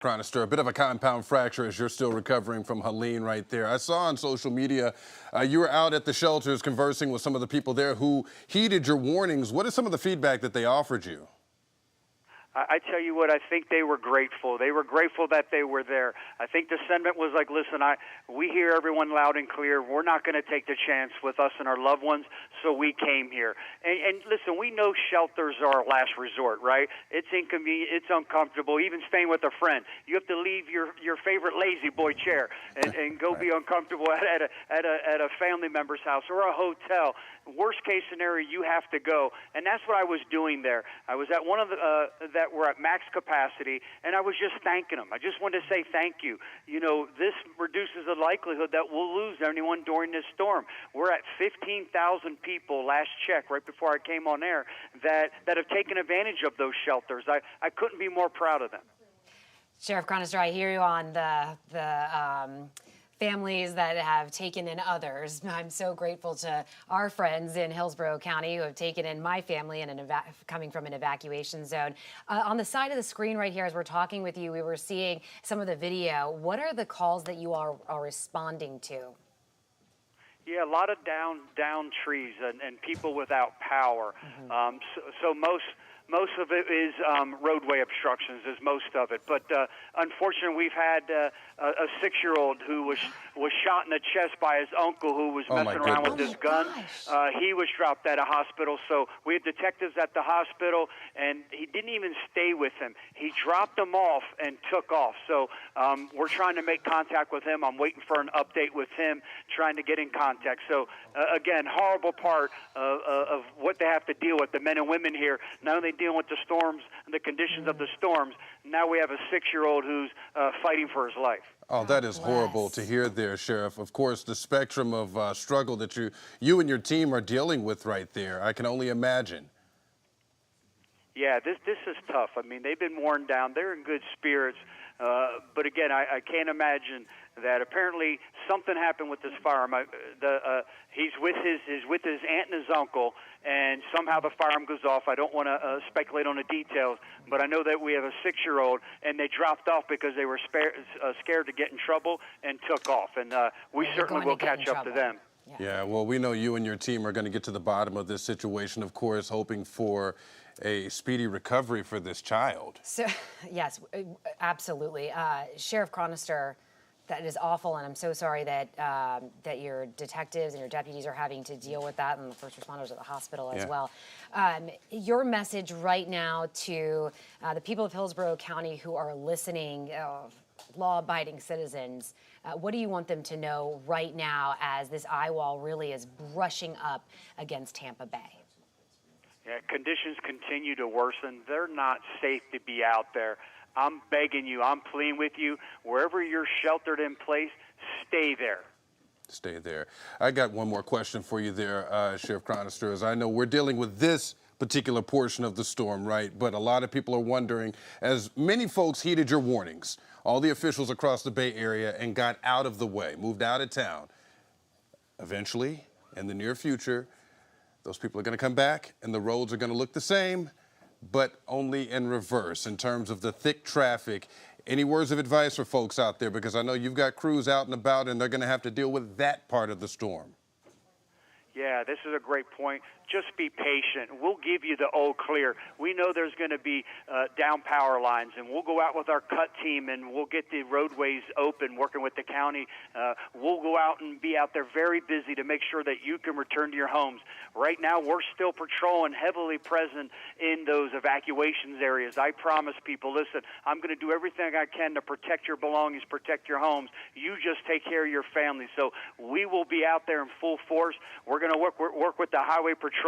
Chronister, a bit of a compound fracture as you're still recovering from Helene right there. I saw on social media you were out at the shelters conversing with some of the people there who heeded your warnings. What is some of the feedback that they offered you? I tell you what, I think they were grateful. They were grateful that they were there. I think the sentiment was like, listen, we hear everyone loud and clear. We're not going to take the chance with us and our loved ones, so we came here. And listen, we know shelters are our last resort, right? It's inconvenient, it's uncomfortable, even staying with a friend. You have to leave your favorite lazy boy chair and go be uncomfortable at a family member's house or a hotel. Worst case scenario, you have to go. And that's what I was doing there. I was at one of the that were at max capacity, and I was just thanking them. I just wanted to say thank you. You know, this reduces the likelihood that we'll lose anyone during this storm. We're at 15,000 people, last check, right before I came on air, that have taken advantage of those shelters. I couldn't be more proud of them. Sheriff Chronister, I hear you on the families that have taken in others. I'm so grateful to our friends in Hillsborough County who have taken in my family in coming from an evacuation zone. On the side of the screen right here, as we're talking with you, we were seeing some of the video. What are the calls that you are responding to? Yeah, a lot of down trees and people without power. Mm-hmm. So most of it is roadway obstructions, is most of it. But unfortunately, we've had a 6-year-old who was shot in the chest by his uncle who was messing around with his gun. He was dropped at a hospital. So we had detectives at the hospital, and he didn't even stay with him. He dropped him off and took off. So we're trying to make contact with him. I'm waiting for an update with him, trying to get in contact. So, again, horrible part of what they have to deal with, the men and women here. Not only dealing with the storms and the conditions of the storms, now we have a 6-year-old who's fighting for his life. Oh, that is horrible to hear there, Sheriff. Of course, the spectrum of struggle that you and your team are dealing with right there, I can only imagine. Yeah, this is tough. I mean, they've been worn down. They're in good spirits. But again, I can't imagine that apparently something happened with this firearm. He's with his aunt and his uncle, and somehow the firearm goes off. I don't want to speculate on the details, but I know that we have a 6-year-old, and they dropped off because they were scared to get in trouble and took off. And we certainly will catch up to them. Yeah, well, we know you and your team are going to get to the bottom of this situation, of course, hoping for a speedy recovery for this child. So, yes, absolutely. Sheriff Chronister, that is awful, and I'm so sorry that that your detectives and your deputies are having to deal with that, and the first responders at the hospital as well. Your message right now to the people of Hillsborough County who are listening, law-abiding citizens, what do you want them to know right now as this eye wall really is brushing up against Tampa Bay? Yeah, conditions continue to worsen. They're not safe to be out there. I'm begging you, I'm pleading with you, wherever you're sheltered in place, stay there. Stay there. I got one more question for you there, Sheriff Chronister. As I know we're dealing with this particular portion of the storm, right? But a lot of people are wondering, as many folks heeded your warnings, all the officials across the Bay Area and got out of the way, moved out of town. Eventually, in the near future, those people are going to come back and the roads are going to look the same, but only in reverse in terms of the thick traffic. Any words of advice for folks out there? Because I know you've got crews out and about and they're going to have to deal with that part of the storm. Yeah, this is a great point. Just be patient. We'll give you the all clear. We know there's going to be down power lines, and we'll go out with our cut team, and we'll get the roadways open, working with the county. We'll go out and be out there very busy to make sure that you can return to your homes. Right now, we're still patrolling, heavily present in those evacuations areas. I promise people, listen, I'm going to do everything I can to protect your belongings, protect your homes. You just take care of your family. So we will be out there in full force. We're going to work with the Highway Patrol.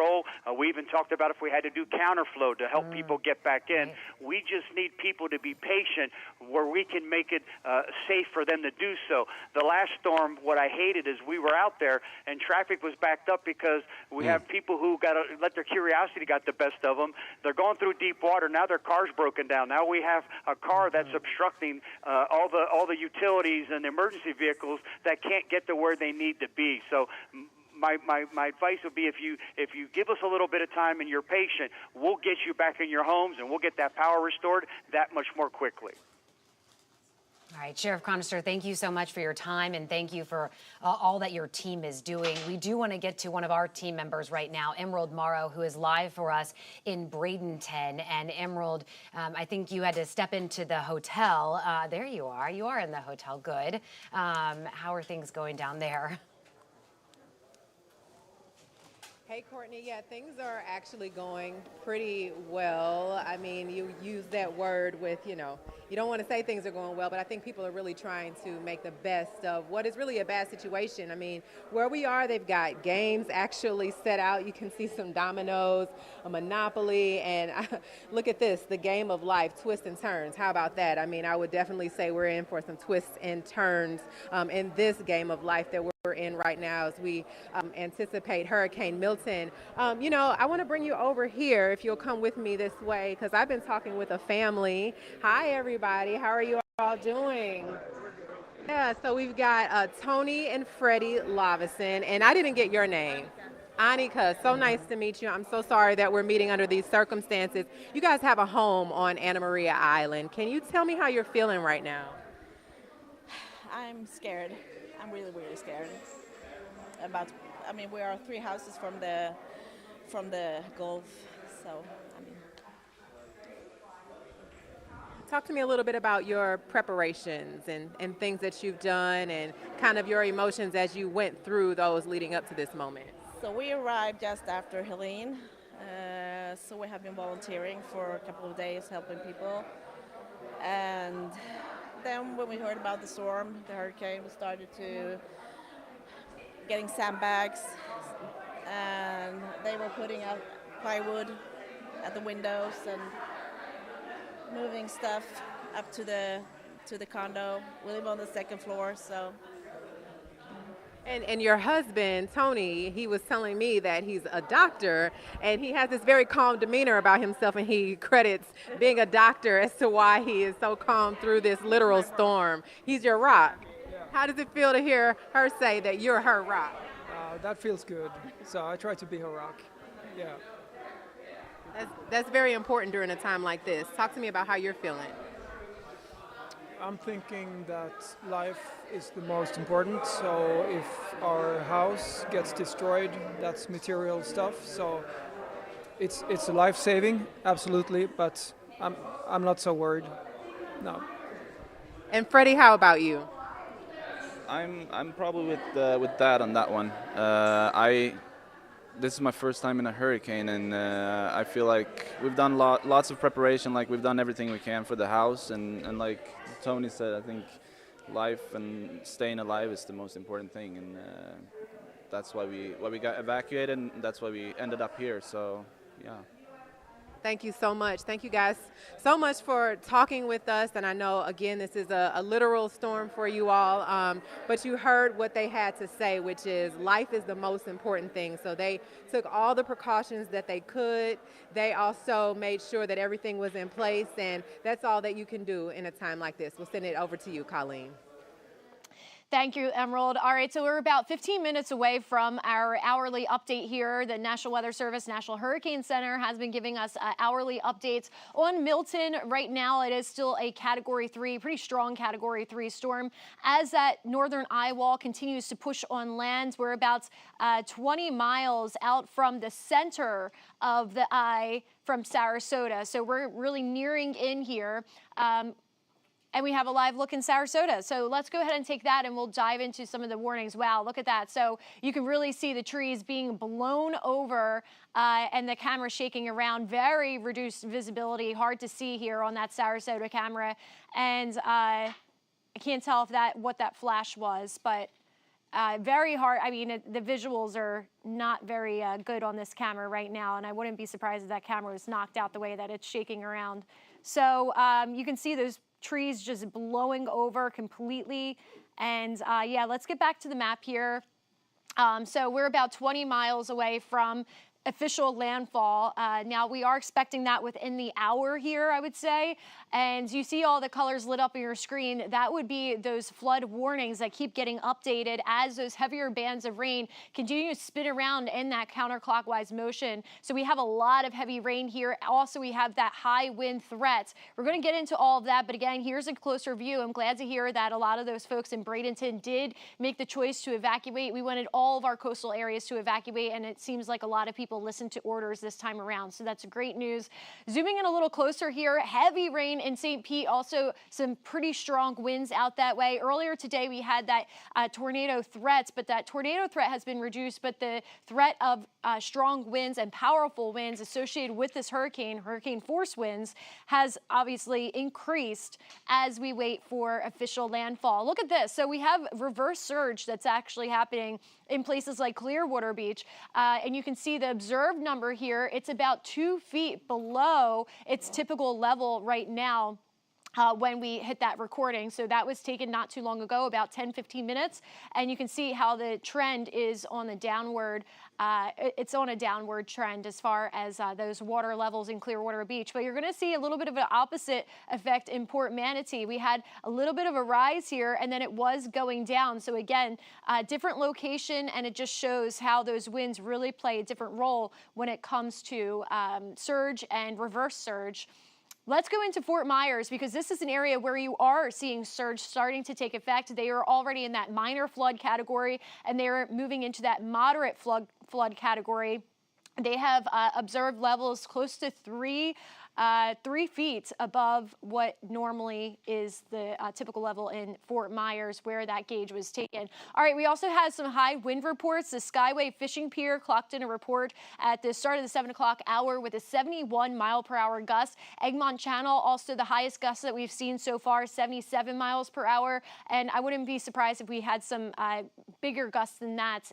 We even talked about if we had to do counterflow to help people get back in. We just need people to be patient where we can make it safe for them to do so. The last storm, what I hated is we were out there and traffic was backed up because we have people who let their curiosity got the best of them. They're going through deep water. Now their car's broken down. Now we have a car that's obstructing all the utilities and emergency vehicles that can't get to where they need to be. So my advice would be if you give us a little bit of time and you're patient, we'll get you back in your homes and we'll get that power restored that much more quickly. right, Sheriff Chronister, thank you so much for your time, and thank you for all that your team is doing. We do want to get to one of our team members right now, Emerald Morrow, who is live for us in Bradenton. And Emerald, I think you had to step into the hotel. There you are. You are in the hotel. Good. How are things going down there? Hey, Courtney. Yeah, things are actually going pretty well. I mean, you use that word with, you don't want to say things are going well, but I think people are really trying to make the best of what is really a bad situation. I mean, where we are, they've got games actually set out. You can see some dominoes, a Monopoly, and look at this, the game of life, twists and turns. How about that? I mean, I would definitely say we're in for some twists and turns in this game of life that we're in right now as we anticipate Hurricane Milton. I want to bring you over here if you'll come with me this way, because I've been talking with a family. Hi, everybody. How are you all doing? Yeah, so we've got Tony and Freddie Lavison, and I didn't get your name. Anika, so nice to meet you. I'm so sorry that we're meeting under these circumstances. You guys have a home on Anna Maria Island. Can you tell me how you're feeling right now? I'm scared. I'm really, really scared. We are 3 houses from the Gulf, so Talk to me a little bit about your preparations and things that you've done and kind of your emotions as you went through those leading up to this moment. So we arrived just after Helene, so we have been volunteering for a couple of days helping people. And then when we heard about the storm, the hurricane, we started to getting sandbags, and they were putting out plywood at the windows and moving stuff up to the condo. We live on the 2nd floor, so. And your husband, Tony, he was telling me that he's a doctor, and he has this very calm demeanor about himself, and he credits being a doctor as to why he is so calm through this literal storm. He's your rock. How does it feel to hear her say that you're her rock? That feels good. So I try to be her rock. Yeah. That's very important during a time like this. Talk to me about how you're feeling. I'm thinking that life is the most important. So if our house gets destroyed, that's material stuff. So it's a life saving, absolutely. But I'm not so worried. No. And Freddie, how about you? I'm probably with Dad on that one. This is my first time in a hurricane, and I feel like we've done lots of preparation. Like we've done everything we can for the house, and like Tony said, I think life and staying alive is the most important thing, and that's why we got evacuated, and that's why we ended up here. So yeah. Thank you so much. Thank you guys so much for talking with us. And I know, again, this is a literal storm for you all, but you heard what they had to say, which is life is the most important thing. So they took all the precautions that they could. They also made sure that everything was in place, and that's all that you can do in a time like this. We'll send it over to you, Colleen. Thank you, Emerald. All right, so we're about 15 minutes away from our hourly update here. The National Weather Service, National Hurricane Center has been giving us hourly updates on Milton. Right now, it is still a Category 3, pretty strong Category 3 storm. As that northern eye wall continues to push on land, we're about 20 miles out from the center of the eye from Sarasota. So we're really nearing in here. And we have a live look in Sarasota. So let's go ahead and take that, and we'll dive into some of the warnings. Wow, look at that. So you can really see the trees being blown over and the camera shaking around. Very reduced visibility, hard to see here on that Sarasota camera. And I can't tell what that flash was, but very hard. I mean, the visuals are not very good on this camera right now, and I wouldn't be surprised if that camera was knocked out the way that it's shaking around. So you can see those trees just blowing over completely. And yeah, let's get back to the map here. So we're about 20 miles away from official landfall. Now we are expecting that within the hour here, I would say. And you see all the colors lit up on your screen. That would be those flood warnings that keep getting updated as those heavier bands of rain continue to spin around in that counterclockwise motion. So we have a lot of heavy rain here. Also, we have that high wind threat. We're going to get into all of that, but again, here's a closer view. I'm glad to hear that a lot of those folks in Bradenton did make the choice to evacuate. We wanted all of our coastal areas to evacuate, and it seems like a lot of people listened to orders this time around. So that's great news. Zooming in a little closer here, heavy rain in St. Pete, also some pretty strong winds out that way. Earlier today, we had that tornado threat, but that tornado threat has been reduced, but the threat of strong winds and powerful winds associated with this hurricane force winds, has obviously increased as we wait for official landfall. Look at this. So we have reverse surge that's actually happening in places like Clearwater Beach. And you can see the observed number here. It's about 2 feet below its typical level right now. When we hit that recording. So that was taken not too long ago, about 10-15 minutes. And you can see how the trend is on the downward. It's on a downward trend as far as those water levels in Clearwater Beach. But you're going to see a little bit of an opposite effect in Port Manatee. We had a little bit of a rise here, and then it was going down. So again, different location, and it just shows how those winds really play a different role when it comes to surge and reverse surge. Let's go into Fort Myers, because this is an area where you are seeing surge starting to take effect. They are already in that minor flood category, and they're moving into that moderate flood category. They have observed levels close to 3 feet above what normally is the typical level in Fort Myers, where that gauge was taken. All right, we also had some high wind reports. The Skyway Fishing Pier clocked in a report at the start of the 7 o'clock hour with a 71 mile per hour gust. Egmont Channel, also the highest gust that we've seen so far, 77 miles per hour. And I wouldn't be surprised if we had some bigger gusts than that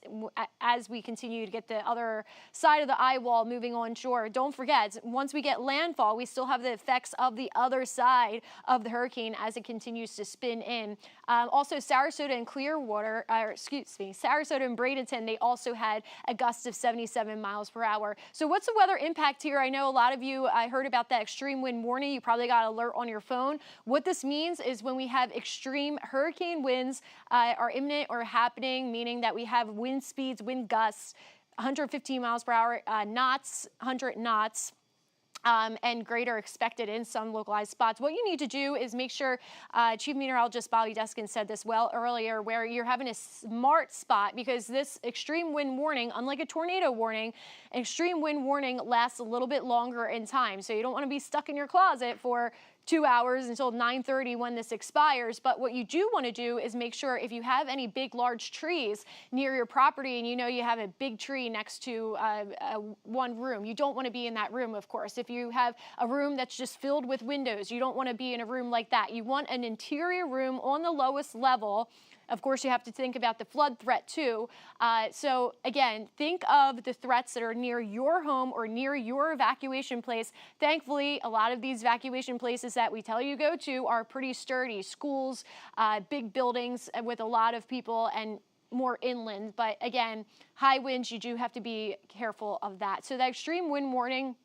as we continue to get the other side of the eye wall moving onshore. Don't forget, once we get landfall, we still have the effects of the other side of the hurricane as it continues to spin in. Also, Sarasota and Clearwater, Sarasota and Bradenton, they also had a gust of 77 miles per hour. So what's the weather impact here? I know a lot of you, I heard about that extreme wind warning. You probably got an alert on your phone. What this means is when we have extreme hurricane winds are imminent or happening, meaning that we have wind speeds, wind gusts, 115 miles per hour, knots, 100 knots. And greater expected in some localized spots. What you need to do is make sure, Chief Meteorologist Bobby Deskin said this well earlier, where you're having a smart spot, because this extreme wind warning, unlike a tornado warning, an extreme wind warning lasts a little bit longer in time. So you don't want to be stuck in your closet for 2 hours until 9:30 when this expires. But what you do want to do is make sure if you have any big, large trees near your property, and you know you have a big tree next to one room, you don't want to be in that room, of course. If you have a room that's just filled with windows, you don't want to be in a room like that. You want an interior room on the lowest level. Of course, you have to think about the flood threat too. So again, think of the threats that are near your home or near your evacuation place. Thankfully, a lot of these evacuation places that we tell you go to are pretty sturdy. Schools, big buildings with a lot of people, and more inland. But again, high winds, you do have to be careful of that. So that extreme wind warning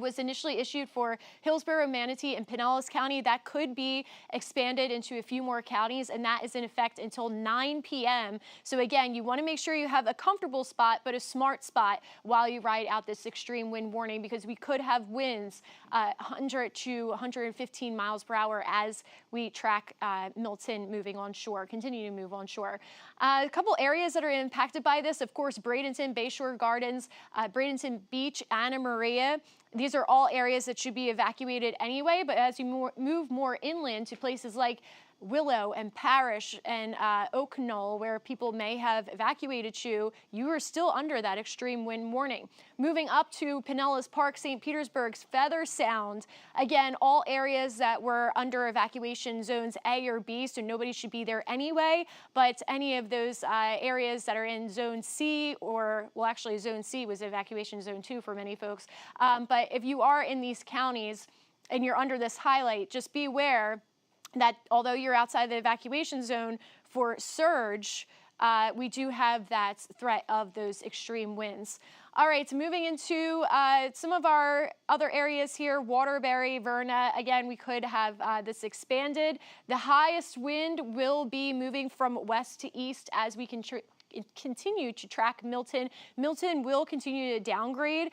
was initially issued for Hillsborough, Manatee, and Pinellas County. That could be expanded into a few more counties, and that is in effect until 9 p.m. So again, you want to make sure you have a comfortable spot, but a smart spot while you ride out this extreme wind warning, because we could have winds 100 to 115 miles per hour as we track Milton moving onshore, continue to move onshore. A couple areas that are impacted by this, of course, Bradenton, Bayshore Gardens, Bradenton Beach, Anna Maria. These are all areas that should be evacuated anyway, but as you move more inland to places like Willow and Parish and Oak Knoll, where people may have evacuated to, you are still under that extreme wind warning. Moving up to Pinellas Park, St. Petersburg's Feather Sound, again, all areas that were under evacuation zones A or B, so nobody should be there anyway, but any of those areas that are in zone C, or, well, actually zone C was evacuation zone 2 for many folks, but if you are in these counties and you're under this highlight, just be aware that although you're outside the evacuation zone for surge, we do have that threat of those extreme winds. All right, so moving into some of our other areas here, Waterbury, Verna. Again, we could have this expanded. The highest wind will be moving from west to east as we continue to track Milton. Milton will continue to downgrade,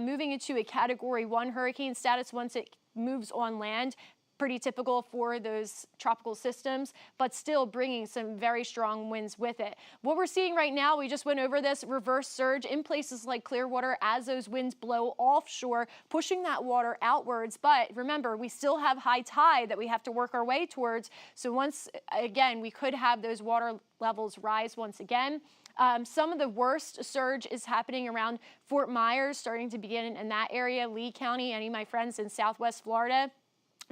moving into a Category 1 hurricane status once it moves on land. Pretty typical for those tropical systems, but still bringing some very strong winds with it. What we're seeing right now, we just went over this reverse surge in places like Clearwater as those winds blow offshore, pushing that water outwards. But remember, we still have high tide that we have to work our way towards. So once again, we could have those water levels rise once again. Some of the worst surge is happening around Fort Myers, starting to begin in that area, Lee County. Any of my friends in Southwest Florida,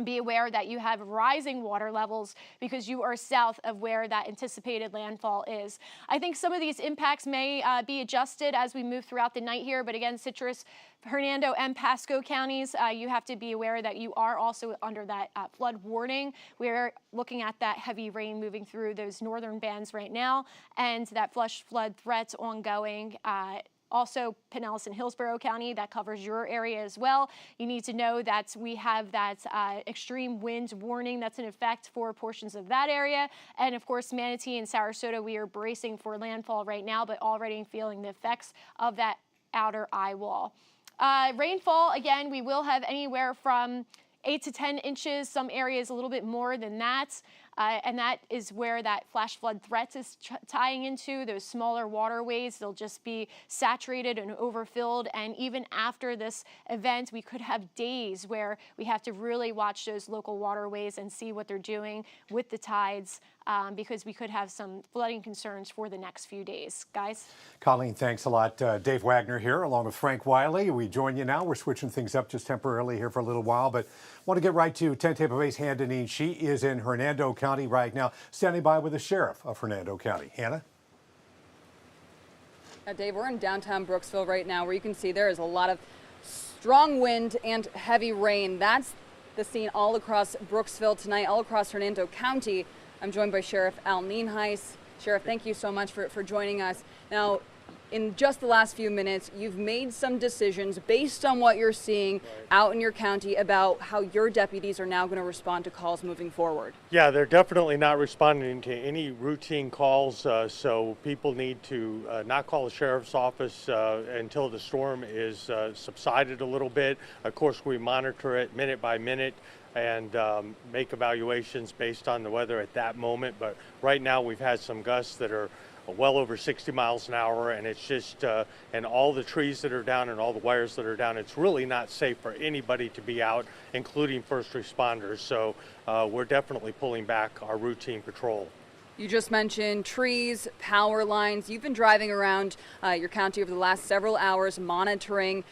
be aware that you have rising water levels because you are south of where that anticipated landfall is. I think some of these impacts may be adjusted as we move throughout the night here, but again, Citrus, Hernando, and Pasco counties, you have to be aware that you are also under that flood warning. We're looking at that heavy rain moving through those northern bands right now, and that flash flood threats ongoing. Also, Pinellas and Hillsborough County, that covers your area as well. You need to know that we have that extreme wind warning that's in effect for portions of that area. And of course, Manatee and Sarasota, we are bracing for landfall right now, but already feeling the effects of that outer eye wall. Rainfall, again, we will have anywhere from 8 to 10 inches, some areas a little bit more than that. And that is where that flash flood threat is tying into. Those smaller waterways, they'll just be saturated and overfilled. And even after this event, we could have days where we have to really watch those local waterways and see what they're doing with the tides, because we could have some flooding concerns for the next few days. Guys? Colleen, thanks a lot. Dave Wagner here, along with Frank Wiley. We join you now. We're switching things up just temporarily here for a little while, but want to get right to 10 Tampa Bay's Hannah Deneen. She is in Hernando County right now, standing by with the sheriff of Hernando County. Hannah? Dave, we're in downtown Brooksville right now, where you can see there is a lot of strong wind and heavy rain. That's the scene all across Brooksville tonight, all across Hernando County. I'm joined by Sheriff Al Nienhuis. Sheriff, thank you so much for joining us. Now, in just the last few minutes, you've made some decisions based on what you're seeing out in your county about how your deputies are now going to respond to calls moving forward. Yeah, they're definitely not responding to any routine calls, so people need to not call the sheriff's office until the storm is subsided a little bit. Of course, we monitor it minute by minute and make evaluations based on the weather at that moment. But right now we've had some gusts that are well over 60 miles an hour, and it's just, and all the trees that are down and all the wires that are down, it's really not safe for anybody to be out, including first responders. So we're definitely pulling back our routine patrol. You just mentioned trees, power lines. You've been driving around your county over the last several hours, monitoring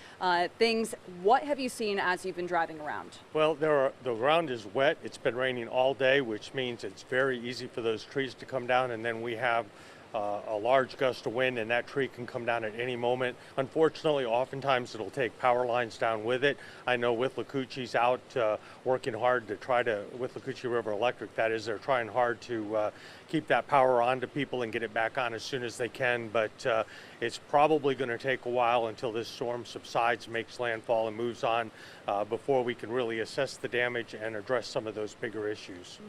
things. What have you seen as you've been driving around? Well, the ground is wet. It's been raining all day, which means it's very easy for those trees to come down, and then we have a large gust of wind, and that tree can come down at any moment. Unfortunately, oftentimes it'll take power lines down with it. I know Withlacoochee's out working hard to try to, Withlacoochee River Electric, that is, they're trying hard to keep that power on to people and get it back on as soon as they can, but it's probably going to take a while until this storm subsides, makes landfall, and moves on before we can really assess the damage and address some of those bigger issues.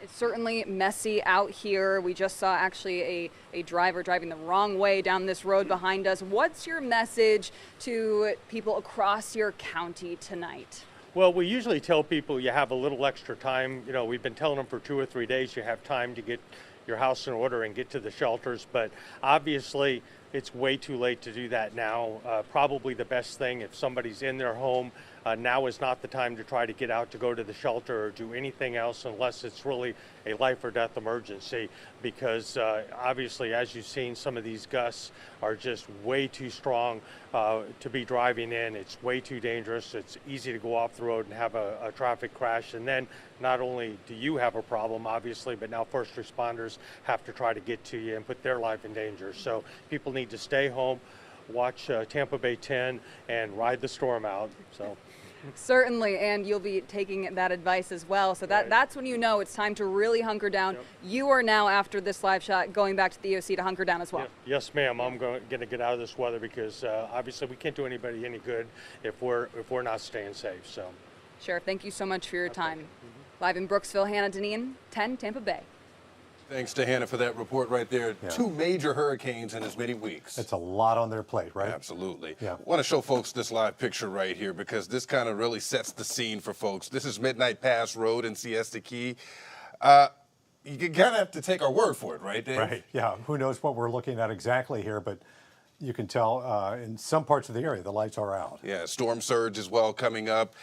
It's certainly messy out here. We just saw actually a driver driving the wrong way down this road behind us. What's your message to people across your county tonight? Well, we usually tell people you have a little extra time. You know, we've been telling them for 2 or 3 days you have time to get your house in order and get to the shelters, but obviously it's way too late to do that now. Probably the best thing, if somebody's in their home, now is not the time to try to get out to go to the shelter or do anything else unless it's really a life or death emergency, because obviously, as you've seen, some of these gusts are just way too strong to be driving in. It's way too dangerous. It's easy to go off the road and have a traffic crash, and then not only do you have a problem, obviously, but now first responders have to try to get to you and put their life in danger. So people need to stay home, watch Tampa Bay 10, and ride the storm out. So. Certainly, and you'll be taking that advice as well. So that's when you know it's time to really hunker down. Yep. You are now, after this live shot, going back to the EOC to hunker down as well. Yeah. Yes, ma'am. I'm going to get out of this weather because obviously we can't do anybody any good if we're not staying safe. So, Sheriff, thank you so much for your time. Live in Brooksville, Hannah Deneen, 10 Tampa Bay. Thanks to Hannah for that report right there. Yeah. 2 major hurricanes in as many weeks. It's a lot on their plate, right? Absolutely. Yeah. I want to show folks this live picture right here because this kind of really sets the scene for folks. This is Midnight Pass Road in Siesta Key. You kind of have to take our word for it, right, Dave? Right, yeah. Who knows what we're looking at exactly here, but you can tell in some parts of the area the lights are out. Yeah, storm surge as well coming up.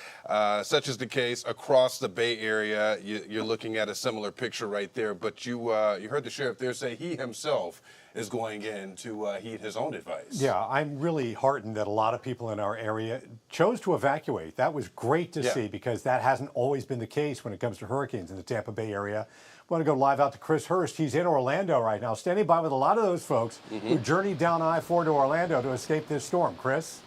Such is the case across the Bay Area. You're looking at a similar picture right there, but you heard the sheriff there say he himself is going in to heed his own advice. Yeah, I'm really heartened that a lot of people in our area chose to evacuate. That was great to see because that hasn't always been the case when it comes to hurricanes in the Tampa Bay area. I want to go live out to Chris Hurst. He's in Orlando right now, standing by with a lot of those folks who journeyed down I-4 to Orlando to escape this storm. Chris?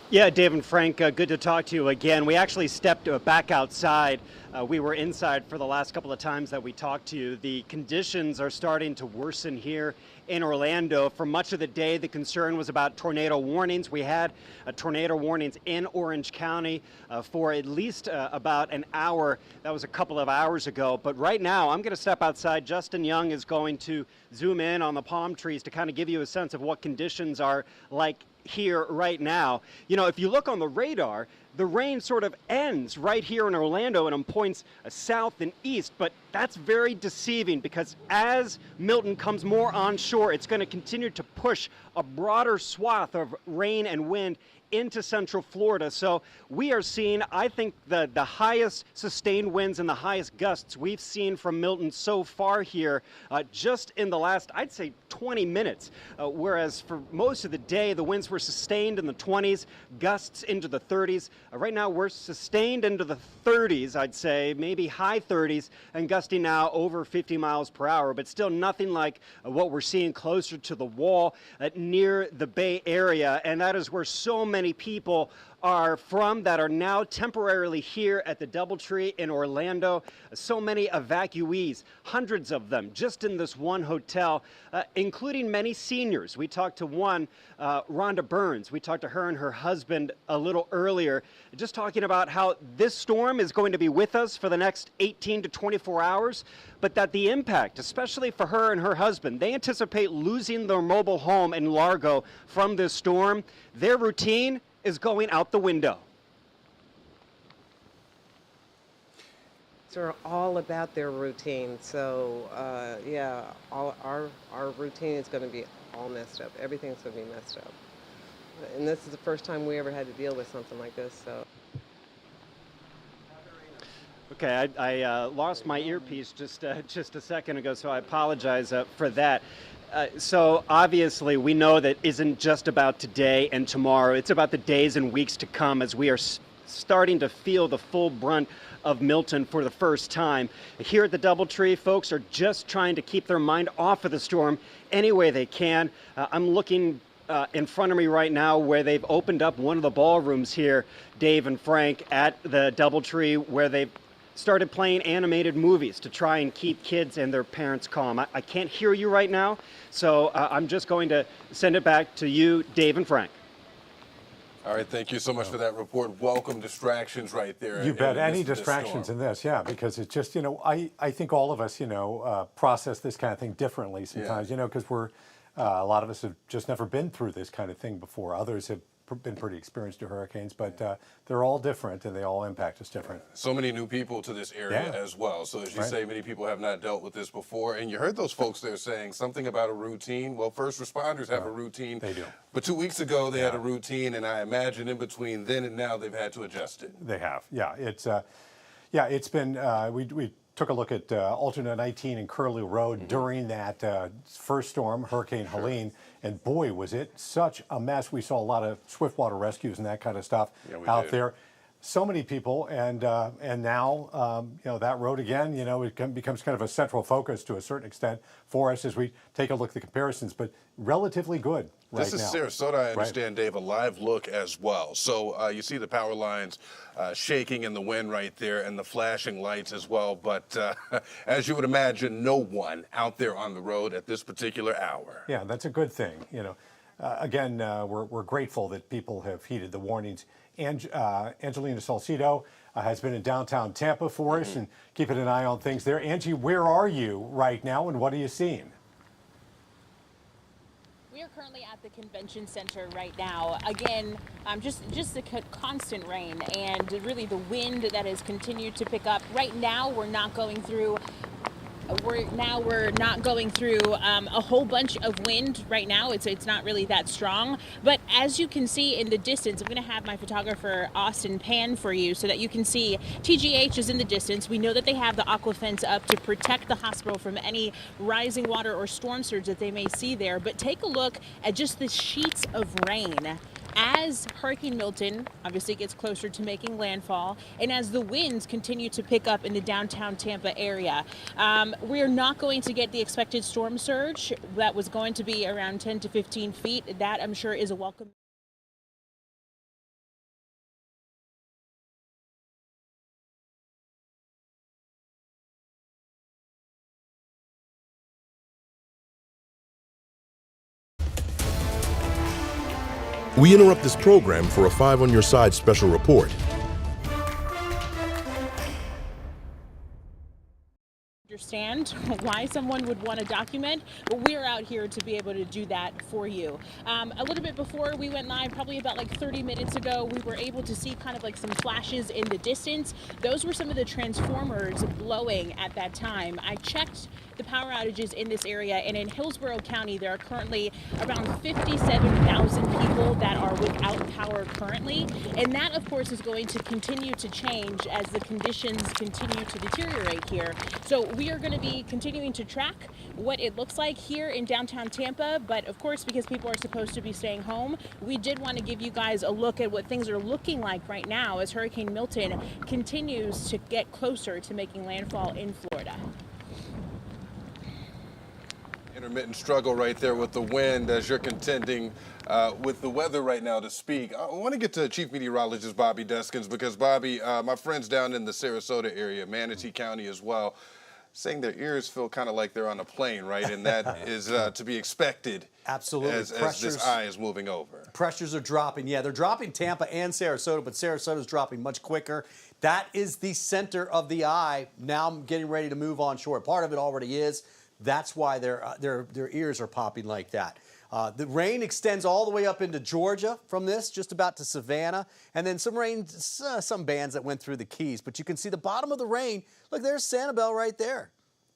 Yeah, Dave and Frank, good to talk to you again. We actually stepped back outside. We were inside for the last couple of times that we talked to you. The conditions are starting to worsen here in Orlando. For much of the day, the concern was about tornado warnings. We had tornado warnings in Orange County for at least about an hour. That was a couple of hours ago. But right now, I'm going to step outside. Justin Young is going to zoom in on the palm trees to kind of give you a sense of what conditions are like here right now. You know, if you look on the radar, the rain sort of ends right here in Orlando and points south and east, but that's very deceiving because as Milton comes more onshore, it's going to continue to push a broader swath of rain and wind into central Florida. So we are seeing, I think, the highest sustained winds and the highest gusts we've seen from Milton so far here just in the last, I'd say, 20 minutes. Whereas for most of the day, the winds were sustained in the 20s, gusts into the 30s. Right now, we're sustained into the 30s, I'd say, maybe high 30s, and gusting now over 50 miles per hour, but still nothing like what we're seeing closer to the wall near the Bay Area. And that is where so many people are from that are now temporarily here at the Doubletree in Orlando. So many evacuees, hundreds of them, just in this one hotel, including many seniors. We talked to one, Rhonda Burns. We talked to her and her husband a little earlier, just talking about how this storm is going to be with us for the next 18 to 24 hours, but that the impact, especially for her and her husband, they anticipate losing their mobile home in Largo from this storm. Their routine is going out the window. Are all about their routine. So yeah, all our routine is going to be all messed up. Everything's going to be messed up. And this is the first time we ever had to deal with something like this. So. Okay, I lost my earpiece just a second ago, so I apologize for that. So obviously we know that isn't just about today and tomorrow. It's about the days and weeks to come as we are starting to feel the full brunt of Milton for the first time. Here at the Doubletree, folks are just trying to keep their mind off of the storm any way they can. I'm looking in front of me right now where they've opened up one of the ballrooms here, Dave and Frank, at the Doubletree, where they've started playing animated movies to try and keep kids and their parents calm. I can't hear you right now, so I'm just going to send it back to you, Dave and Frank. All right, thank you so much for that report. Welcome distractions right there. You bet. Any distractions in this, yeah, because it's just, you know, I think all of us, you know, process this kind of thing differently sometimes, you know, because we're, a lot of us have just never been through this kind of thing before. Others have been pretty experienced to hurricanes, but they're all different and they all impact us different. So many new people to this area as well. So as you say, many people have not dealt with this before. And you heard those folks there saying something about a routine. Well, first responders have a routine. They do. But 2 weeks ago they had a routine, and I imagine in between then and now they've had to adjust it. They have. Yeah, it's been, we took a look at alternate 19 and Curlew Road during that first storm, Hurricane Helene, and boy, was it such a mess. We saw a lot of swiftwater rescues and that kind of stuff out there. so many people, and now that road again, it becomes kind of a central focus to a certain extent for us as we take a look at the comparisons, but relatively good right This is now. Sarasota, I understand, Dave, a live look as well. So you see the power lines shaking in the wind right there and the flashing lights as well. But as you would imagine, no one out there on the road at this particular hour. Yeah, that's a good thing. Again, we're grateful that people have heeded the warnings. Angelina Salcido has been in downtown Tampa for us and keeping an eye on things there. Angie, where are you right now and what are you seeing? We are currently at the convention center right now. Again, just the constant rain and really the wind that has continued to pick up. Right now, we're not going through a whole bunch of wind right now. It's not really that strong, but as you can see in the distance, I'm going to have my photographer Austin pan for you so that you can see TGH is in the distance. We know that they have the aqua fence up to protect the hospital from any rising water or storm surge that they may see there, but take a look at just the sheets of rain as Hurricane Milton obviously gets closer to making landfall, and as the winds continue to pick up in the downtown Tampa area. We are not going to get the expected storm surge that was going to be around 10 to 15 feet. That, I'm sure, is a welcome. We interrupt this program for a 5 on Your Side special report. Understand why someone would want to document, but we're out here to be able to do that for you. A little bit before we went live, probably about like 30 minutes ago, we were able to see kind of like some flashes in the distance. Those were some of the transformers blowing at that time. I checked the power outages in this area, and in Hillsborough County there are currently around 57,000 people that are without power currently, and that of course is going to continue to change as the conditions continue to deteriorate here. So we are going to be continuing to track what it looks like here in downtown Tampa, but of course, because people are supposed to be staying home, we did want to give you guys a look at what things are looking like right now as Hurricane Milton continues to get closer to making landfall in Florida. Intermittent struggle right there with the wind as you're contending with the weather right now to speak. I want to get to Chief Meteorologist Bobby Deskins because, Bobby, my friends down in the Sarasota area, Manatee County as well, saying their ears feel kind of like they're on a plane, right? And that is to be expected. Absolutely. As this eye is moving over. Pressures are dropping. Yeah, they're dropping Tampa and Sarasota, but Sarasota's dropping much quicker. That is the center of the eye. Now I'm getting ready to move onshore. Part of it already is. That's why their ears are popping like that. The rain extends all the way up into Georgia from this, just about to Savannah. And then some rain, some bands that went through the Keys. But you can see the bottom of the rain. Look, there's Sanibel right there.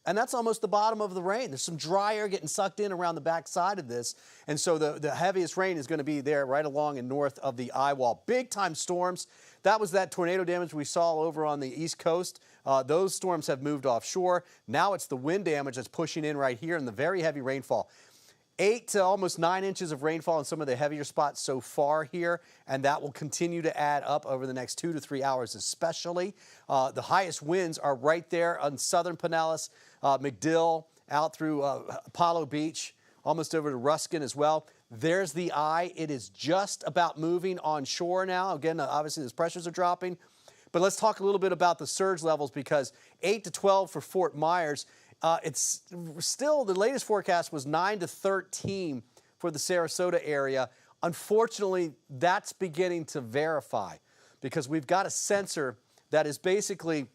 And that's almost the bottom of the rain. There's some dry air getting sucked in around the back side of this. And so the heaviest rain is going to be there right along and north of the eye wall. Big time storms. That was that tornado damage we saw over on the East Coast. Those storms have moved offshore. Now it's the wind damage that's pushing in right here and the very heavy rainfall. 8 to almost 9 inches of rainfall in some of the heavier spots so far here, and that will continue to add up over the next 2 to 3 hours especially. The highest winds are right there on southern Pinellas, MacDill, out through Apollo Beach, almost over to Ruskin as well. There's the eye. It is just about moving onshore now. Again, obviously those pressures are dropping. But let's talk a little bit about the surge levels because 8 to 12 for Fort Myers. It's still, the latest forecast was 9 to 13 for the Sarasota area. Unfortunately, that's beginning to verify because we've got a sensor that is basically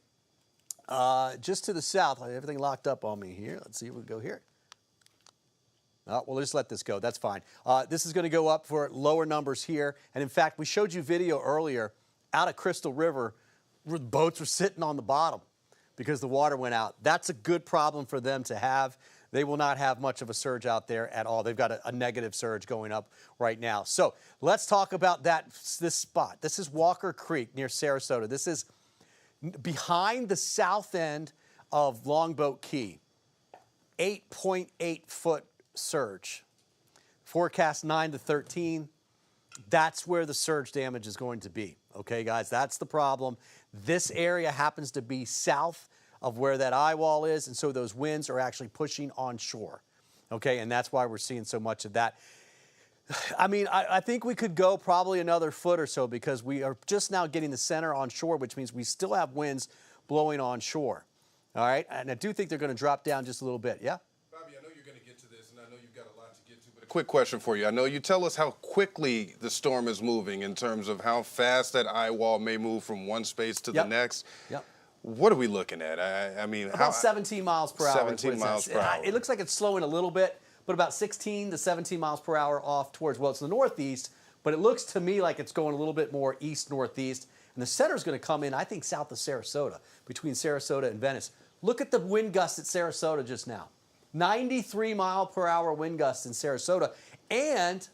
just to the south. Everything locked up on me here. Let's see if we go here. Oh, we'll just let this go. That's fine. This is going to go up for lower numbers here. And in fact, we showed you video earlier out of Crystal River where the boats were sitting on the bottom because the water went out. That's a good problem for them to have. They will not have much of a surge out there at all. They've got a negative surge going up right now. So let's talk about this spot. This is Walker Creek near Sarasota. This is behind the south end of Longboat Key. 8.8 foot surge. Forecast 9 to 13. That's where the surge damage is going to be. Okay, guys, that's the problem. This area happens to be south of where that eye wall is, and so those winds are actually pushing onshore. Okay, and that's why we're seeing so much of that. I mean, I think we could go probably another foot or so because we are just now getting the center onshore, which means we still have winds blowing onshore. All right, and I do think they're going to drop down just a little bit. Yeah? Bobby, I know you're going to get to this, and I know you've got a lot to get to, but a quick question for you. I know you tell us how quickly the storm is moving in terms of how fast that eye wall may move from one space to the next. Yep. What are we looking at? I mean, about 17 miles per hour. 17 miles per hour. It looks like it's slowing a little bit, but about 16 to 17 miles per hour off towards, well, it's the northeast, but it looks to me like it's going a little bit more east-northeast. And the center is going to come in, I think, south of Sarasota, between Sarasota and Venice. Look at the wind gusts at Sarasota just now. 93 mile per hour wind gusts in Sarasota. And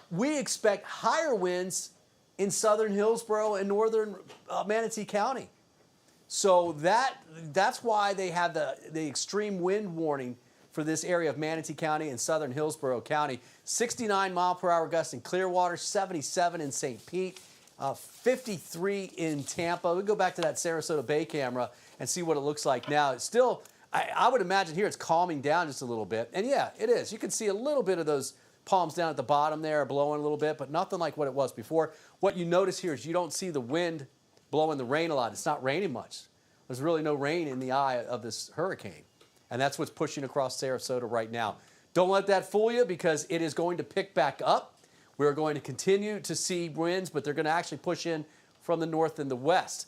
we expect higher winds in southern Hillsborough and northern Manatee County. So that's why they have the extreme wind warning for this area of Manatee County and southern Hillsborough County. 69 mile per hour gusts in Clearwater, 77 in St. Pete, 53 in Tampa. We go back to that Sarasota Bay camera and see what it looks like now. It's still, I would imagine here it's calming down just a little bit. And yeah, it is. You can see a little bit of those palms down at the bottom there blowing a little bit, but nothing like what it was before. What you notice here is you don't see the wind blowing the rain a lot. It's not raining much. There's really no rain in the eye of this hurricane. And that's what's pushing across Sarasota right now. Don't let that fool you because it is going to pick back up. We're going to continue to see winds, but they're going to actually push in from the north and the west.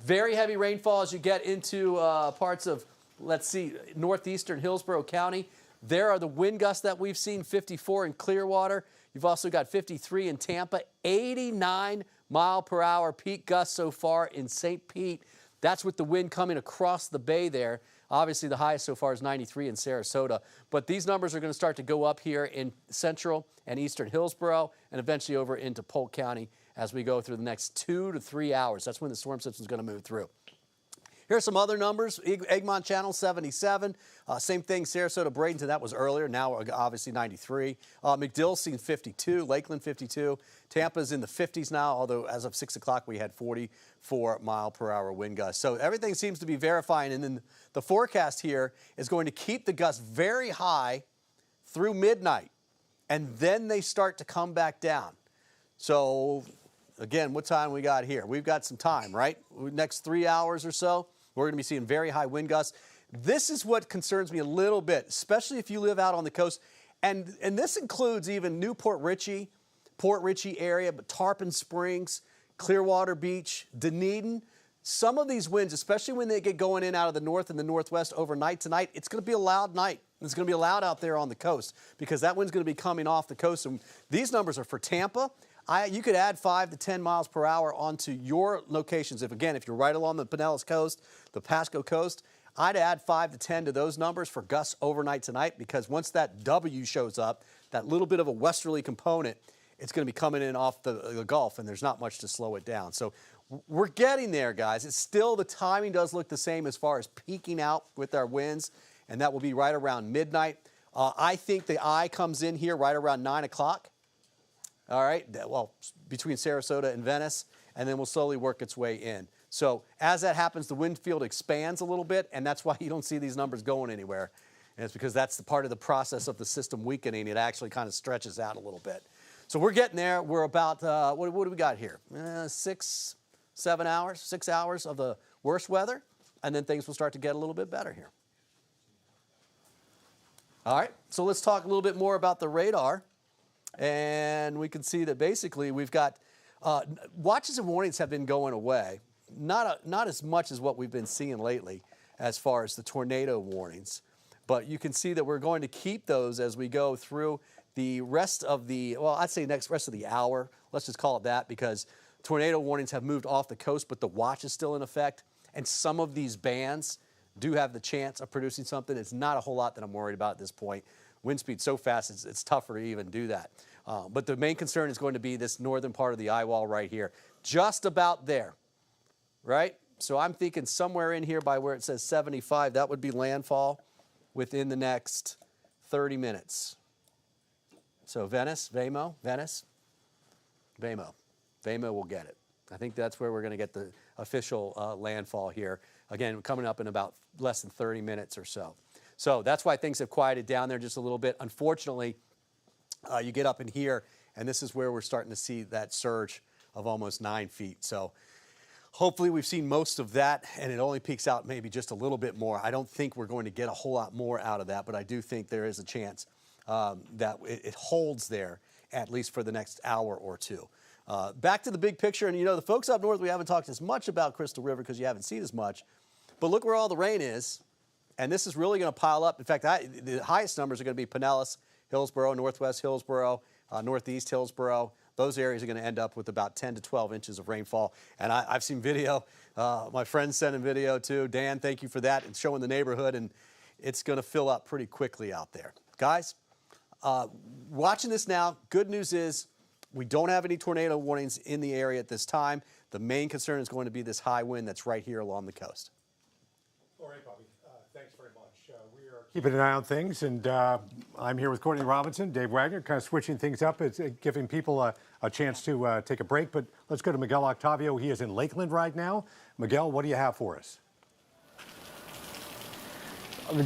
Very heavy rainfall as you get into parts of, let's see, northeastern Hillsborough County. There are the wind gusts that we've seen, 54 in Clearwater. You've also got 53 in Tampa, 89 mile per hour peak gusts so far in St. Pete. That's with the wind coming across the bay there. Obviously, the highest so far is 93 in Sarasota. But these numbers are going to start to go up here in central and eastern Hillsborough and eventually over into Polk County as we go through the next 2 to 3 hours. That's when the storm system is going to move through. Here's some other numbers. Egmont Channel, 77. Same thing, Sarasota, Bradenton, that was earlier. Now, obviously, 93. McDill's seen 52. Lakeland, 52. Tampa's in the 50s now, although as of 6 o'clock, we had 44 mile per hour wind gusts. So everything seems to be verifying. And then the forecast here is going to keep the gusts very high through midnight. And then they start to come back down. So, again, what time we got here? We've got some time, right? Next 3 hours or so. We're going to be seeing very high wind gusts. This is what concerns me a little bit, especially if you live out on the coast. And this includes even Newport Richey, Port Richey area, but Tarpon Springs, Clearwater Beach, Dunedin. Some of these winds, especially when they get going in out of the north and the northwest overnight tonight, it's going to be a loud night. It's going to be loud out there on the coast because that wind's going to be coming off the coast. And these numbers are for Tampa. You could add 5 to 10 miles per hour onto your locations. If you're right along the Pinellas coast, the Pasco coast, I'd add 5 to 10 to those numbers for gusts overnight tonight because once that W shows up, that little bit of a westerly component, it's going to be coming in off the Gulf, and there's not much to slow it down. So we're getting there, guys. It's still, the timing does look the same as far as peaking out with our winds, and that will be right around midnight. I think the eye comes in here right around 9 o'clock. All right, well, between Sarasota and Venice, and then we'll slowly work its way in. So as that happens, the wind field expands a little bit, and that's why you don't see these numbers going anywhere. And it's because that's the part of the process of the system weakening. It actually kind of stretches out a little bit. So we're getting there. We're about, what do we got here? 6 hours of the worst weather, and then things will start to get a little bit better here. All right, so let's talk a little bit more about the radar. And we can see that basically we've got watches and warnings have been going away. Not as much as what we've been seeing lately as far as the tornado warnings. But you can see that we're going to keep those as we go through the rest of the, well, I'd say rest of the hour. Let's just call it that because tornado warnings have moved off the coast, but the watch is still in effect. And some of these bands do have the chance of producing something. It's not a whole lot that I'm worried about at this point. Wind speed so fast, it's tougher to even do that. But the main concern is going to be this northern part of the eye wall right here. Just about there, right? So I'm thinking somewhere in here by where it says 75, that would be landfall within the next 30 minutes. So Venice, Venice. Vamo. Vamo will get it. I think that's where we're going to get the official landfall here. Again, coming up in about less than 30 minutes or so. So that's why things have quieted down there just a little bit. Unfortunately, you get up in here, and this is where we're starting to see that surge of almost 9 feet. So hopefully we've seen most of that, and it only peaks out maybe just a little bit more. I don't think we're going to get a whole lot more out of that, but I do think there is a chance that it holds there at least for the next hour or two. Back to the big picture, and the folks up north, we haven't talked as much about Crystal River because you haven't seen as much, but look where all the rain is, and this is really going to pile up. In fact, the highest numbers are going to be Pinellas, Hillsborough, Northwest Hillsborough, Northeast Hillsborough. Those areas are going to end up with about 10 to 12 inches of rainfall. And I've seen video. My friends sending video too. Dan, thank you for that. It's showing the neighborhood, and it's going to fill up pretty quickly out there. Guys, watching this now, good news is we don't have any tornado warnings in the area at this time. The main concern is going to be this high wind that's right here along the coast. All right, Bobby. Thanks very much. We are keeping an eye on things, and I'm here with Courtney Robinson, Dave Wagner, kind of switching things up. It's giving people a chance to take a break, but let's go to Miguel Octavio. He is in Lakeland right now. Miguel, what do you have for us?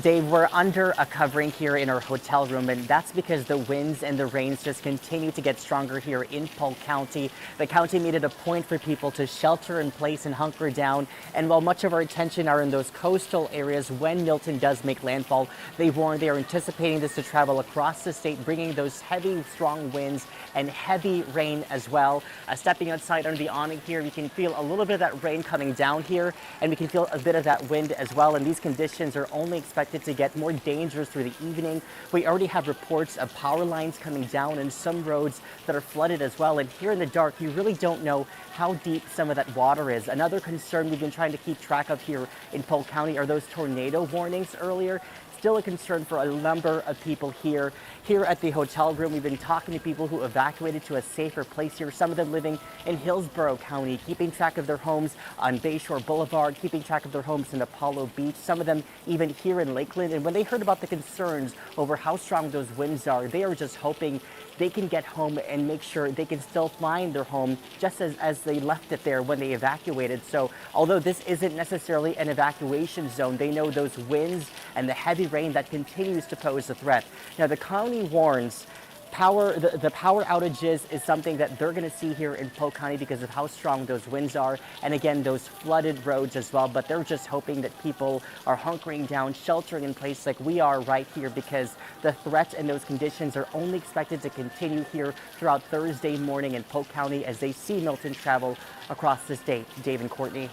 Dave, we're under a covering here in our hotel room, and that's because the winds and the rains just continue to get stronger here in Polk County. The county made it a point for people to shelter in place and hunker down. And while much of our attention are in those coastal areas, when Milton does make landfall, they warn they are anticipating this to travel across the state, bringing those heavy, strong winds and heavy rain as well. Stepping outside under the awning here, we can feel a little bit of that rain coming down here, and we can feel a bit of that wind as well. And these conditions are only expected to get more dangerous through the evening. We already have reports of power lines coming down and some roads that are flooded as well. And here in the dark, you really don't know how deep some of that water is. Another concern we've been trying to keep track of here in Polk County are those tornado warnings earlier. Still a concern for a number of people here. Here at the hotel room, we've been talking to people who evacuated to a safer place here. Some of them living in Hillsborough County, keeping track of their homes on Bayshore Boulevard, keeping track of their homes in Apollo Beach. Some of them even here in Lakeland. And when they heard about the concerns over how strong those winds are, they are just hoping they can get home and make sure they can still find their home just as they left it there when they evacuated. So although this isn't necessarily an evacuation zone, they know those winds and the heavy rain that continues to pose a threat. Now, the county warns the power outages is something that they're going to see here in Polk County because of how strong those winds are, and again, those flooded roads as well. But they're just hoping that people are hunkering down, sheltering in place like we are right here, because the threats and those conditions are only expected to continue here throughout Thursday morning in Polk County as they see Milton travel across the state. Dave and Courtney.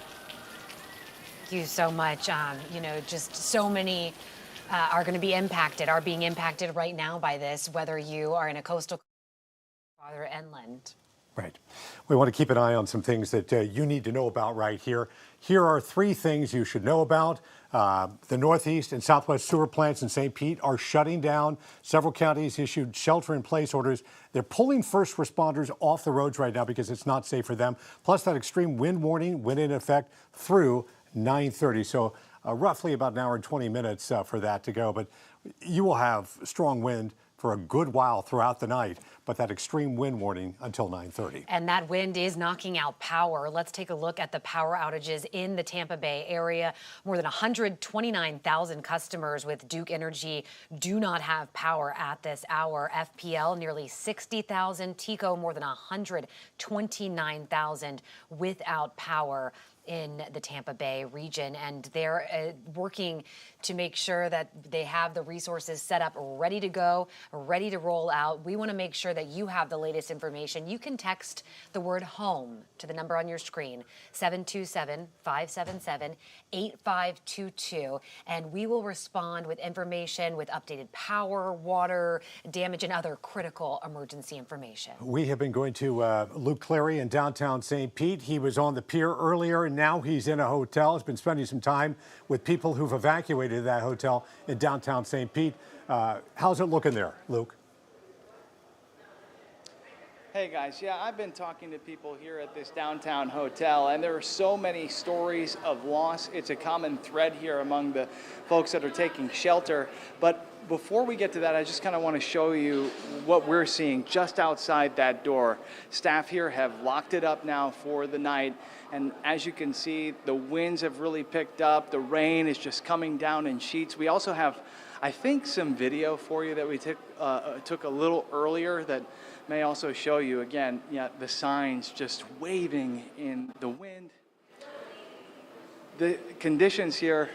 Thank you so much. Just so many are going to be impacted, are being impacted right now by this, whether you are in a coastal or inland. Right. We want to keep an eye on some things that you need to know about right here. Here are 3 things you should know about. The Northeast and Southwest sewer plants in St. Pete are shutting down. Several counties issued shelter-in-place orders. They're pulling first responders off the roads right now because it's not safe for them. Plus, that extreme wind warning went in effect through 9:30. So roughly about an hour and 20 minutes for that to go. But you will have strong wind for a good while throughout the night, but that extreme wind warning until 9:30. And that wind is knocking out power. Let's take a look at the power outages in the Tampa Bay area. More than 129,000 customers with Duke Energy do not have power at this hour. FPL, nearly 60,000. TECO, more than 129,000 without power in the Tampa Bay region, and they're working to make sure that they have the resources set up, ready to go, ready to roll out. We want to make sure that you have the latest information. You can text the word HOME to the number on your screen, 727-577-8522, and we will respond with information with updated power, water, damage, and other critical emergency information. We have been going to Luke Clary in downtown St. Pete. He was on the pier earlier, and now he's in a hotel. He's been spending some time with people who've evacuated that hotel in downtown St. Pete. How's it looking there, Luke? Hey guys, yeah, I've been talking to people here at this downtown hotel, and there are so many stories of loss. It's a common thread here among the folks that are taking shelter. But before we get to that, I just kind of want to show you what we're seeing just outside that door. Staff here have locked it up now for the night, and as you can see, the winds have really picked up. The rain is just coming down in sheets. We also have, I think, some video for you that we took a little earlier that may also show you, again, yeah, the signs just waving in the wind. The conditions here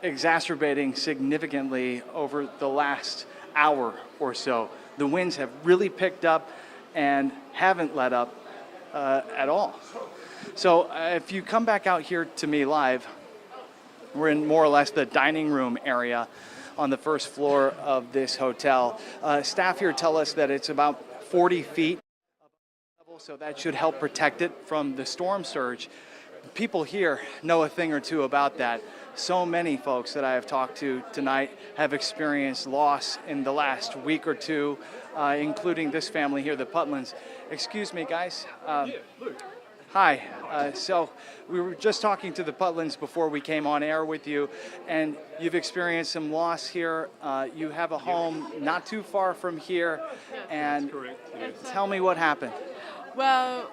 exacerbating significantly over the last hour or so. The winds have really picked up and haven't let up at all. So if you come back out here to me live, we're in more or less the dining room area on the first floor of this hotel. Staff here tell us that it's about 40 feet above level, so that should help protect it from the storm surge. People here know a thing or two about that. So many folks that I have talked to tonight have experienced loss in the last week or two, including this family here, the Putlands. Excuse me, guys. Hi. So we were just talking to the Putlands before we came on air with you, and you've experienced some loss here. You have a home not too far from here, and tell me what happened. Well,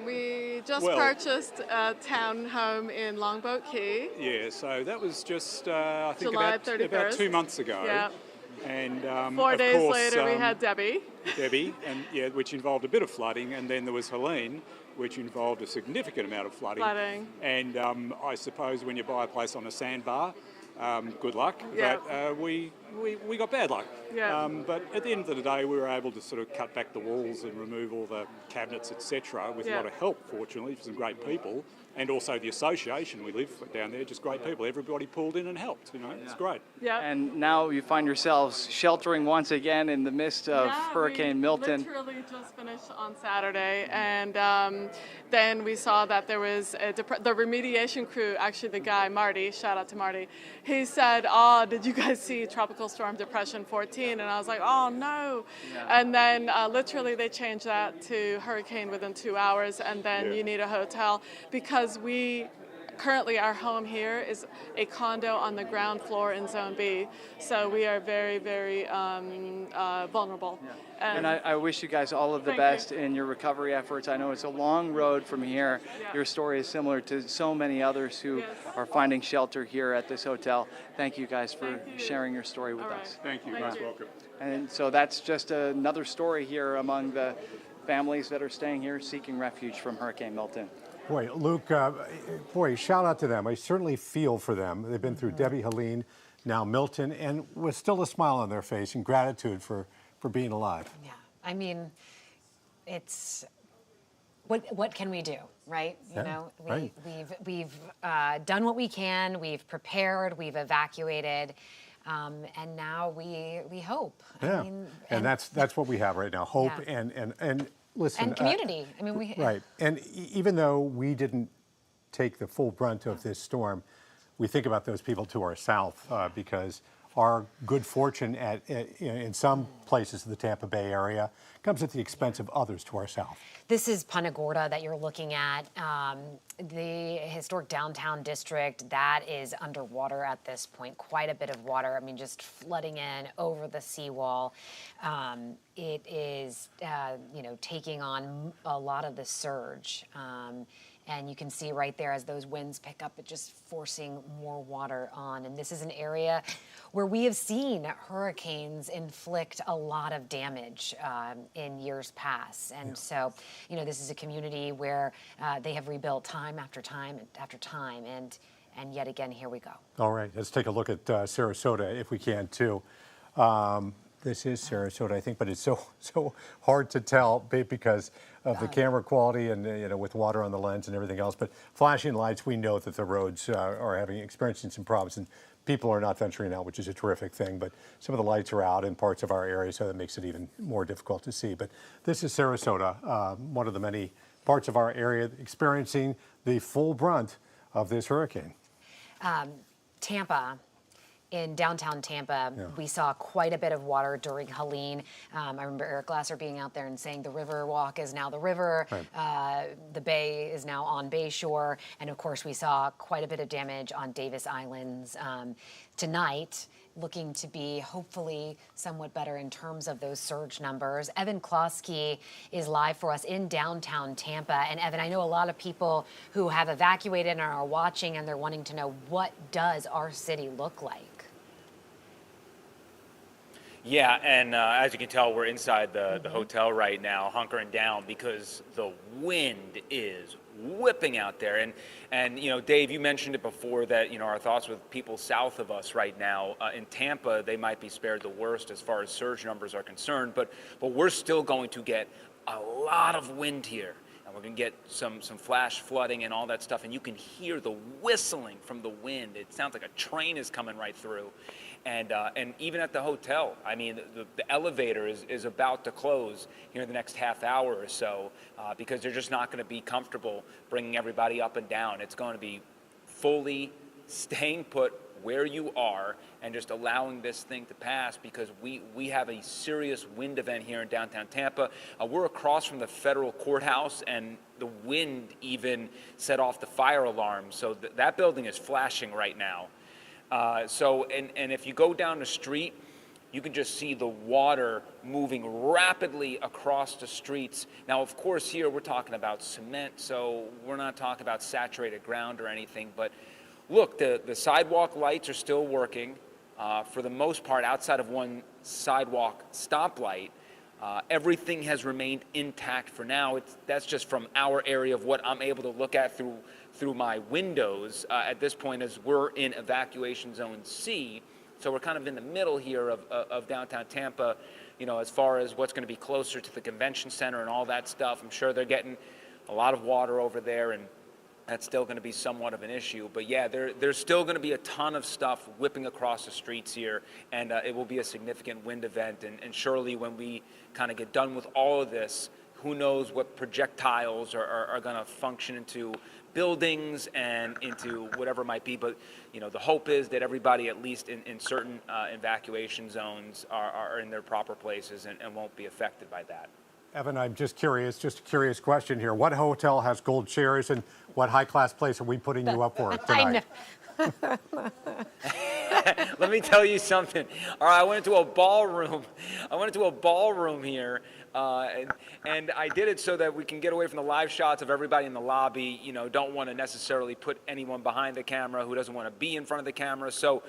we just purchased a townhome in Longboat Key. Yeah, so that was just, I think, July about 2 months ago. Yeah. And 4 days later, we had Debbie. And yeah, which involved a bit of flooding, and then there was Helene, which involved a significant amount of flooding. And I suppose when you buy a place on a sandbar, good luck. Yeah. But we got bad luck. Yeah. But at the end of the day, we were able to sort of cut back the walls and remove all the cabinets, etc., with a lot of help, fortunately, from some great people. And also the association we live down there, just great people. Everybody pulled in and helped, it's great. Yeah. And now you find yourselves sheltering once again in the midst of Hurricane Milton. We literally just finished on Saturday, and then we saw that there was the remediation crew, actually the guy, Marty, shout out to Marty, he said, "Oh, did you guys see Tropical Storm Depression 14? And I was like, "Oh, no." Yeah. And then literally they changed that to hurricane within 2 hours, and then you need a hotel, because currently our home here is a condo on the ground floor in Zone B, so we are very, very vulnerable. Yeah. And I wish you guys all of the best in your recovery efforts. I know it's a long road from here. Yeah. Your story is similar to so many others who are finding shelter here at this hotel. Thank you guys for sharing your story with us. Thank you. You're welcome. And so that's just another story here among the families that are staying here seeking refuge from Hurricane Milton. Boy, Luke, shout out to them. I certainly feel for them. They've been through Debbie, Helene, now Milton, and with still a smile on their face and gratitude for being alive. Yeah, I mean, it's, what can we do, right? You know, we've done what we can, we've prepared, we've evacuated, and now we hope. Yeah, I mean, and that's what we have right now, hope and listen, and community. I mean, right. And even though we didn't take the full brunt of this storm, we think about those people to our south because our good fortune in some places of the Tampa Bay area comes at the expense of others to our south. This is Punta Gorda that you're looking at. The historic downtown district, that is underwater at this point, quite a bit of water. I mean, just flooding in over the seawall. It is, taking on a lot of the surge. And you can see right there as those winds pick up, it's just forcing more water on. And this is an area where we have seen hurricanes inflict a lot of damage in years past. And so, this is a community where they have rebuilt time after time after time. And yet again, here we go. All right, let's take a look at Sarasota if we can too. This is Sarasota, I think, but it's so hard to tell because of the camera quality and with water on the lens and everything else. But flashing lights, we know that the roads are experiencing some problems, and people are not venturing out, which is a terrific thing. But some of the lights are out in parts of our area, so that makes it even more difficult to see. But this is Sarasota, one of the many parts of our area experiencing the full brunt of this hurricane. Tampa in downtown Tampa, we saw quite a bit of water during Helene. I remember Eric Glasser being out there and saying the river walk is now the river, the bay is now on Bay Shore, and of course we saw quite a bit of damage on Davis Islands. Tonight, looking to be hopefully somewhat better in terms of those surge numbers. Evan Klosky is live for us in downtown Tampa. And Evan, I know a lot of people who have evacuated and are watching, and they're wanting to know, what does our city look like? Yeah, and as you can tell, we're inside the hotel right now, hunkering down because the wind is whipping out there. And you know, Dave, you mentioned it before that, you know, our thoughts with people south of us right now. In Tampa, they might be spared the worst as far as surge numbers are concerned, but we're still going to get a lot of wind here. And we're going to get some flash flooding and all that stuff, and you can hear the whistling from the wind. It sounds like a train is coming right through. And even at the hotel, I mean, the elevator is about to close here in the next half hour or so because they're just not going to be comfortable bringing everybody up and down. It's going to be fully staying put where you are and just allowing this thing to pass because we have a serious wind event here in downtown Tampa. We're across from the federal courthouse, and the wind even set off the fire alarm. So that building is flashing right now. And if you go down the street, you can just see the water moving rapidly across the streets. Now, of course, here we're talking about cement, so we're not talking about saturated ground or anything. But look, the sidewalk lights are still working. For the most part, outside of one sidewalk stoplight, everything has remained intact for now. That's just from our area of what I'm able to look at through my windows at this point, as we're in evacuation zone C. So we're kind of in the middle here of downtown Tampa, you know, as far as what's going to be closer to the convention center and all that stuff. I'm sure they're getting a lot of water over there, and that's still going to be somewhat of an issue. But yeah, there's still going to be a ton of stuff whipping across the streets here, and it will be a significant wind event. And surely when we kind of get done with all of this, who knows what projectiles are going to function into buildings and into whatever it might be. But you know, the hope is that everybody, at least in certain evacuation zones, are in their proper places and won't be affected by that. Evan, I'm just a curious question here. What hotel has gold chairs, and what high-class place are we putting you up for tonight? Let me tell you something. All right, I went into a ballroom. Here, and I did it so that we can get away from the live shots of everybody in the lobby. You know, don't want to necessarily put anyone behind the camera who doesn't want to be in front of the camera. So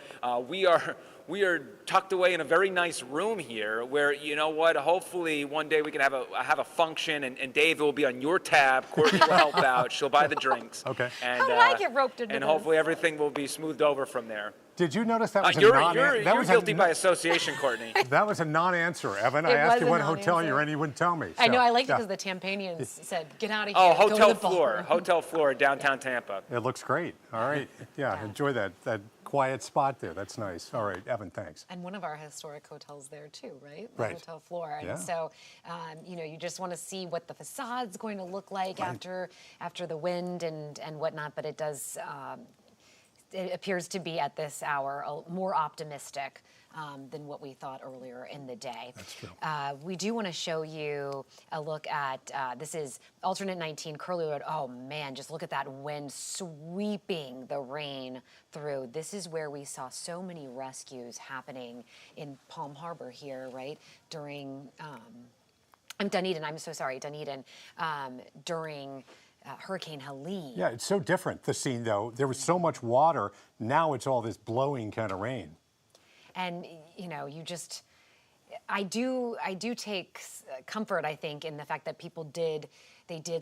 we are tucked away in a very nice room here where, you know what, hopefully one day we can have a function, and Dave will be on your tab. Courtney will help out. She'll buy the drinks. Okay. And, how did I get roped into and this? hopefully everything will be smoothed over from there. Did you notice that was you're guilty by association, Courtney. That was a non-answer, Evan. I asked you what hotel you're in, you wouldn't tell me. I know, I liked it yeah. because the Tampanians said, get out of here. Oh, go to hotel the floor, hotel floor, downtown Tampa. It looks great. All right. Yeah, enjoy that quiet spot there. That's nice. All right, Evan, thanks. And one of our historic hotels there too, right? The Right. hotel floor. And Yeah. so, you know, you just want to see what the facade's going to look like after the wind and whatnot. But it does, it appears to be at this hour more optimistic than what we thought earlier in the day. That's true. We do want to show you a look at, this is alternate 19 Curlew Road. Oh man, just look at that wind sweeping the rain through. This is where we saw so many rescues happening in Palm Harbor here, right? During, Dunedin, I'm so sorry, Dunedin, during Hurricane Helene. Yeah, it's so different, the scene, though. There was so much water. Now it's all this blowing kind of rain. And, you know, I do take comfort, I think, in the fact that people did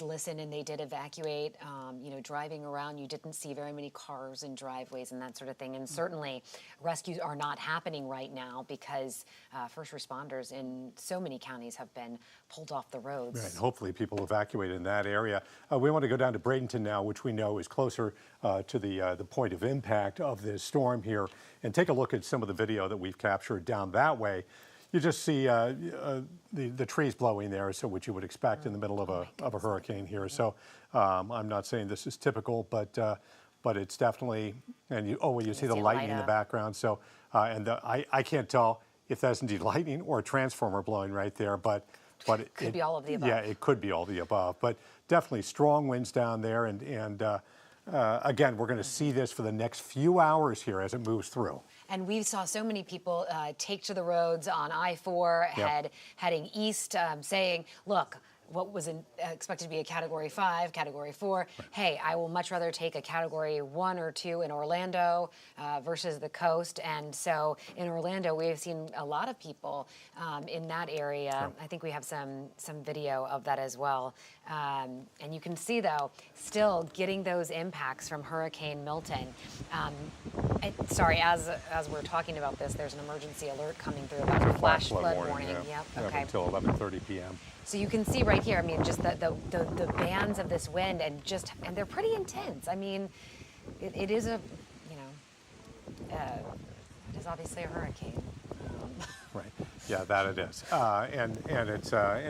listen and they did evacuate. You know, driving around, you didn't see very many cars and driveways and that sort of thing. And certainly rescues are not happening right now because first responders in so many counties have been pulled off the roads. Right, hopefully people evacuated in that area. We want to go down to Bradenton now, which we know is closer to the point of impact of this storm here, and take a look at some of the video that we've captured down that way. You just see the trees blowing there, so what you would expect in the middle of a hurricane here. So I'm not saying this is typical, but but it's definitely, and you see the lightning in the background. So, I can't tell if that's indeed lightning or a transformer blowing right there, but it could be all of the above. Yeah, it could be all of the above, but definitely strong winds down there, and again, we're going to see this for the next few hours here as it moves through. And we saw so many people take to the roads on I-4 heading east, saying, look, what was expected to be a Category 5, Category 4. Hey, I will much rather take a Category 1 or 2 in Orlando versus the coast. And so in Orlando, we have seen a lot of people in that area. I think we have some video of that as well. And you can see, though, still getting those impacts from Hurricane Milton. Sorry, as we're talking about this, there's an emergency alert coming through about a flash flood warning. Yep, okay. Until 11:30 p.m. So you can see right here, I mean, just the bands of this wind and they're pretty intense. I mean, it is a, it is obviously a hurricane. Right. Yeah, that it is. And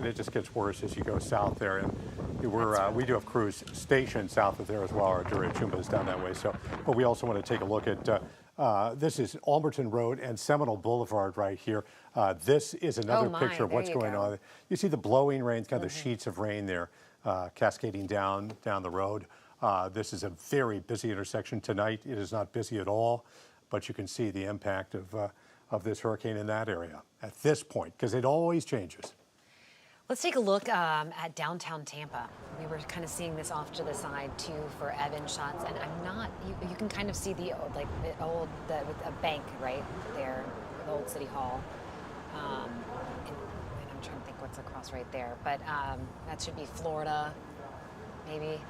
it just gets worse as you go south there. And we do have crews stationed south of there as well. Our Chumba is down that way. So, but we also want to take a look at this is Alberton Road and Seminole Boulevard right here. This is another picture of what's going on. You see the blowing rain, kind of the sheets of rain there cascading down the road. This is a very busy intersection tonight. It is not busy at all, but you can see the impact of this hurricane in that area at this point, because it always changes. Let's take a look at downtown Tampa. We were kind of seeing this off to the side too for Evan shots, and I'm not. You can kind of see the old with a bank right there, the old City Hall. And I'm trying to think what's across right there, but that should be Florida, maybe.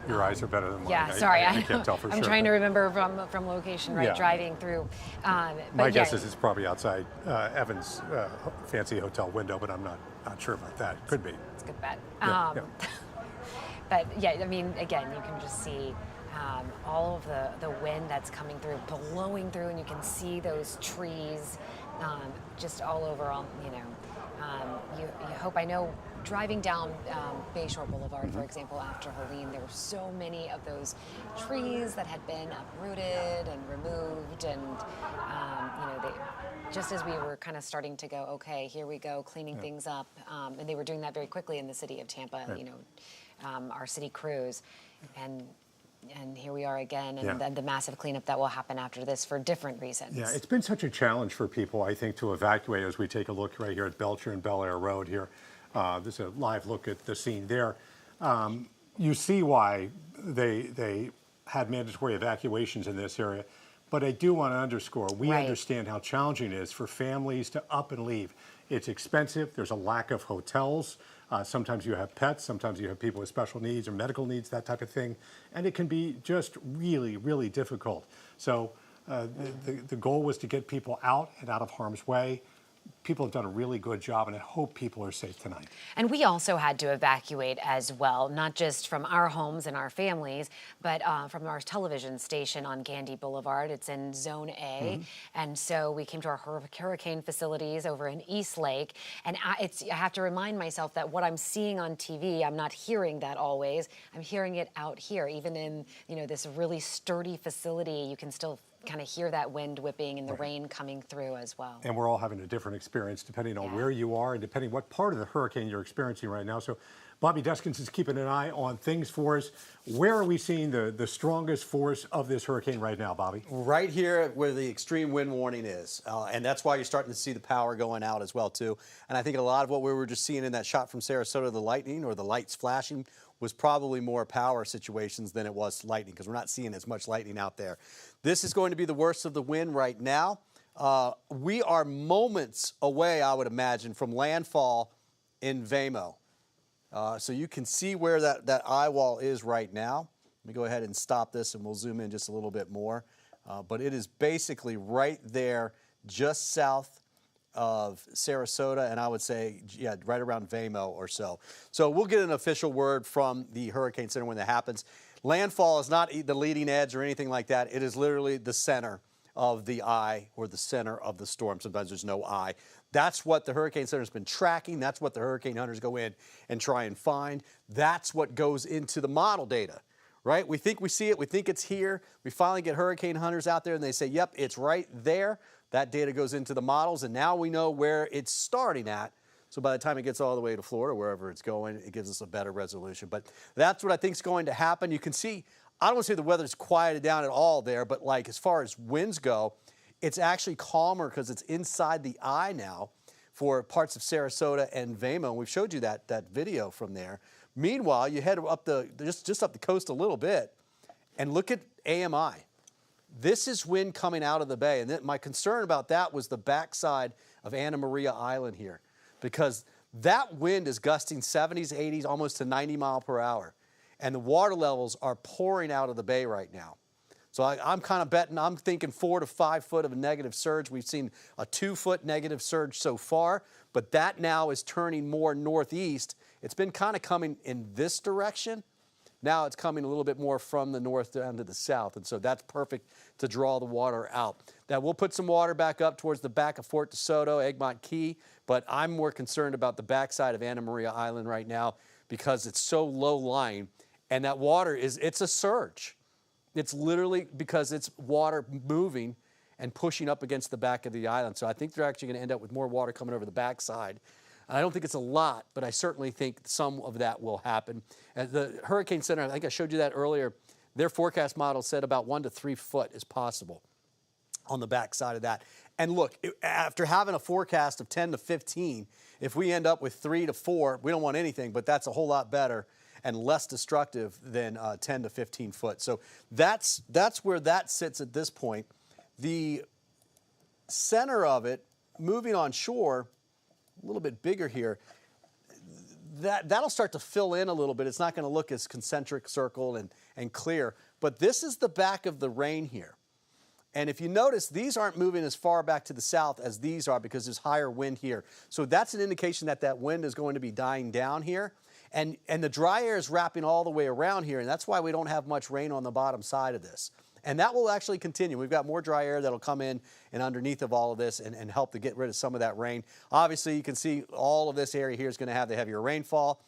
Your eyes are better than mine. Yeah, sorry, I can't tell for sure. I'm trying to remember from location, right? Driving through. My guess is it's probably outside Evan's fancy hotel window, but I'm not sure about that. Could be. It's a good bet. Yeah. But yeah, I mean, again, you can just see all of the wind that's coming through, blowing through, and you can see those trees just all over. You hope. I know driving down Bayshore Boulevard, for example, after Helene, there were so many of those trees that had been uprooted and removed, and just as we were kind of starting to go, okay, here we go, cleaning things up, and they were doing that very quickly in the city of Tampa. Our city crews, and here we are again, and then the massive cleanup that will happen after this for different reasons. Yeah, it's been such a challenge for people, I think, to evacuate as we take a look right here at Belcher and Bel Air Road here. This is a live look at the scene there. You see why they had mandatory evacuations in this area, but I do want to underscore, we understand how challenging it is for families to up and leave. It's expensive. There's a lack of hotels. Sometimes you have pets. Sometimes you have people with special needs or medical needs, that type of thing. And it can be just really, really difficult. So the goal was to get people out and out of harm's way. People have done a really good job, and I hope people are safe tonight. And we also had to evacuate as well, not just from our homes and our families, but from our television station on Gandy Boulevard. It's in Zone A. And so we came to our hurricane facilities over in East Lake. And I have to remind myself that what I'm seeing on TV, I'm not hearing that always. I'm hearing it out here. Even in this really sturdy facility, you can still kind of hear that wind whipping and the rain coming through as well. And we're all having a different experience depending on where you are and depending what part of the hurricane you're experiencing right now. So Bobby Deskins is keeping an eye on things for us. Where are we seeing the strongest force of this hurricane right now, Bobby? Right here where the extreme wind warning is. And that's why you're starting to see the power going out as well, too. And I think a lot of what we were just seeing in that shot from Sarasota, the lightning or the lights flashing, was probably more power situations than it was lightning, because we're not seeing as much lightning out there. This is going to be the worst of the wind right now. We are moments away, I would imagine, from landfall in Vemo. So you can see where that eye wall is right now. Let me go ahead and stop this, and we'll zoom in just a little bit more. But it is basically right there, just south of Sarasota, and I would say, right around Vemo or so. So we'll get an official word from the Hurricane Center when that happens. Landfall is not the leading edge or anything like that. It is literally the center of the eye or the center of the storm. Sometimes there's no eye. That's what the Hurricane Center has been tracking. That's what the hurricane hunters go in and try and find. That's what goes into the model data, right? We think we see it. We think it's here. We finally get hurricane hunters out there, and they say, yep, it's right there. That data goes into the models, and now we know where it's starting at. So by the time it gets all the way to Florida, wherever it's going, it gives us a better resolution. But that's what I think is going to happen. You can see, I don't want to say the weather's quieted down at all there, but like as far as winds go, it's actually calmer because it's inside the eye now for parts of Sarasota and Vemo. And we've showed you that video from there. Meanwhile, you head up just up the coast a little bit and look at AMI. This is wind coming out of the bay. And my concern about that was the backside of Anna Maria Island here, because that wind is gusting 70s, 80s, almost to 90 mile per hour. And the water levels are pouring out of the bay right now. So I'm kind of betting, I'm thinking 4 to 5 foot of a negative surge. We've seen a 2 foot negative surge so far, but that now is turning more northeast. It's been kind of coming in this direction. Now it's coming a little bit more from the north down to the south, and so that's perfect to draw the water out. That will put some water back up towards the back of Fort DeSoto, Egmont Key, but I'm more concerned about the backside of Anna Maria Island right now because it's so low lying, and that water it's a surge. It's literally because it's water moving and pushing up against the back of the island. So I think they're actually going to end up with more water coming over the backside. I don't think it's a lot, but I certainly think some of that will happen. The Hurricane Center, I think I showed you that earlier, their forecast model said about 1 to 3 foot is possible on the backside of that. And look, after having a forecast of 10 to 15, if we end up with 3 to 4, we don't want anything, but that's a whole lot better and less destructive than 10 to 15 foot. So that's where that sits at this point. The center of it, moving on shore, a little bit bigger here, that'll start to fill in a little bit. It's not going to look as concentric circle and clear, but this is the back of the rain here. And if you notice, these aren't moving as far back to the south as these are because there's higher wind here. So that's an indication that that wind is going to be dying down here. And the dry air is wrapping all the way around here, and that's why we don't have much rain on the bottom side of this. And that will actually continue. We've got more dry air that'll come in and underneath of all of this and help to get rid of some of that rain. Obviously, you can see all of this area here is going to have the heavier rainfall.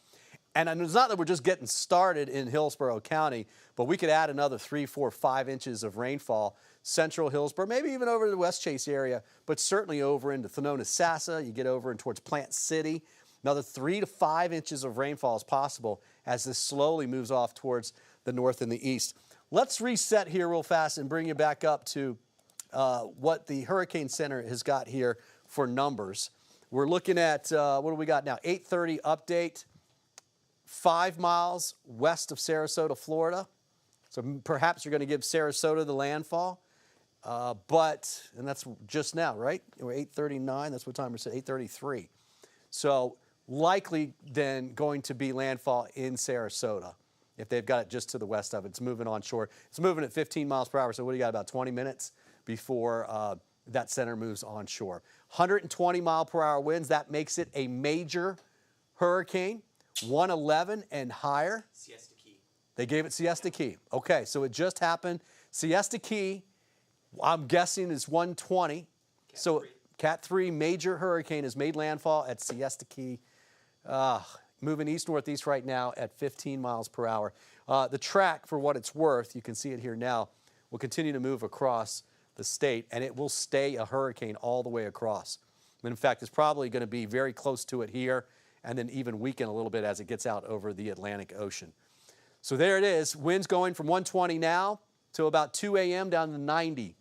And it's not that we're just getting started in Hillsborough County, but we could add another 3, 4, 5 inches of rainfall. Central Hillsborough, maybe even over to the West Chase area, but certainly over into Thanona-Sassa. You get over and towards Plant City. Another 3 to 5 inches of rainfall is possible as this slowly moves off towards the north and the east. Let's reset here real fast and bring you back up to what the Hurricane Center has got here for numbers. We're looking at, what do we got now? 8:30 update, 5 miles west of Sarasota, Florida. So perhaps you're going to give Sarasota the landfall. And that's just now, right? We're 8:39. That's what time we're at, 8:33. So likely then going to be landfall in Sarasota if they've got it just to the west of it. It's moving on shore. It's moving at 15 miles per hour. So what do you got, about 20 minutes before that center moves on shore. 120 mile per hour winds. That makes it a major hurricane, 111 and higher. Siesta Key. They gave it Siesta Key. Okay, so it just happened. Siesta Key, I'm guessing, is 120. Cat 3 major hurricane has made landfall at Siesta Key, moving east-northeast right now at 15 miles per hour. The track, for what it's worth, you can see it here now, will continue to move across the state, and it will stay a hurricane all the way across. And in fact, it's probably going to be very close to it here and then even weaken a little bit as it gets out over the Atlantic Ocean. So there it is. Winds going from 120 now to about 2 a.m. down to 90.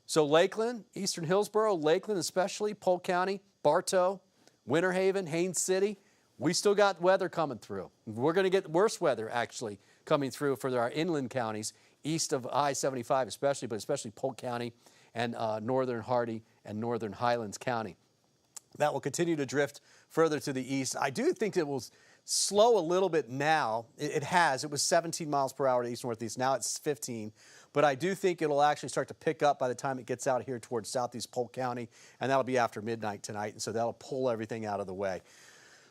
So Lakeland, Eastern Hillsborough, Lakeland especially, Polk County, Bartow, Winter Haven, Haines City, we still got weather coming through. We're going to get worse weather actually coming through for our inland counties, east of I-75 especially, but especially Polk County and northern Hardy and northern Highlands County. That will continue to drift further to the east. I do think it will slow a little bit now. It has. It was 17 miles per hour to east-northeast. Now it's 15. But I do think it'll actually start to pick up by the time it gets out here towards southeast Polk County, and that'll be after midnight tonight, and so that'll pull everything out of the way.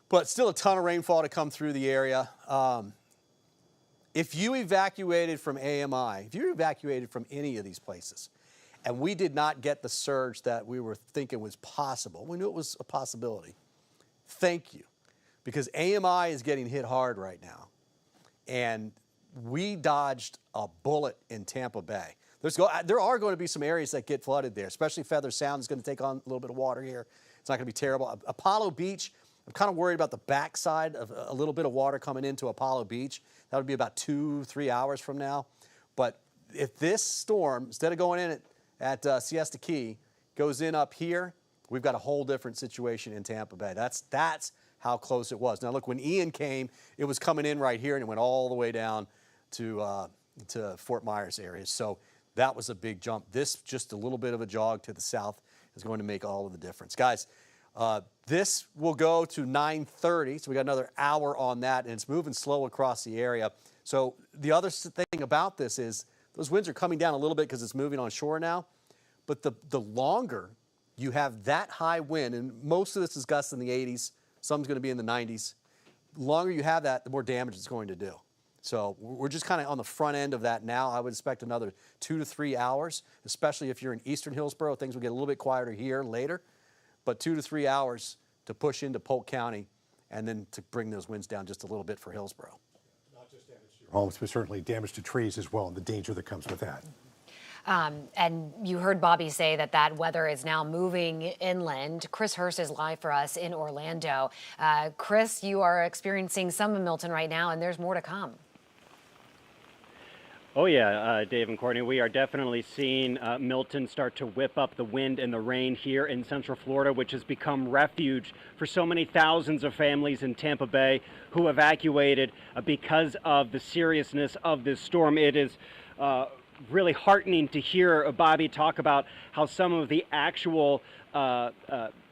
But still a ton of rainfall to come through the area. If you evacuated from AMI, if you evacuated from any of these places, and we did not get the surge that we were thinking was possible, we knew it was a possibility, thank you. Because AMI is getting hit hard right now. And we dodged a bullet in Tampa Bay. There are going to be some areas that get flooded there, especially Feather Sound is going to take on a little bit of water here. It's not going to be terrible. Apollo Beach, I'm kind of worried about the backside of a little bit of water coming into Apollo Beach. That would be about 2-3 hours from now. But if this storm, instead of going in at Siesta Key, goes in up here, we've got a whole different situation in Tampa Bay. That's how close it was. Now look, when Ian came, it was coming in right here and it went all the way down to Fort Myers area. So that was a big jump. This, just a little bit of a jog to the south, is going to make all of the difference. Guys, this will go to 9:30, so we got another hour on that, and it's moving slow across the area. So the other thing about this is those winds are coming down a little bit because it's moving on shore now, but the longer you have that high wind, and most of this is gusts in the 80s, some's going to be in the 90s, the longer you have that, the more damage it's going to do. So we're just kind of on the front end of that now. I would expect another 2 to 3 hours, especially if you're in eastern Hillsborough. Things will get a little bit quieter here later, but 2 to 3 hours to push into Polk County and then to bring those winds down just a little bit for Hillsborough. Not just damage to your homes, but certainly damage to trees as well, and the danger that comes with that. And you heard Bobby say that weather is now moving inland. Chris Hurst is live for us in Orlando. Chris, you are experiencing some of Milton right now, and there's more to come. Oh yeah, Dave and Courtney, we are definitely seeing Milton start to whip up the wind and the rain here in Central Florida, which has become refuge for so many thousands of families in Tampa Bay who evacuated because of the seriousness of this storm. It is really heartening to hear Bobby talk about how some of the actual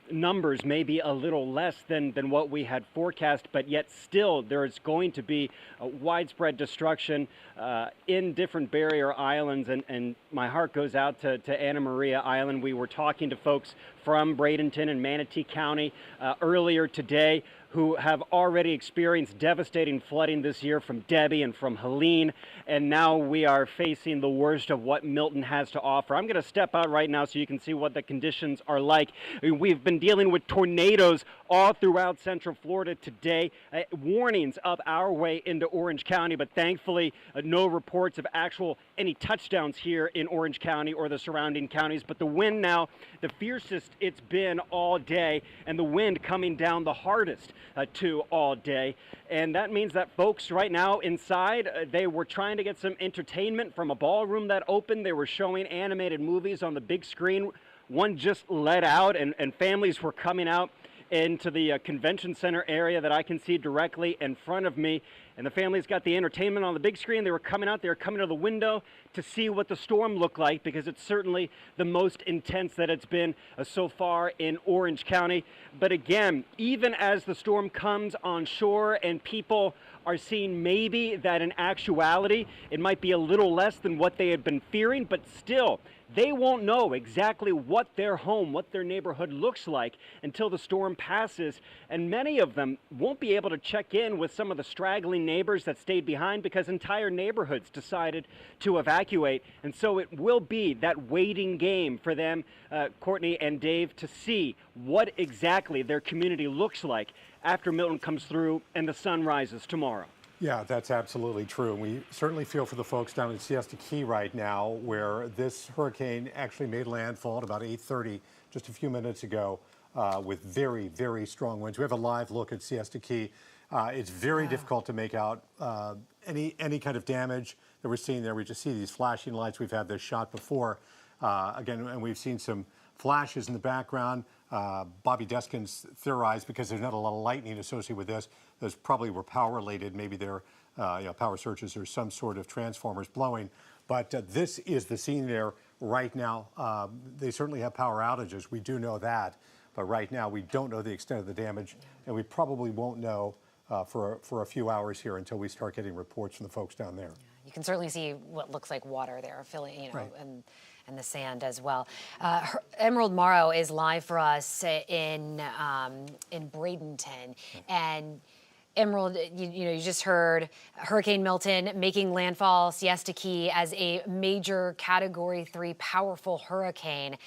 numbers may be a little less than what we had forecast, but yet still there is going to be widespread destruction in different barrier islands, and my heart goes out to Anna Maria Island. We were talking to folks from Bradenton and Manatee County earlier today who have already experienced devastating flooding this year from Debbie and from Helene, and now we are facing the worst of what Milton has to offer. I'm going to step out right now so you can see what the conditions are like. We've been dealing with tornadoes all throughout Central Florida today. Warnings up our way into Orange County, but thankfully no reports of any touchdowns here in Orange County or the surrounding counties. But the wind now, the fiercest it's been all day, and the wind coming down the hardest all day. And that means that folks right now inside, they were trying to get some entertainment from a ballroom that opened. They were showing animated movies on the big screen. One just let out, and families were coming out into the convention center area that I can see directly in front of me. And the families got the entertainment on the big screen. They were coming out, they were coming to the window to see what the storm looked like, because it's certainly the most intense that it's been so far in Orange County. But again, even as the storm comes on shore and people are seeing maybe that in actuality it might be a little less than what they had been fearing, but still, they won't know exactly what their home, what their neighborhood looks like until the storm passes. And many of them won't be able to check in with some of the straggling neighbors that stayed behind because entire neighborhoods decided to evacuate. And so it will be that waiting game for them, Courtney and Dave, to see what exactly their community looks like after Milton comes through and the sun rises tomorrow. Yeah, that's absolutely true. We certainly feel for the folks down in Siesta Key right now, where this hurricane actually made landfall at about 8:30, just a few minutes ago, with very, very strong winds. We have a live look at Siesta Key. It's very difficult to make out any kind of damage that we're seeing there. We just see these flashing lights. We've had this shot before, again, and we've seen some flashes in the background. Bobby Deskins theorized, because there's not a lot of lightning associated with this, those probably were power related. Maybe they're power surges or some sort of transformers blowing. But this is the scene there right now. They certainly have power outages. We do know that. But right now, we don't know the extent of the damage, and we probably won't know for a few hours here until we start getting reports from the folks down there. You can certainly see what looks like water there, filling, Right. and the sand as well. Emerald Morrow is live for us in Bradenton, and Emerald, you just heard Hurricane Milton making landfall, Siesta Key, as a major Category 3 powerful hurricane.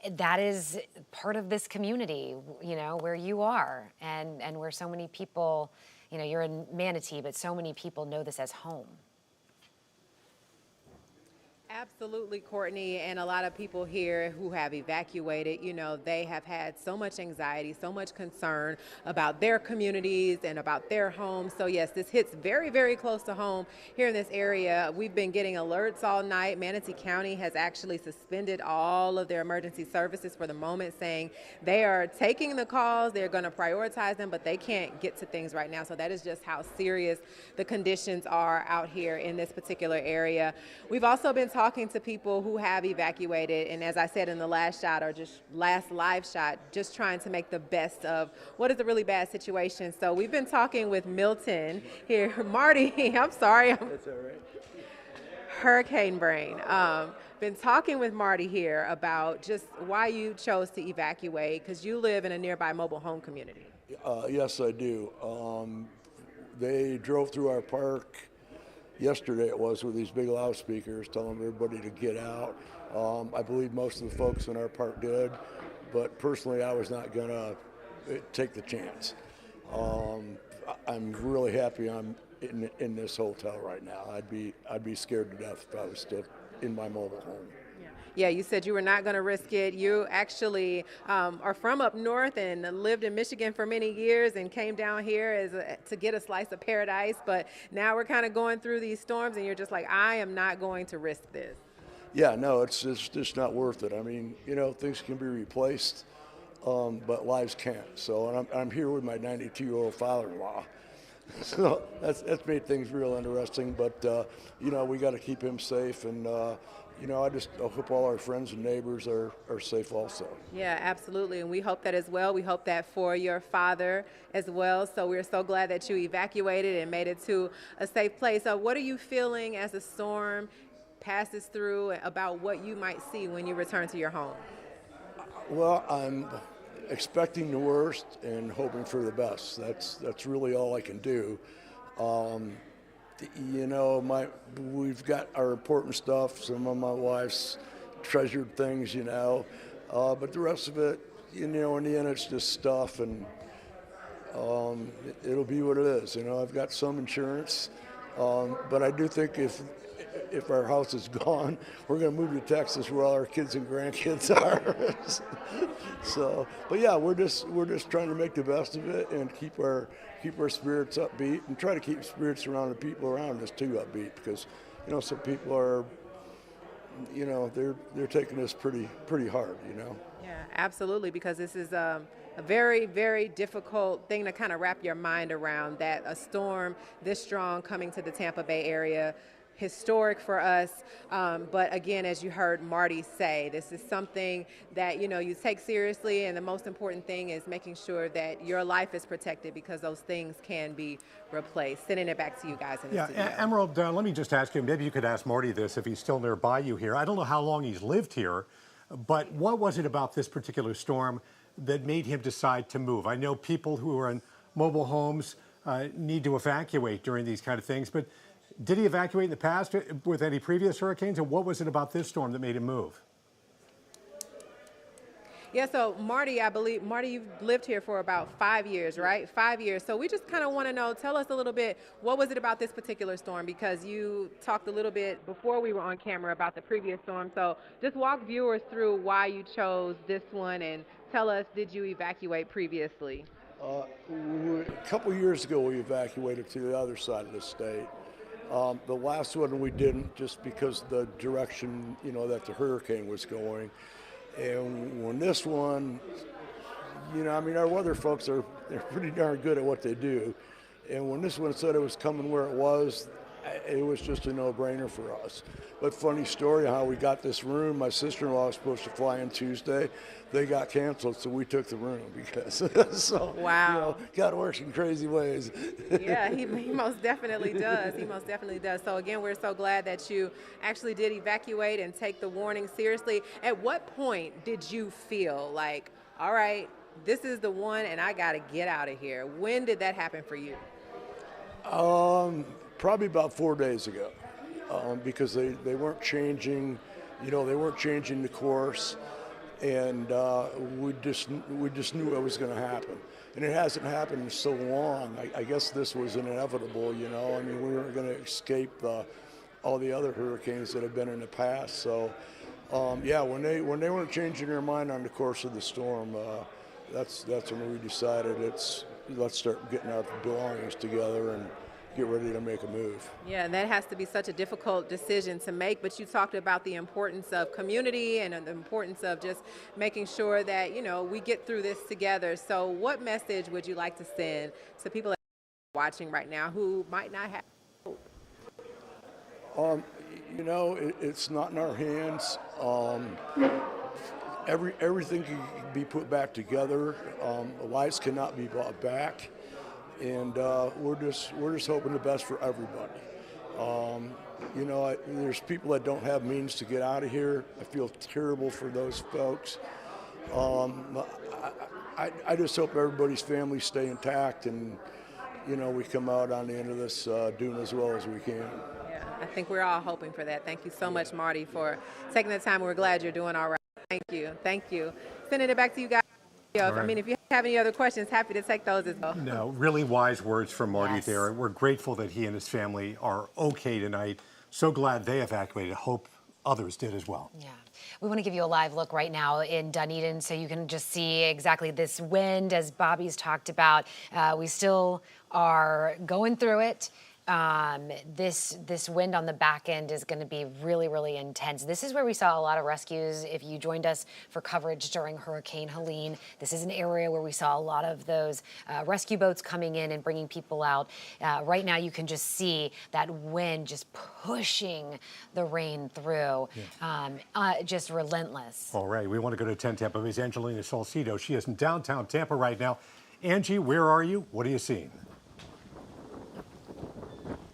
That is part of this community, where you are, and where so many people, you're in Manatee, but so many people know this as home. Absolutely, Courtney, and a lot of people here who have evacuated, you know, they have had so much anxiety, so much concern about their communities and about their homes. So yes, this hits very, very close to home here in this area. We've been getting alerts all night. Manatee County has actually suspended all of their emergency services for the moment, saying they are taking the calls, they're going to prioritize them, but they can't get to things right now. So that is just how serious the conditions are out here in this particular area. We've also been talking to people who have evacuated, and as I said in the last shot, or just last live shot, just trying to make the best of what is a really bad situation. So we've been talking with Milton here. Marty, I'm sorry. That's all right. Hurricane brain. Been talking with Marty here about just why you chose to evacuate, because you live in a nearby mobile home community. Yes, I do. They drove through our park yesterday, it was, with these big loudspeakers telling everybody to get out. I believe most of the folks in our park did, but personally I was not going to take the chance. I'm really happy I'm in this hotel right now. I'd be scared to death if I was still in my mobile home. Yeah, you said you were not going to risk it. You actually are from up north and lived in Michigan for many years and came down here to get a slice of paradise. But now we're kind of going through these storms and you're just like, I am not going to risk this. Yeah, no, it's just not worth it. I mean, you know, things can be replaced, but lives can't. So I'm here with my 92-year-old father-in-law. So that's made things real interesting. But, you know, we got to keep him safe. And, you know, I hope all our friends and neighbors are safe also. Yeah, absolutely. And we hope that as well. We hope that for your father as well. So we're so glad that you evacuated and made it to a safe place. So what are you feeling as the storm passes through about what you might see when you return to your home? Well, I'm expecting the worst and hoping for the best. That's really all I can do. You know, we've got our important stuff, some of my wife's treasured things, you know, but the rest of it, you know, in the end, it's just stuff, and it'll be what it is. You know, I've got some insurance, but I do think if our house is gone, we're going to move to Texas where all our kids and grandkids are. So, but yeah, we're just trying to make the best of it and keep our spirits upbeat and try to keep spirits around the people around us too upbeat, because, you know, some people are, you know, they're taking this pretty hard, you know. Yeah, absolutely, because this is a very, very difficult thing to kind of wrap your mind around, that a storm this strong coming to the Tampa Bay area. Historic for us, but again, as you heard Marty say, this is something that, you know, you take seriously, and the most important thing is making sure that your life is protected, because those things can be replaced. Sending it back to you guys in the studio. Emerald, let me just ask you, maybe you could ask Marty this if he's still nearby you here. I don't know how long he's lived here, but what was it about this particular storm that made him decide to move? I know people who are in mobile homes need to evacuate during these kind of things, but did he evacuate in the past with any previous hurricanes, and what was it about this storm that made him move? Yeah, so Marty, I believe, Marty, you've lived here for about 5 years, right? 5 years. So we just kind of want to know, tell us a little bit, what was it about this particular storm? Because you talked a little bit before we were on camera about the previous storm. So just walk viewers through why you chose this one, and tell us, did you evacuate previously? A couple years ago, we evacuated to the other side of the state. The last one we didn't, just because the direction, you know, that the hurricane was going. And when this one, you know, I mean, our weather folks they're pretty darn good at what they do. And when this one said it was coming where it was just a no-brainer for us. But funny story how we got this room. My sister-in-law was supposed to fly in Tuesday. They got canceled, so we took the room because so, wow. You know, God works in crazy ways. Yeah, he most definitely does. He most definitely does. So again, we're so glad that you actually did evacuate and take the warning seriously. At what point did you feel like, all right, this is the one and I got to get out of here? When did that happen for you? Probably about 4 days ago, because they weren't changing, you know, they weren't changing the course, and we just knew it was going to happen, and it hasn't happened in so long. I guess this was inevitable, you know. I mean, we weren't going to escape the all the other hurricanes that have been in the past. So, yeah, when they weren't changing their mind on the course of the storm, that's when we decided let's start getting our belongings together and get ready to make a move. Yeah, and that has to be such a difficult decision to make, but you talked about the importance of community and the importance of just making sure that, we get through this together. So what message would you like to send to people watching right now who might not have hope? It's not in our hands. Everything can be put back together. Lives cannot be brought back. And we're just hoping the best for everybody. There's people that don't have means to get out of here. I feel terrible for those folks. I just hope everybody's families stay intact, and we come out on the end of this doing as well as we can. Yeah, I think we're all hoping for that. Thank you so much, Marty, for taking the time. We're glad you're doing all right. Thank you. Sending it back to you guys. I mean, if you have any other questions, happy to take those as well. No, really wise words from Marty there. We're grateful that he and his family are okay tonight. So glad they evacuated. Hope others did as well. Yeah. We want to give you a live look right now in Dunedin so you can just see exactly this wind, as Bobby's talked about. We still are going through it. This wind on the back end is going to be really, really intense. This is where we saw a lot of rescues. If you joined us for coverage during Hurricane Helene, this is an area where we saw a lot of those rescue boats coming in and bringing people out. Right now, you can just see that wind just pushing the rain through, just relentless. All right, we want to go to 10 Tampa Bay's Angelina Salcido. She is in downtown Tampa right now. Angie, where are you? What are you seeing?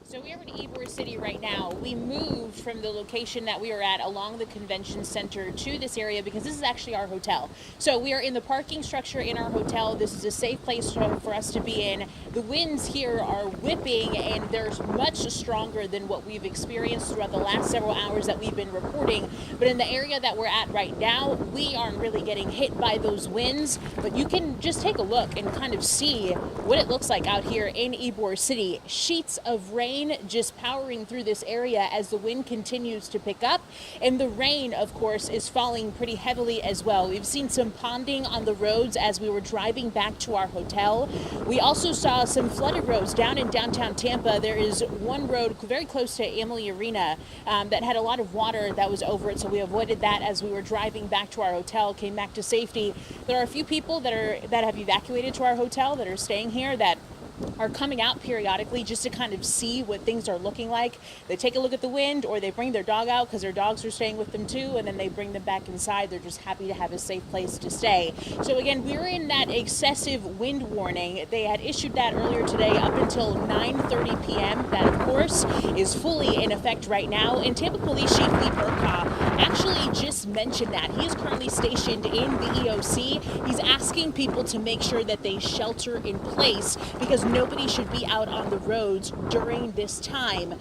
So we are in Ybor City right now. We moved from the location that we were at along the convention center to this area because this is actually our hotel. So we are in the parking structure in our hotel. This is a safe place for us to be in. The winds here are whipping, and they're much stronger than what we've experienced throughout the last several hours that we've been reporting. But in the area that we're at right now, we aren't really getting hit by those winds. But you can just take a look and kind of see what it looks like out here in Ybor City. Sheets of rain just powering through this area as the wind continues to pick up, and the rain, of course, is falling pretty heavily as well. We've seen some ponding on the roads as we were driving back to our hotel. We also saw some flooded roads down in downtown Tampa. There is one road very close to Amalie Arena that had a lot of water that was over it, so we avoided that as we were driving back to our hotel, came back to safety. There are a few people that have evacuated to our hotel that are staying here that are coming out periodically just to kind of see what things are looking like. They take a look at the wind, or they bring their dog out because their dogs are staying with them too, and then they bring them back inside. They're just happy to have a safe place to stay. So again, we're in that excessive wind warning. They had issued that earlier today up until 9:30 p.m. That, of course, is fully in effect right now. And Tampa Police Chief Lee Burkaw actually just mentioned that. He is currently stationed in the EOC. He's asking people to make sure that they shelter in place because nobody should be out on the roads during this time.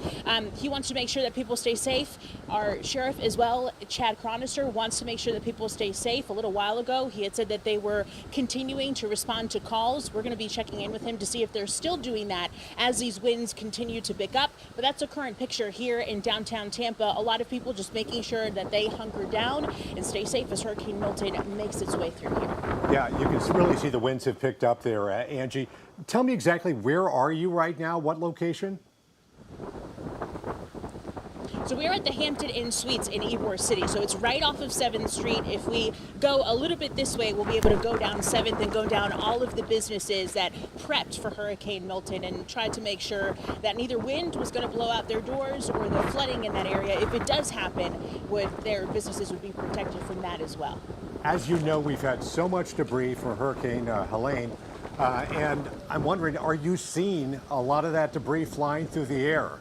He wants to make sure that people stay safe. Our sheriff as well, Chad Chronister, wants to make sure that people stay safe. A little while ago, he had said that they were continuing to respond to calls. We're going to be checking in with him to see if they're still doing that as these winds continue to pick up. But that's a current picture here in downtown Tampa. A lot of people just making sure that they hunker down and stay safe as Hurricane Milton makes its way through here. Yeah, you can really see the winds have picked up there, Angie. Tell me exactly, where are you right now? What location? So we are at the Hampton Inn Suites in Ybor City. So it's right off of 7th Street. If we go a little bit this way, we'll be able to go down 7th and go down all of the businesses that prepped for Hurricane Milton and tried to make sure that neither wind was going to blow out their doors or the flooding in that area. If it does happen, their businesses would be protected from that as well. As you know, we've had so much debris for Hurricane Helene. And I'm wondering, are you seeing a lot of that debris flying through the air?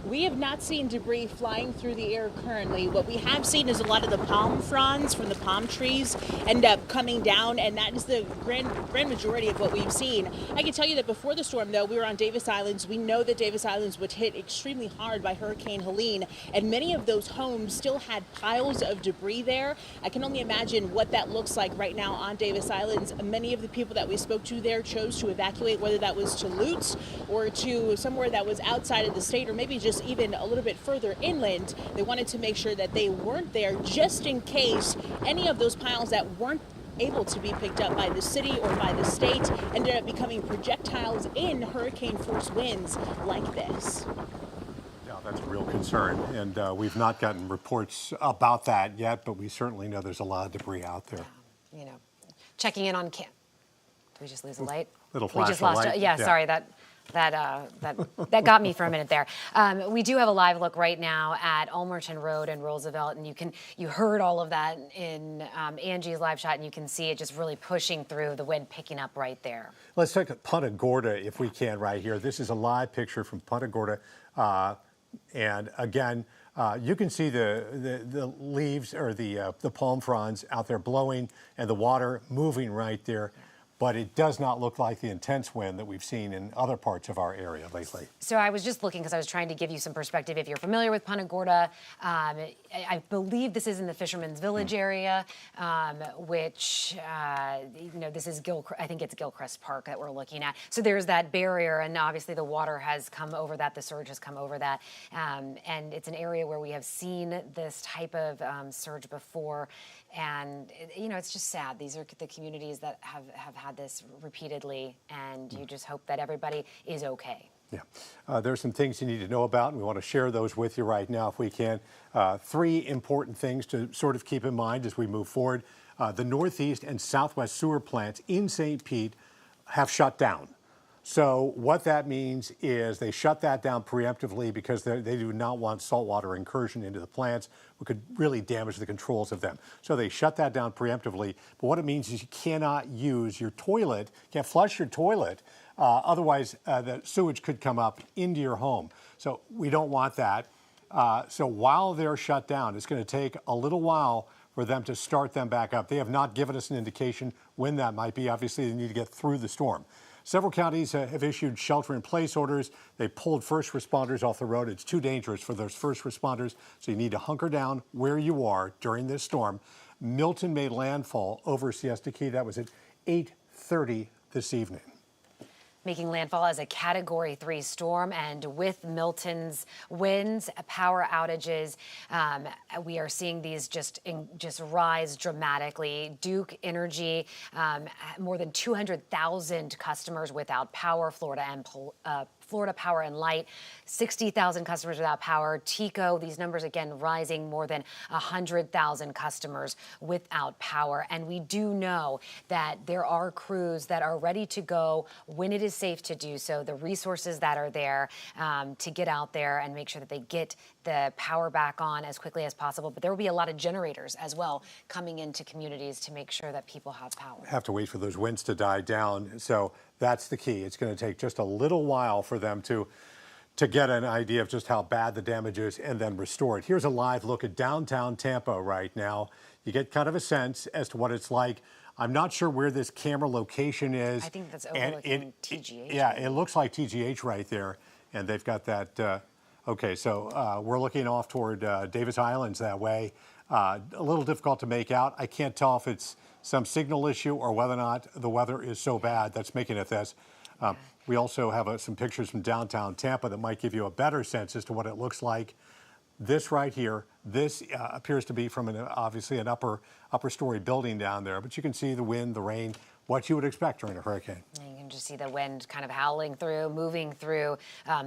we have not seen debris flying through the air currently. What we have seen is a lot of the palm fronds from the palm trees end up coming down, and that is the grand majority of what we've seen. I can tell you that before the storm, though, we were on Davis Islands. We know that Davis Islands was hit extremely hard by Hurricane Helene, and many of those homes still had piles of debris there. I can only imagine what that looks like right now on Davis Islands. Many of the people that we spoke to there chose to evacuate, whether that was to Lutz or to somewhere that was outside of the state, or maybe just even a little bit further inland. They wanted to make sure that they weren't there just in case any of those piles that weren't able to be picked up by the city or by the state ended up becoming projectiles in hurricane force winds like this. Yeah, that's a real concern, and we've not gotten reports about that yet, but we certainly know there's a lot of debris out there. You know, checking in on Did we just lose a light? Little flash We just of lost light. it. Yeah, sorry, that that got me for a minute there. We do have a live look right now at Ulmerton Road and Roosevelt, and you heard all of that in Angie's live shot, and you can see it just really pushing through, the wind picking up right there. Let's take Punta Gorda if we can right here. This is a live picture from Punta Gorda, and again, you can see the leaves or the palm fronds out there blowing and the water moving right there. But it does not look like the intense wind that we've seen in other parts of our area lately. So I was just looking because I was trying to give you some perspective. If you're familiar with Punta Gorda, I believe this is in the Fisherman's Village area, which, this is I think it's Gilchrist Park that we're looking at. So there's that barrier, and obviously the water has come over that, the surge has come over that. And it's an area where we have seen this type of surge before. And, it's just sad. These are the communities that have had this repeatedly, and you just hope that everybody is okay. Yeah. There's some things you need to know about, and we want to share those with you right now if we can. 3 important things to sort of keep in mind as we move forward. The Northeast and Southwest sewer plants in St. Pete have shut down. So what that means is they shut that down preemptively because they do not want saltwater incursion into the plants, which could really damage the controls of them. So they shut that down preemptively. But what it means is you cannot use your toilet, can't flush your toilet. Otherwise, the sewage could come up into your home. So we don't want that. So while they're shut down, it's going to take a little while for them to start them back up. They have not given us an indication when that might be. Obviously, they need to get through the storm. Several counties have issued shelter-in-place orders. They pulled first responders off the road. It's too dangerous for those first responders, so you need to hunker down where you are during this storm. Milton made landfall over Siesta Key. That was at 8:30 this evening. Making landfall as a Category 3 storm, and with Milton's winds, power outages, we are seeing these just rise dramatically. Duke Energy, more than 200,000 customers without power. Florida Power and Light, 60,000 customers without power. TECO, these numbers again rising, more than 100,000 customers without power. And we do know that there are crews that are ready to go when it is safe to do so, the resources that are there to get out there and make sure that they get the power back on as quickly as possible. But there will be a lot of generators as well coming into communities to make sure that people have power. Have to wait for those winds to die down. So that's the key. It's going to take just a little while for them to get an idea of just how bad the damage is and then restore it. Here's a live look at downtown Tampa right now. You get kind of a sense as to what it's like. I'm not sure where this camera location is. I think that's overlooking TGH. Yeah, it looks like TGH right there. And they've got that. Okay, so we're looking off toward Davis Islands that way. A little difficult to make out. I can't tell if it's some signal issue or whether or not the weather is so bad that's making it this. We also have some pictures from downtown Tampa that might give you a better sense as to what it looks like. This right here, this appears to be from obviously an upper story building down there, but you can see the wind, the rain, what you would expect during a hurricane. And you can just see the wind kind of howling through, moving through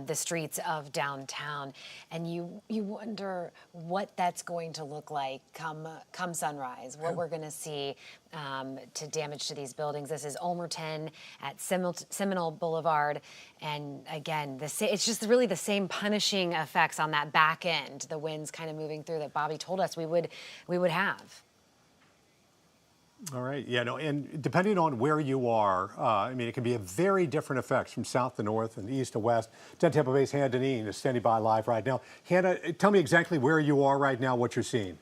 the streets of downtown. And you wonder what that's going to look like come sunrise, what we're going to see to damage to these buildings. This is Ulmerton at Seminole Boulevard. And again, it's just really the same punishing effects on that back end, the winds kind of moving through that Bobby told us we would have. All right. Yeah, no, and depending on where you are, I mean, it can be a very different effects from south to north and east to west. 10 Tampa Bay's Hannah Deneen is standing by live right now. Hannah, tell me exactly where you are right now, what you're seeing.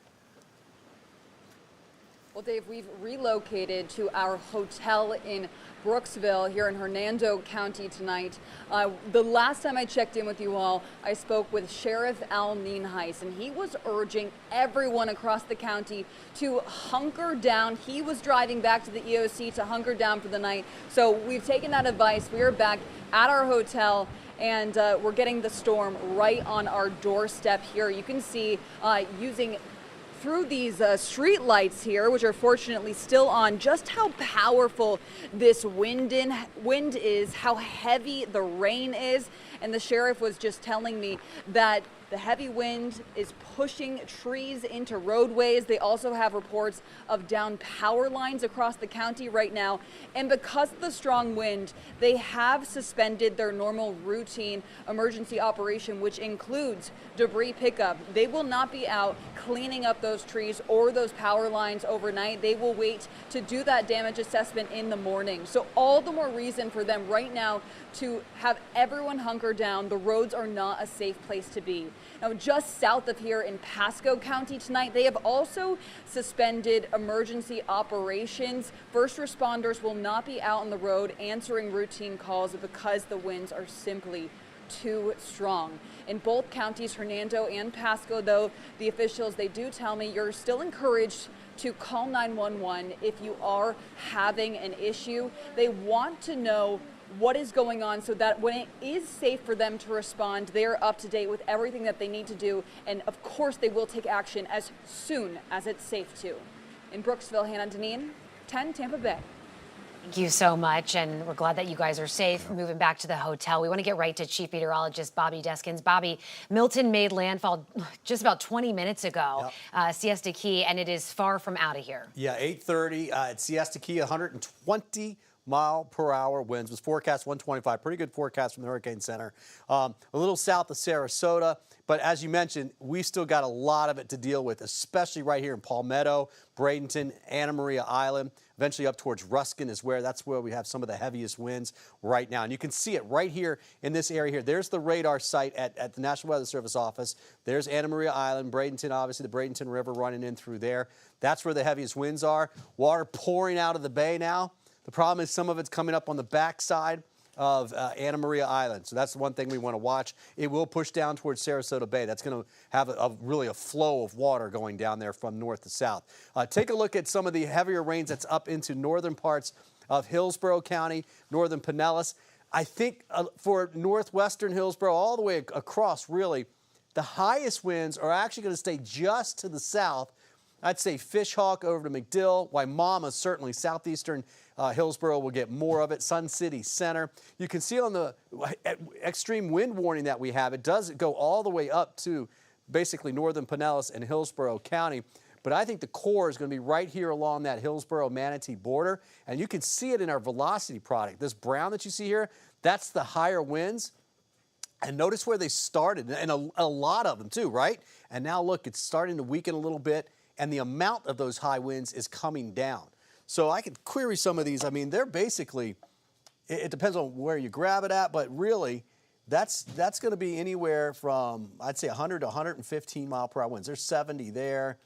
Well, Dave, we've relocated to our hotel in Brooksville here in Hernando County tonight. The last time I checked in with you all, I spoke with Sheriff Al Nienhuis, and he was urging everyone across the county to hunker down. He was driving back to the EOC to hunker down for the night. So we've taken that advice. We are back at our hotel, and we're getting the storm right on our doorstep here. You can see using through these street lights here, which are fortunately still on, just how powerful this wind is, how heavy the rain is. And the sheriff was just telling me that the heavy wind is pushing trees into roadways. They also have reports of downed power lines across the county right now. And because of the strong wind, they have suspended their normal routine emergency operation, which includes debris pickup. They will not be out cleaning up those trees or those power lines overnight. They will wait to do that damage assessment in the morning. So all the more reason for them right now to have everyone hunker down. The roads are not a safe place to be. Now, just south of here in Pasco County tonight, they have also suspended emergency operations. First responders will not be out on the road answering routine calls because the winds are simply too strong. In both counties, Hernando and Pasco, though, the officials, they do tell me you're still encouraged to call 911 if you are having an issue. They want to know what is going on so that when it is safe for them to respond, they're up to date with everything that they need to do. And of course, they will take action as soon as it's safe to. In Brooksville, Hannah Deneen, 10 Tampa Bay. Thank you so much, and we're glad that you guys are safe. Moving back to the hotel, we want to get right to Chief Meteorologist Bobby Deskins. Bobby, Milton made landfall just about 20 minutes ago, Siesta Key, and it is far from out of here. Yeah, 8:30 at Siesta Key, 120-mile-per-hour winds. Was forecast 125. Pretty good forecast from the Hurricane Center. A little south of Sarasota. But as you mentioned, we still got a lot of it to deal with, especially right here in Palmetto, Bradenton, Anna Maria Island. Eventually up towards Ruskin that's where we have some of the heaviest winds right now. And you can see it right here in this area here. There's the radar site at the National Weather Service office. There's Anna Maria Island, Bradenton, obviously the Bradenton River running in through there. That's where the heaviest winds are. Water pouring out of the bay now. The problem is some of it's coming up on the backside of Anna Maria Island. So that's the one thing we want to watch. It will push down towards Sarasota Bay. That's going to have really a flow of water going down there from north to south. Take a look at some of the heavier rains that's up into northern parts of Hillsborough County, northern Pinellas. I think for northwestern Hillsborough, all the way across really, the highest winds are actually going to stay just to the south. I'd say Fishhawk over to McDill, Waimama certainly, southeastern Hillsborough will get more of it, Sun City Center. You can see on the extreme wind warning that we have, it does go all the way up to basically northern Pinellas and Hillsborough County. But I think the core is going to be right here along that Hillsborough-Manatee border. And you can see it in our velocity product. This brown that you see here, that's the higher winds. And notice where they started, and a lot of them too, right? And now look, it's starting to weaken a little bit. And the amount of those high winds is coming down. So I could query some of these. I mean, they're basically, it depends on where you grab it at, but really, that's going to be anywhere from, I'd say, 100 to 115 mile per hour winds. There's 70 there,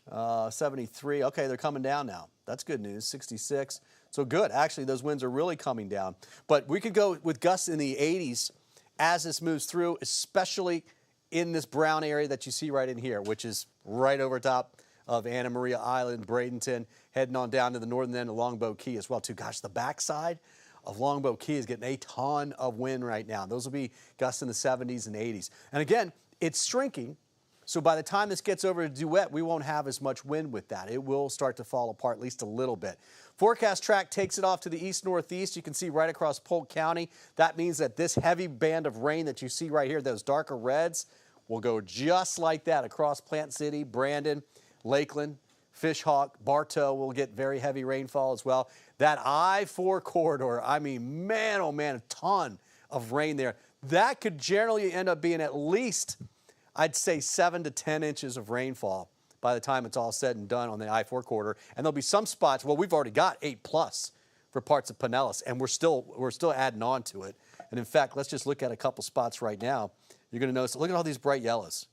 73. Okay, they're coming down now. That's good news, 66. So good. Actually, those winds are really coming down. But we could go with gusts in the 80s as this moves through, especially in this brown area that you see right in here, which is right over top of Anna Maria Island, Bradenton, heading on down to the northern end of Longboat Key as well, too. Gosh, the backside of Longboat Key is getting a ton of wind right now. Those will be gusts in the 70s and 80s. And again, it's shrinking, so by the time this gets over to Duet, we won't have as much wind with that. It will start to fall apart at least a little bit. Forecast track takes it off to the east-northeast. You can see right across Polk County. That means that this heavy band of rain that you see right here, those darker reds, will go just like that across Plant City, Brandon, Lakeland, Fishhawk, Bartow will get very heavy rainfall as well. That I-4 corridor, I mean, man, oh man, a ton of rain there. That could generally end up being at least, I'd say, 7 to 10 inches of rainfall by the time it's all said and done on the I-4 corridor. And there'll be some spots, well, we've already got 8+ for parts of Pinellas, and we're still adding on to it. And in fact, let's just look at a couple spots right now. You're going to notice, look at all these bright yellows.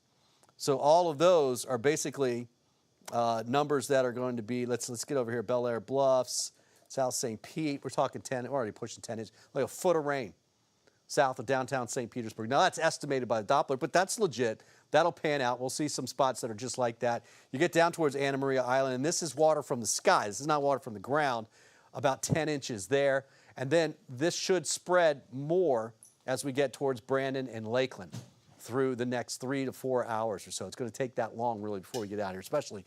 So all of those are basically numbers that are going to be, let's get over here, Bel Air Bluffs, South St. Pete. We're talking 10, we're already pushing 10 inches, like a foot of rain south of downtown St. Petersburg. Now that's estimated by the Doppler, but that's legit. That'll pan out. We'll see some spots that are just like that. You get down towards Anna Maria Island, and this is water from the sky. This is not water from the ground, about 10 inches there. And then this should spread more as we get towards Brandon and Lakeland through the next 3 to 4 hours or so. It's going to take that long, really, before we get out here, especially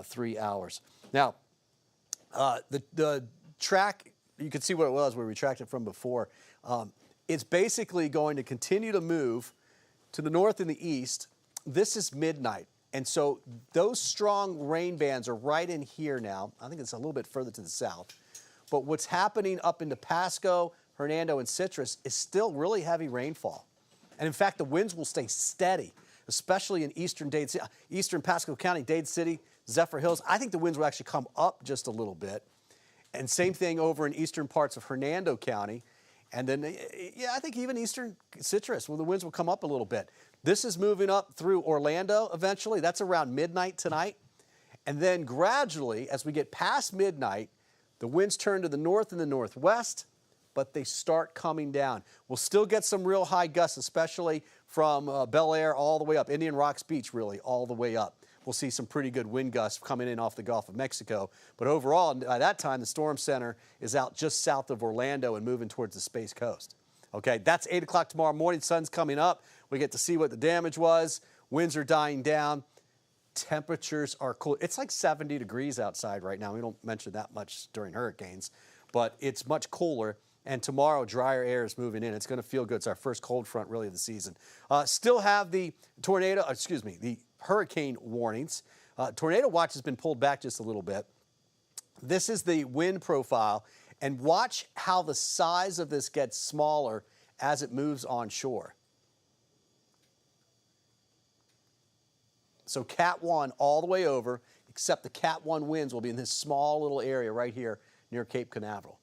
3 hours. Now, the track, you can see what it was where we tracked it from before. It's basically going to continue to move to the north and the east. This is midnight. And so those strong rain bands are right in here now. I think it's a little bit further to the south. But what's happening up into Pasco, Hernando, and Citrus is still really heavy rainfall. And in fact, the winds will stay steady, especially in eastern Pasco County, Dade City, Zephyr Hills. I think the winds will actually come up just a little bit. And same thing over in eastern parts of Hernando County. And then, yeah, I think even eastern Citrus, well, the winds will come up a little bit. This is moving up through Orlando eventually. That's around midnight tonight. And then gradually, as we get past midnight, the winds turn to the north and the northwest, but they start coming down. We'll still get some real high gusts, especially from Bel Air all the way up, Indian Rocks Beach, really, all the way up. We'll see some pretty good wind gusts coming in off the Gulf of Mexico. But overall, by that time, the storm center is out just south of Orlando and moving towards the Space Coast. Okay, that's 8 o'clock tomorrow morning. Sun's coming up. We get to see what the damage was. Winds are dying down. Temperatures are cool. It's like 70 degrees outside right now. We don't mention that much during hurricanes, but it's much cooler. And tomorrow, drier air is moving in. It's going to feel good. It's our first cold front, really, of the season. Still have the the hurricane warnings. Tornado watch has been pulled back just a little bit. This is the wind profile. And watch how the size of this gets smaller as it moves onshore. So Cat 1 all the way over, except the Cat 1 winds will be in this small little area right here near Cape Canaveral.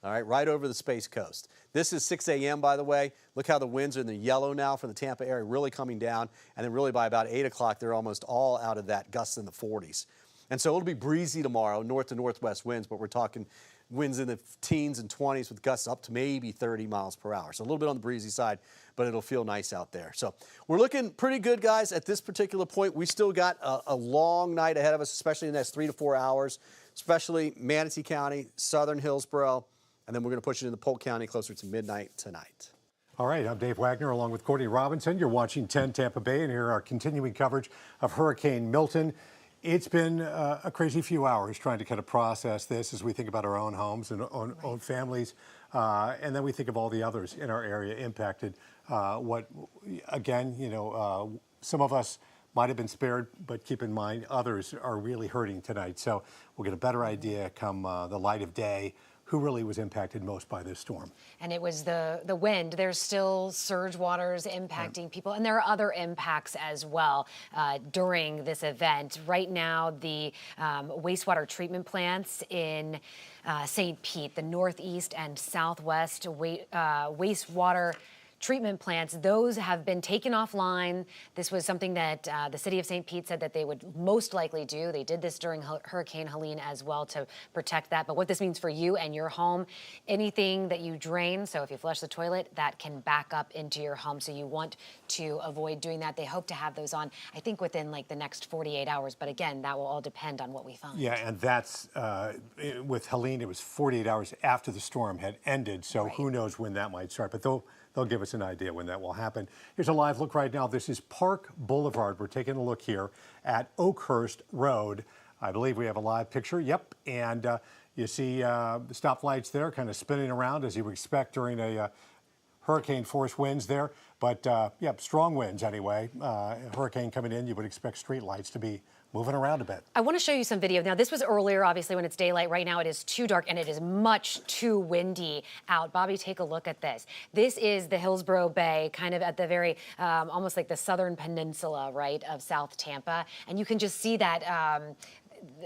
All right, right over the Space Coast. This is 6 a.m., by the way. Look how the winds are in the yellow now for the Tampa area, really coming down. And then really by about 8 o'clock, they're almost all out of that, gusts in the 40s. And so it'll be breezy tomorrow, north to northwest winds, but we're talking winds in the teens and 20s with gusts up to maybe 30 miles per hour. So a little bit on the breezy side, but it'll feel nice out there. So we're looking pretty good, guys, at this particular point. We still got a long night ahead of us, especially in the next 3 to 4 hours, especially Manatee County, southern Hillsborough, and then we're going to push it into Polk County closer to midnight tonight. All right, I'm Dave Wagner along with Courtney Robinson. You're watching 10 Tampa Bay, and here are our continuing coverage of Hurricane Milton. It's been a crazy few hours trying to kind of process this as we think about our own homes and own families. And then we think of all the others in our area impacted. Some of us might have been spared, but keep in mind others are really hurting tonight. So we'll get a better idea come the light of day who really was impacted most by this storm. And it was the wind. There's still surge waters impacting people, and there are other impacts as well during this event. Right now, the wastewater treatment plants in St. Pete, the northeast and southwest wastewater treatment plants, those have been taken offline. This was something that the city of St. Pete said that they would most likely do. They did this during Hurricane Helene as well to protect that. But what this means for you and your home, anything that you drain, so if you flush the toilet, that can back up into your home. So you want to avoid doing that. They hope to have those on, I think, within like the next 48 hours. But again, that will all depend on what we find. Yeah, and that's, with Helene, it was 48 hours after the storm had ended. So who knows when that might start. But they'll give us an idea when that will happen. Here's a live look right now. This is Park Boulevard. We're taking a look here at Oakhurst Road. I believe we have a live picture. Yep. And you see the stoplights there kind of spinning around as you would expect during a hurricane force winds there. But, strong winds anyway. Hurricane coming in, you would expect street lights to be moving around a bit. I want to show you some video. Now, this was earlier, obviously, when it's daylight. Right now, it is too dark and it is much too windy out. Bobby, take a look at this. This is the Hillsborough Bay, kind of at the very, almost like the southern peninsula, right, of South Tampa. And you can just see that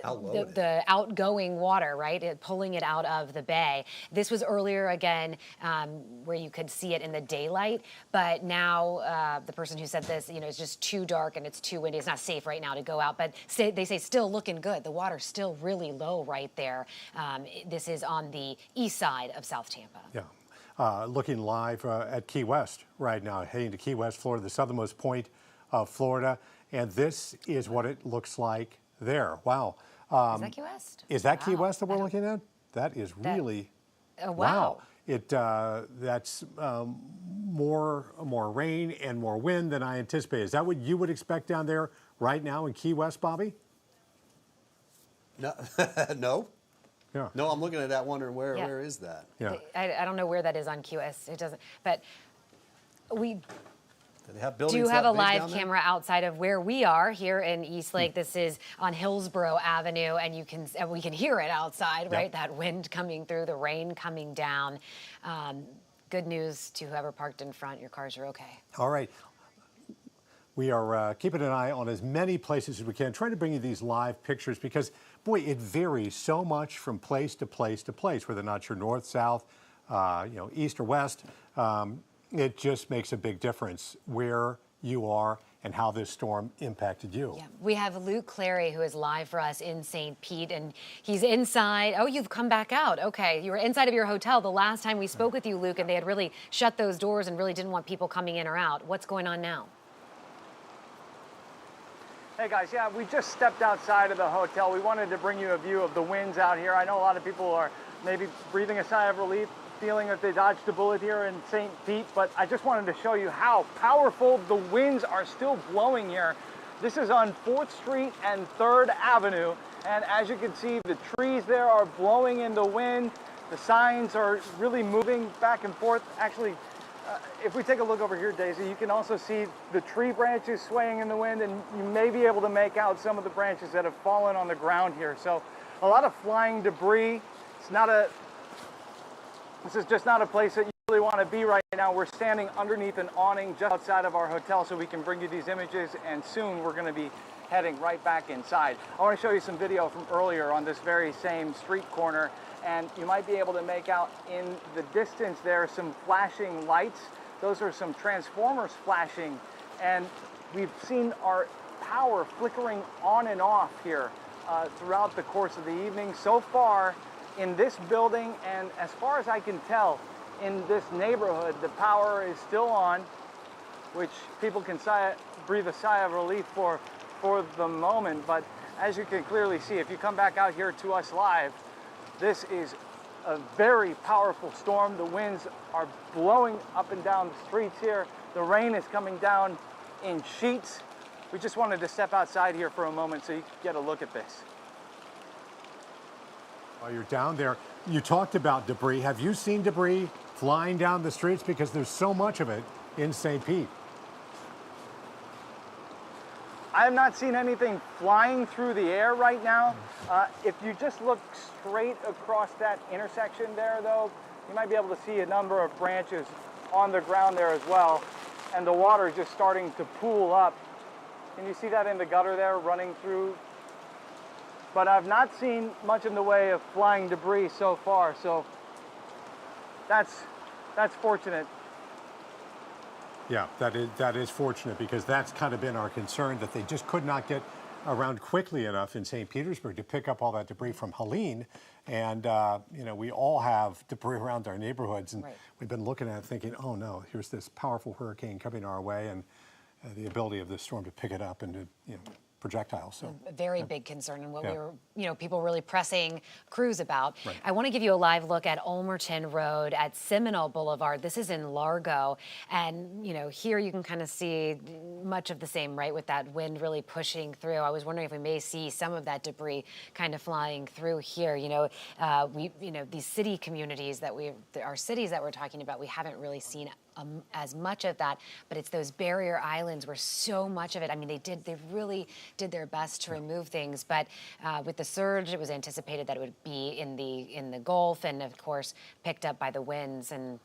the outgoing water, right, pulling it out of the bay. This was earlier, again, where you could see it in the daylight, but now the person who said this, it's just too dark and it's too windy. It's not safe right now to go out, but they say still looking good. The water's still really low right there. This is on the east side of South Tampa. Yeah. Looking live at Key West right now, heading to Key West, Florida, the southernmost point of Florida, and this is what it looks like there. Wow. Is that Key West? Is that Key West that we're looking at? That is really, wow. That's more rain and more wind than I anticipated. Is that what you would expect down there right now in Key West, Bobby? No. No. Yeah. No, I'm looking at that wondering where is that? Yeah. I don't know where that is on Key West. It doesn't, but we do have a live camera outside of where we are here in East Lake. This is on Hillsborough Avenue, and we can hear it outside, right? That wind coming through, the rain coming down. Good news to whoever parked in front. Your cars are okay. All right. We are keeping an eye on as many places as we can, trying to bring you these live pictures because, boy, it varies so much from place to place to place, whether or not you're north, south, east or west. It just makes a big difference where you are and how this storm impacted you. Yeah. We have Luke Clary, who is live for us in St. Pete, and he's inside. Oh, you've come back out. Okay, you were inside of your hotel the last time we spoke with you, Luke, and they had really shut those doors and really didn't want people coming in or out. What's going on now? Hey guys, yeah, we just stepped outside of the hotel. We wanted to bring you a view of the winds out here. I know a lot of people are maybe breathing a sigh of relief, feeling that they dodged a bullet here in St. Pete, but I just wanted to show you how powerful the winds are still blowing here. This is on 4th Street and 3rd Avenue, and as you can see, the trees there are blowing in the wind. The signs are really moving back and forth. Actually, if we take a look over here, Daisy, you can also see the tree branches swaying in the wind, and you may be able to make out some of the branches that have fallen on the ground here. So a lot of flying debris. This is just not a place that you really want to be right now. We're standing underneath an awning just outside of our hotel so we can bring you these images, and soon we're going to be heading right back inside. I want to show you some video from earlier on this very same street corner, and you might be able to make out in the distance there some flashing lights. Those are some transformers flashing, and we've seen our power flickering on and off here throughout the course of the evening. So far, in this building, and as far as I can tell, in this neighborhood, the power is still on, which people can breathe a sigh of relief for the moment. But as you can clearly see, if you come back out here to us live, this is a very powerful storm. The winds are blowing up and down the streets here. The rain is coming down in sheets. We just wanted to step outside here for a moment so you can get a look at this. While you're down there, you talked about debris. Have you seen debris flying down the streets? Because there's so much of it in St. Pete. I have not seen anything flying through the air right now. If you just look straight across that intersection there, though, you might be able to see a number of branches on the ground there as well. And the water is just starting to pool up. Can you see that in the gutter there running through? But I've not seen much in the way of flying debris so far, so that's fortunate. Yeah, that is fortunate because that's kind of been our concern, that they just could not get around quickly enough in St. Petersburg to pick up all that debris from Helene. And, we all have debris around our neighborhoods, and we've been looking at it thinking, oh no, here's this powerful hurricane coming our way, and the ability of this storm to pick it up and to, projectiles. So a very big concern, and what we were, people really pressing crews about. Right. I want to give you a live look at Ulmerton Road at Seminole Boulevard. This is in Largo, and here you can kind of see much of the same, right, with that wind really pushing through. I was wondering if we may see some of that debris kind of flying through here. These city communities our cities that we're talking about, we haven't really seen as much of that, but it's those barrier islands where so much of it, I mean, they really did their best to remove things, but with the surge, it was anticipated that it would be in the Gulf, and of course picked up by the winds and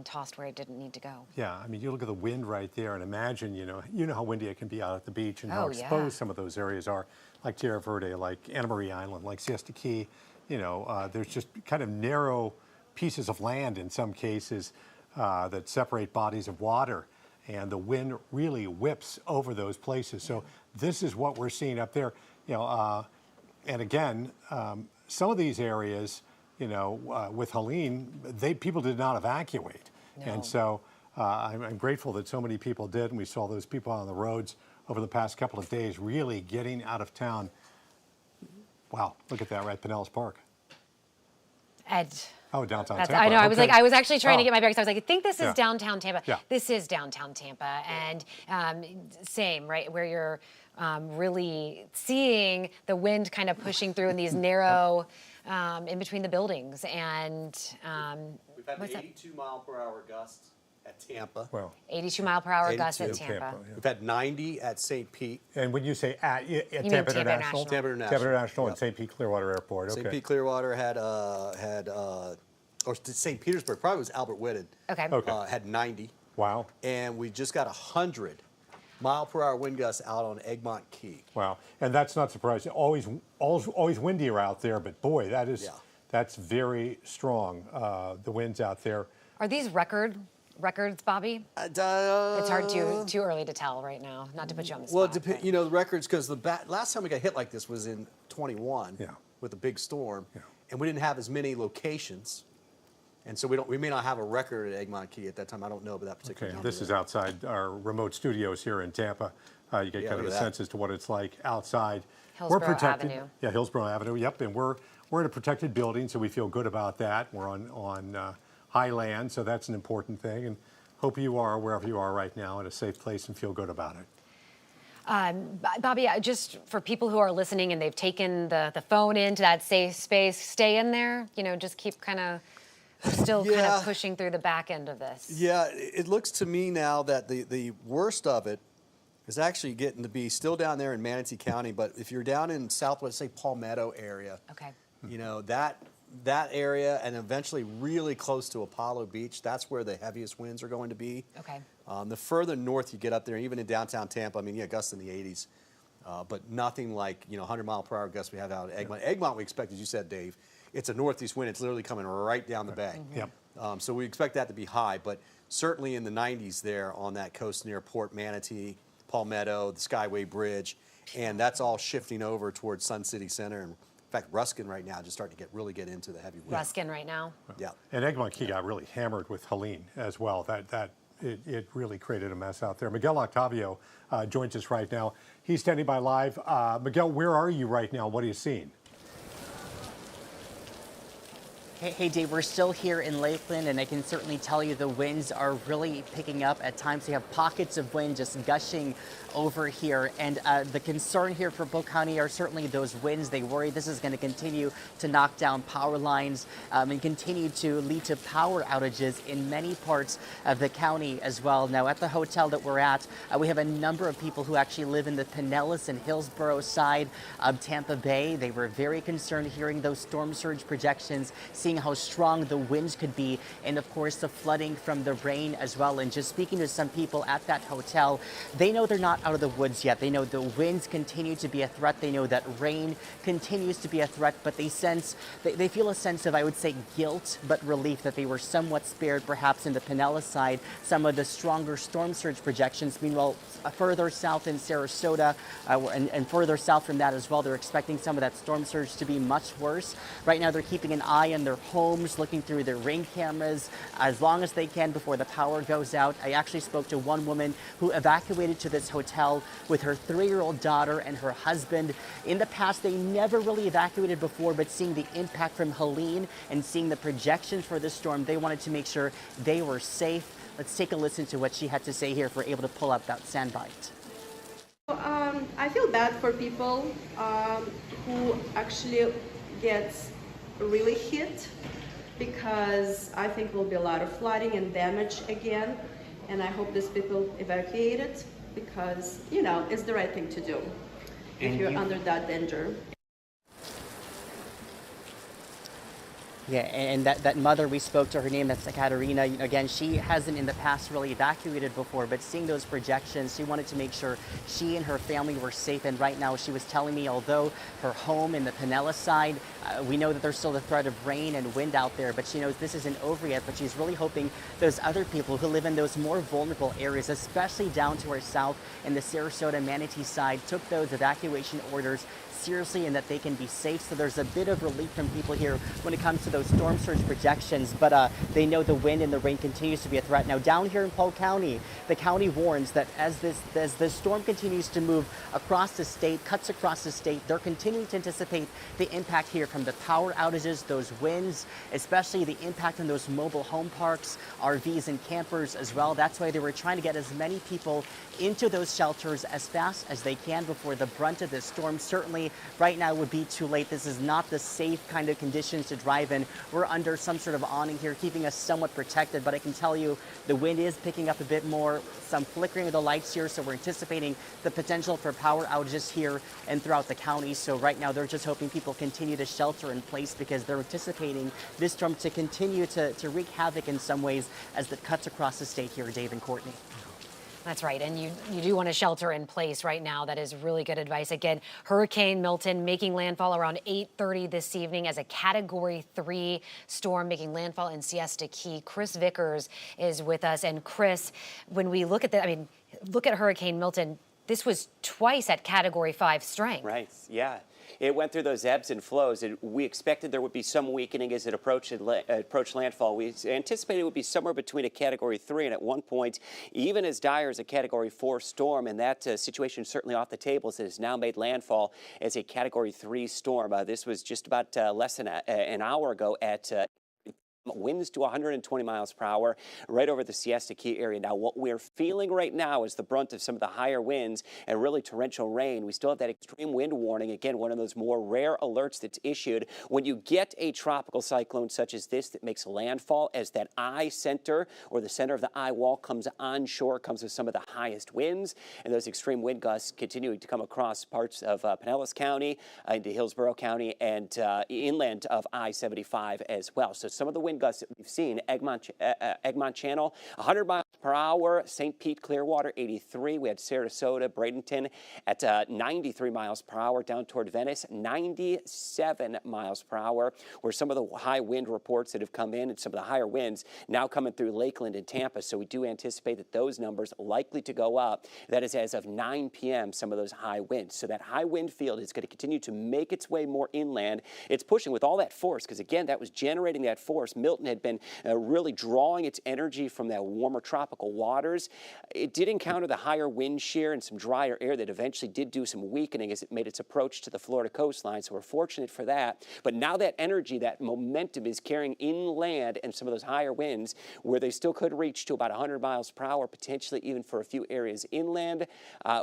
tossed where it didn't need to go. Yeah, I mean, you look at the wind right there, and imagine, you know how windy it can be out at the beach, and how exposed some of those areas are, like Tierra Verde, like Anna Maria Island, like Siesta Key. You know, there's just kind of narrow pieces of land in some cases that separate bodies of water, and the wind really whips over those places. So this is what we're seeing up there. You know, and again, some of these areas, you know, with Helene, people did not evacuate. No. And so I'm grateful that so many people did, and we saw those people on the roads over the past couple of days really getting out of town. Wow, look at that, right? Pinellas Park. Oh, downtown Tampa. I know. I was actually trying to get my bearings. I was like, I think this is downtown Tampa. Yeah. This is downtown Tampa, and same, right, where you're really seeing the wind kind of pushing through in these narrow, in between the buildings, and we've had 82-mile-per-hour gusts at Tampa. Well, 82-mile-per-hour gusts at Tampa. Yeah. We've had 90 at St. Pete. And when you say at Tampa International? Tampa International and St. Pete Clearwater Airport. Okay. St. Pete Clearwater had or St. Petersburg, probably was Albert Whitted. Okay. Had 90. Wow. And we just got 100-mile-per-hour wind gusts out on Egmont Key. Wow. And that's not surprising. Always windier out there, but boy, that's very strong. The winds out there. Are these records, Bobby? It's hard too early to tell right now. Not to put you on the spot. Well, you know, the records, because last time we got hit like this was in 21 with a big storm, and we didn't have as many locations, and so we may not have a record at Egmont Key at that time. I don't know about that particular. Okay, this is outside our remote studios here in Tampa. You get kind of a sense as to what it's like outside. Hillsborough we're protected. Avenue. Yeah, Hillsborough Avenue. Yep, and we're in a protected building, so we feel good about that. We're on high land, so that's an important thing, and hope you are, wherever you are right now, in a safe place and feel good about it. Bobby, just for people who are listening and they've taken the phone into that safe space, stay in there, you know, just keep kind of pushing through the back end of this. Yeah, it looks to me now that the worst of it is actually getting to be still down there in Manatee County, but if you're down in southwest, say, Palmetto area, you know, that area, and eventually really close to Apollo Beach, that's where the heaviest winds are going to be. Okay. The further north you get up there, even in downtown Tampa, I mean, gusts in the 80s, but nothing like, 100-mile-per-hour gusts we have out at Egmont. Egmont, we expect, as you said, Dave, it's a northeast wind. It's literally coming right down the bay. Yep. So we expect that to be high, but certainly in the 90s there on that coast near Port Manatee, Palmetto, the Skyway Bridge, and that's all shifting over towards Sun City Center. And in fact, Ruskin right now just starting to really get into the heavy wind. Ruskin right now. Yeah. And Egmont Key got really hammered with Helene as well. It really created a mess out there. Miguel Octavio joins us right now. He's standing by live. Miguel, where are you right now? What are you seeing? Hey, Dave, we're still here in Lakeland, and I can certainly tell you the winds are really picking up. At times, we have pockets of wind just gushing over here. And the concern here for Polk County are certainly those winds. They worry this is going to continue to knock down power lines and continue to lead to power outages in many parts of the county as well. Now, at the hotel that we're at, we have a number of people who actually live in the Pinellas and Hillsborough side of Tampa Bay. They were very concerned hearing those storm surge projections, seeing how strong the winds could be, and of course the flooding from the rain as well. And just speaking to some people at that hotel, they know they're not out of the woods yet. They know the winds continue to be a threat. They know that rain continues to be a threat, but they feel a sense of, I would say, guilt, but relief that they were somewhat spared, perhaps in the Pinellas side, some of the stronger storm surge projections. Meanwhile, further south in Sarasota and further south from that as well, they're expecting some of that storm surge to be much worse. Right now, they're keeping an eye on their homes, looking through their ring cameras as long as they can before the power goes out. I actually spoke to one woman who evacuated to this hotel with her 3-year-old daughter and her husband. In the past, they never really evacuated before, but seeing the impact from Helene and seeing the projections for this storm, they wanted to make sure they were safe. Let's take a listen to what she had to say here if we're able to pull up that soundbite. I feel bad for people who actually get really hit because I think there will be a lot of flooding and damage again, and I hope these people evacuated because, you know, it's the right thing to do if you're under that danger. Yeah, and that mother, we spoke to, her name, that's Katerina. Again, she hasn't in the past really evacuated before, but seeing those projections, she wanted to make sure she and her family were safe. And right now, she was telling me, although her home in the Pinellas side, we know that there's still the threat of rain and wind out there, but she knows this isn't over yet. But she's really hoping those other people who live in those more vulnerable areas, especially down to our south in the Sarasota Manatee side, took those evacuation orders seriously and that they can be safe. So there's a bit of relief from people here when it comes to those storm surge projections, but they know the wind and the rain continues to be a threat. Now down here in Polk County, the county warns that as this storm continues to move across the state, cuts across the state, they're continuing to anticipate the impact here from the power outages, those winds, especially the impact on those mobile home parks, RVs and campers as well. That's why they were trying to get as many people into those shelters as fast as they can before the brunt of this storm. Certainly right now would be too late. This is not the safe kind of conditions to drive in. We're under some sort of awning here, keeping us somewhat protected, but I can tell you the wind is picking up a bit more, some flickering of the lights here, so we're anticipating the potential for power outages here and throughout the county. So right now they're just hoping people continue to shelter in place because they're anticipating this storm to continue to wreak havoc in some ways as it cuts across the state here, Dave and Courtney. That's right, and you do want to shelter in place right now. That is really good advice. Again, Hurricane Milton making landfall around 8:30 this evening as a Category 3 storm making landfall in Siesta Key. Chris Vickers is with us, and Chris, when we look at look at Hurricane Milton. This was twice at Category 5 strength. Right. Yeah. It went through those ebbs and flows, and we expected there would be some weakening as it approached landfall. We anticipated it would be somewhere between a Category 3 and at one point even as dire as a Category 4 storm, and that situation certainly off the table as it has now made landfall as a Category 3 storm. This was just about less than an hour ago at winds to 120 miles per hour right over the Siesta Key area. Now, what we're feeling right now is the brunt of some of the higher winds and really torrential rain. We still have that extreme wind warning. Again, one of those more rare alerts that's issued when you get a tropical cyclone such as this that makes landfall as that eye center or the center of the eye wall comes onshore, comes with some of the highest winds, and those extreme wind gusts continuing to come across parts of Pinellas County into Hillsborough County and inland of I-75 as well. So some of the wind gusts that we've seen, Egmont Channel, 100 miles per hour, St. Pete, Clearwater, 83. We had Sarasota, Bradenton at 93 miles per hour, down toward Venice, 97 miles per hour, where some of the high wind reports that have come in and some of the higher winds now coming through Lakeland and Tampa. So we do anticipate that those numbers likely to go up. That is as of 9 p.m., some of those high winds. So that high wind field is going to continue to make its way more inland. It's pushing with all that force because, again, that was generating that force. Milton had been really drawing its energy from that warmer tropical waters. It did encounter the higher wind shear and some drier air that eventually did do some weakening as it made its approach to the Florida coastline, so we're fortunate for that. But now that energy, that momentum is carrying inland and some of those higher winds where they still could reach to about 100 miles per hour, potentially even for a few areas inland,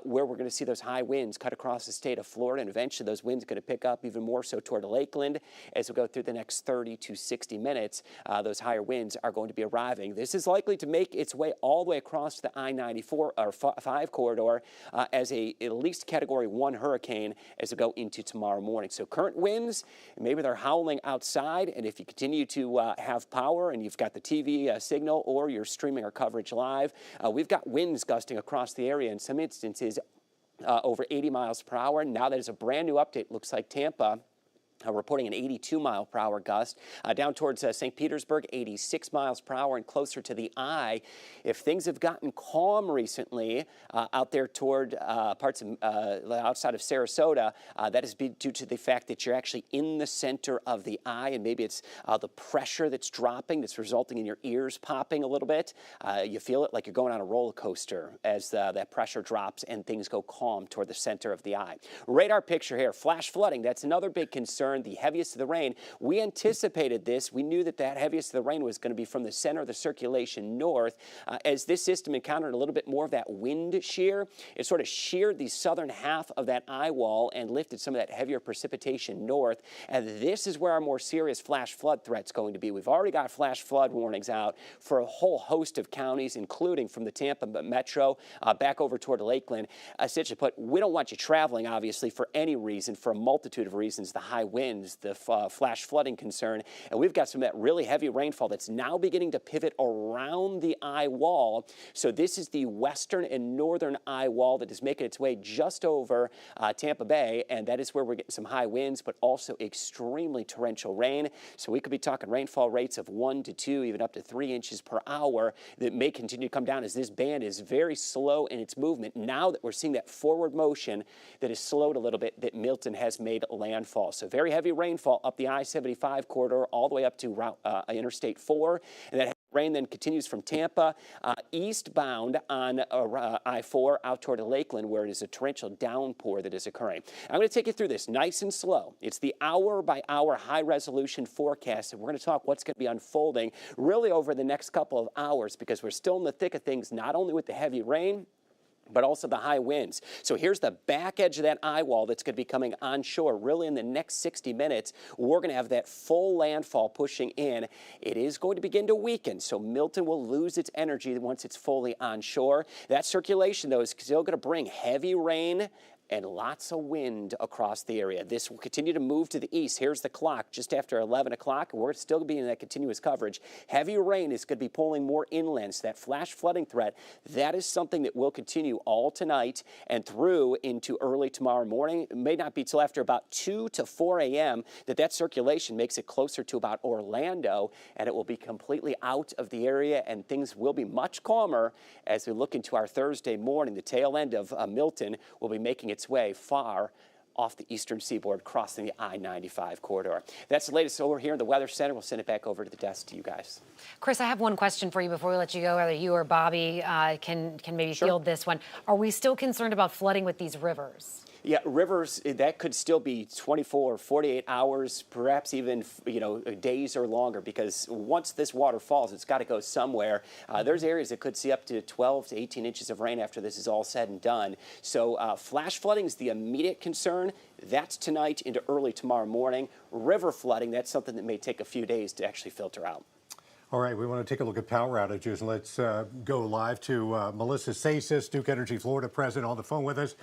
where we're going to see those high winds cut across the state of Florida, and eventually those winds are going to pick up even more so toward Lakeland as we go through the next 30 to 60 minutes. Those higher winds are going to be arriving. This is likely to make its way all the way across the I-94 or 5 corridor as at least Category 1 hurricane as we go into tomorrow morning. So current winds, maybe they're howling outside, and if you continue to have power and you've got the TV signal or you're streaming our coverage live, we've got winds gusting across the area in some instances over 80 miles per hour. Now that is a brand new update. Looks like Tampa reporting an 82 mile per hour gust. Down towards St. Petersburg, 86 miles per hour, and closer to the eye. If things have gotten calm recently out there toward parts of outside of Sarasota, that is due to the fact that you're actually in the center of the eye, and maybe it's the pressure that's dropping that's resulting in your ears popping a little bit. You feel it like you're going on a roller coaster as that pressure drops and things go calm toward the center of the eye. Radar picture here, flash flooding. That's another big concern concern, the heaviest of the rain. We anticipated this. We knew that that heaviest of the rain was going to be from the center of the circulation north. As this system encountered a little bit more of that wind shear, it sort of sheared the southern half of that eye wall and lifted some of that heavier precipitation north. And this is where our more serious flash flood threat's going to be. We've already got flash flood warnings out for a whole host of counties, including from the Tampa metro back over toward Lakeland. Essentially put, we don't want you traveling, obviously, for any reason, for a multitude of reasons, the high winds, the flash flooding concern. And we've got some of that really heavy rainfall that's now beginning to pivot around the eye wall. So this is the western and northern eye wall that is making its way just over Tampa Bay, and that is where we're getting some high winds, but also extremely torrential rain. So we could be talking rainfall rates of 1 to 2, even up to 3 inches per hour that may continue to come down as this band is very slow in its movement. Now that we're seeing that forward motion that is slowed a little bit, that Milton has made landfall. So very heavy rainfall up the I-75 corridor all the way up to Interstate 4, and that rain then continues from Tampa eastbound on I-4 out toward Lakeland, where it is a torrential downpour that is occurring. I'm going to take you through this nice and slow. It's the hour-by-hour high-resolution forecast, and we're going to talk what's going to be unfolding really over the next couple of hours, because we're still in the thick of things, not only with the heavy rain, but also the high winds. So here's the back edge of that eye wall that's going to be coming onshore really in the next 60 minutes. We're going to have that full landfall pushing in. It is going to begin to weaken, so Milton will lose its energy once it's fully onshore. That circulation, though, is still going to bring heavy rain and lots of wind across the area. This will continue to move to the east. Here's the clock just after 11 o'clock. We're still going to be in that continuous coverage. Heavy rain is going to be pulling more inland, so that flash flooding threat, that is something that will continue all tonight and through into early tomorrow morning. It may not be till after about 2 to 4 a.m. that circulation makes it closer to about Orlando, and it will be completely out of the area, and things will be much calmer as we look into our Thursday morning. The tail end of Milton will be making its way far off the eastern seaboard, crossing the I-95 corridor. That's the latest over here in the Weather Center. We'll send it back over to the desk to you guys. Chris, I have one question for you before we let you go, whether you or Bobby can maybe field this one. Are we still concerned about flooding with these rivers? Yeah, rivers, that could still be 24 or 48 hours, perhaps even, days or longer, because once this water falls, it's got to go somewhere. There's areas that could see up to 12 to 18 inches of rain after this is all said and done. So flash flooding is the immediate concern. That's tonight into early tomorrow morning. River flooding, that's something that may take a few days to actually filter out. All right, we want to take a look at power outages. Let's go live to Melissa Sasis, Duke Energy Florida president, on the phone with us.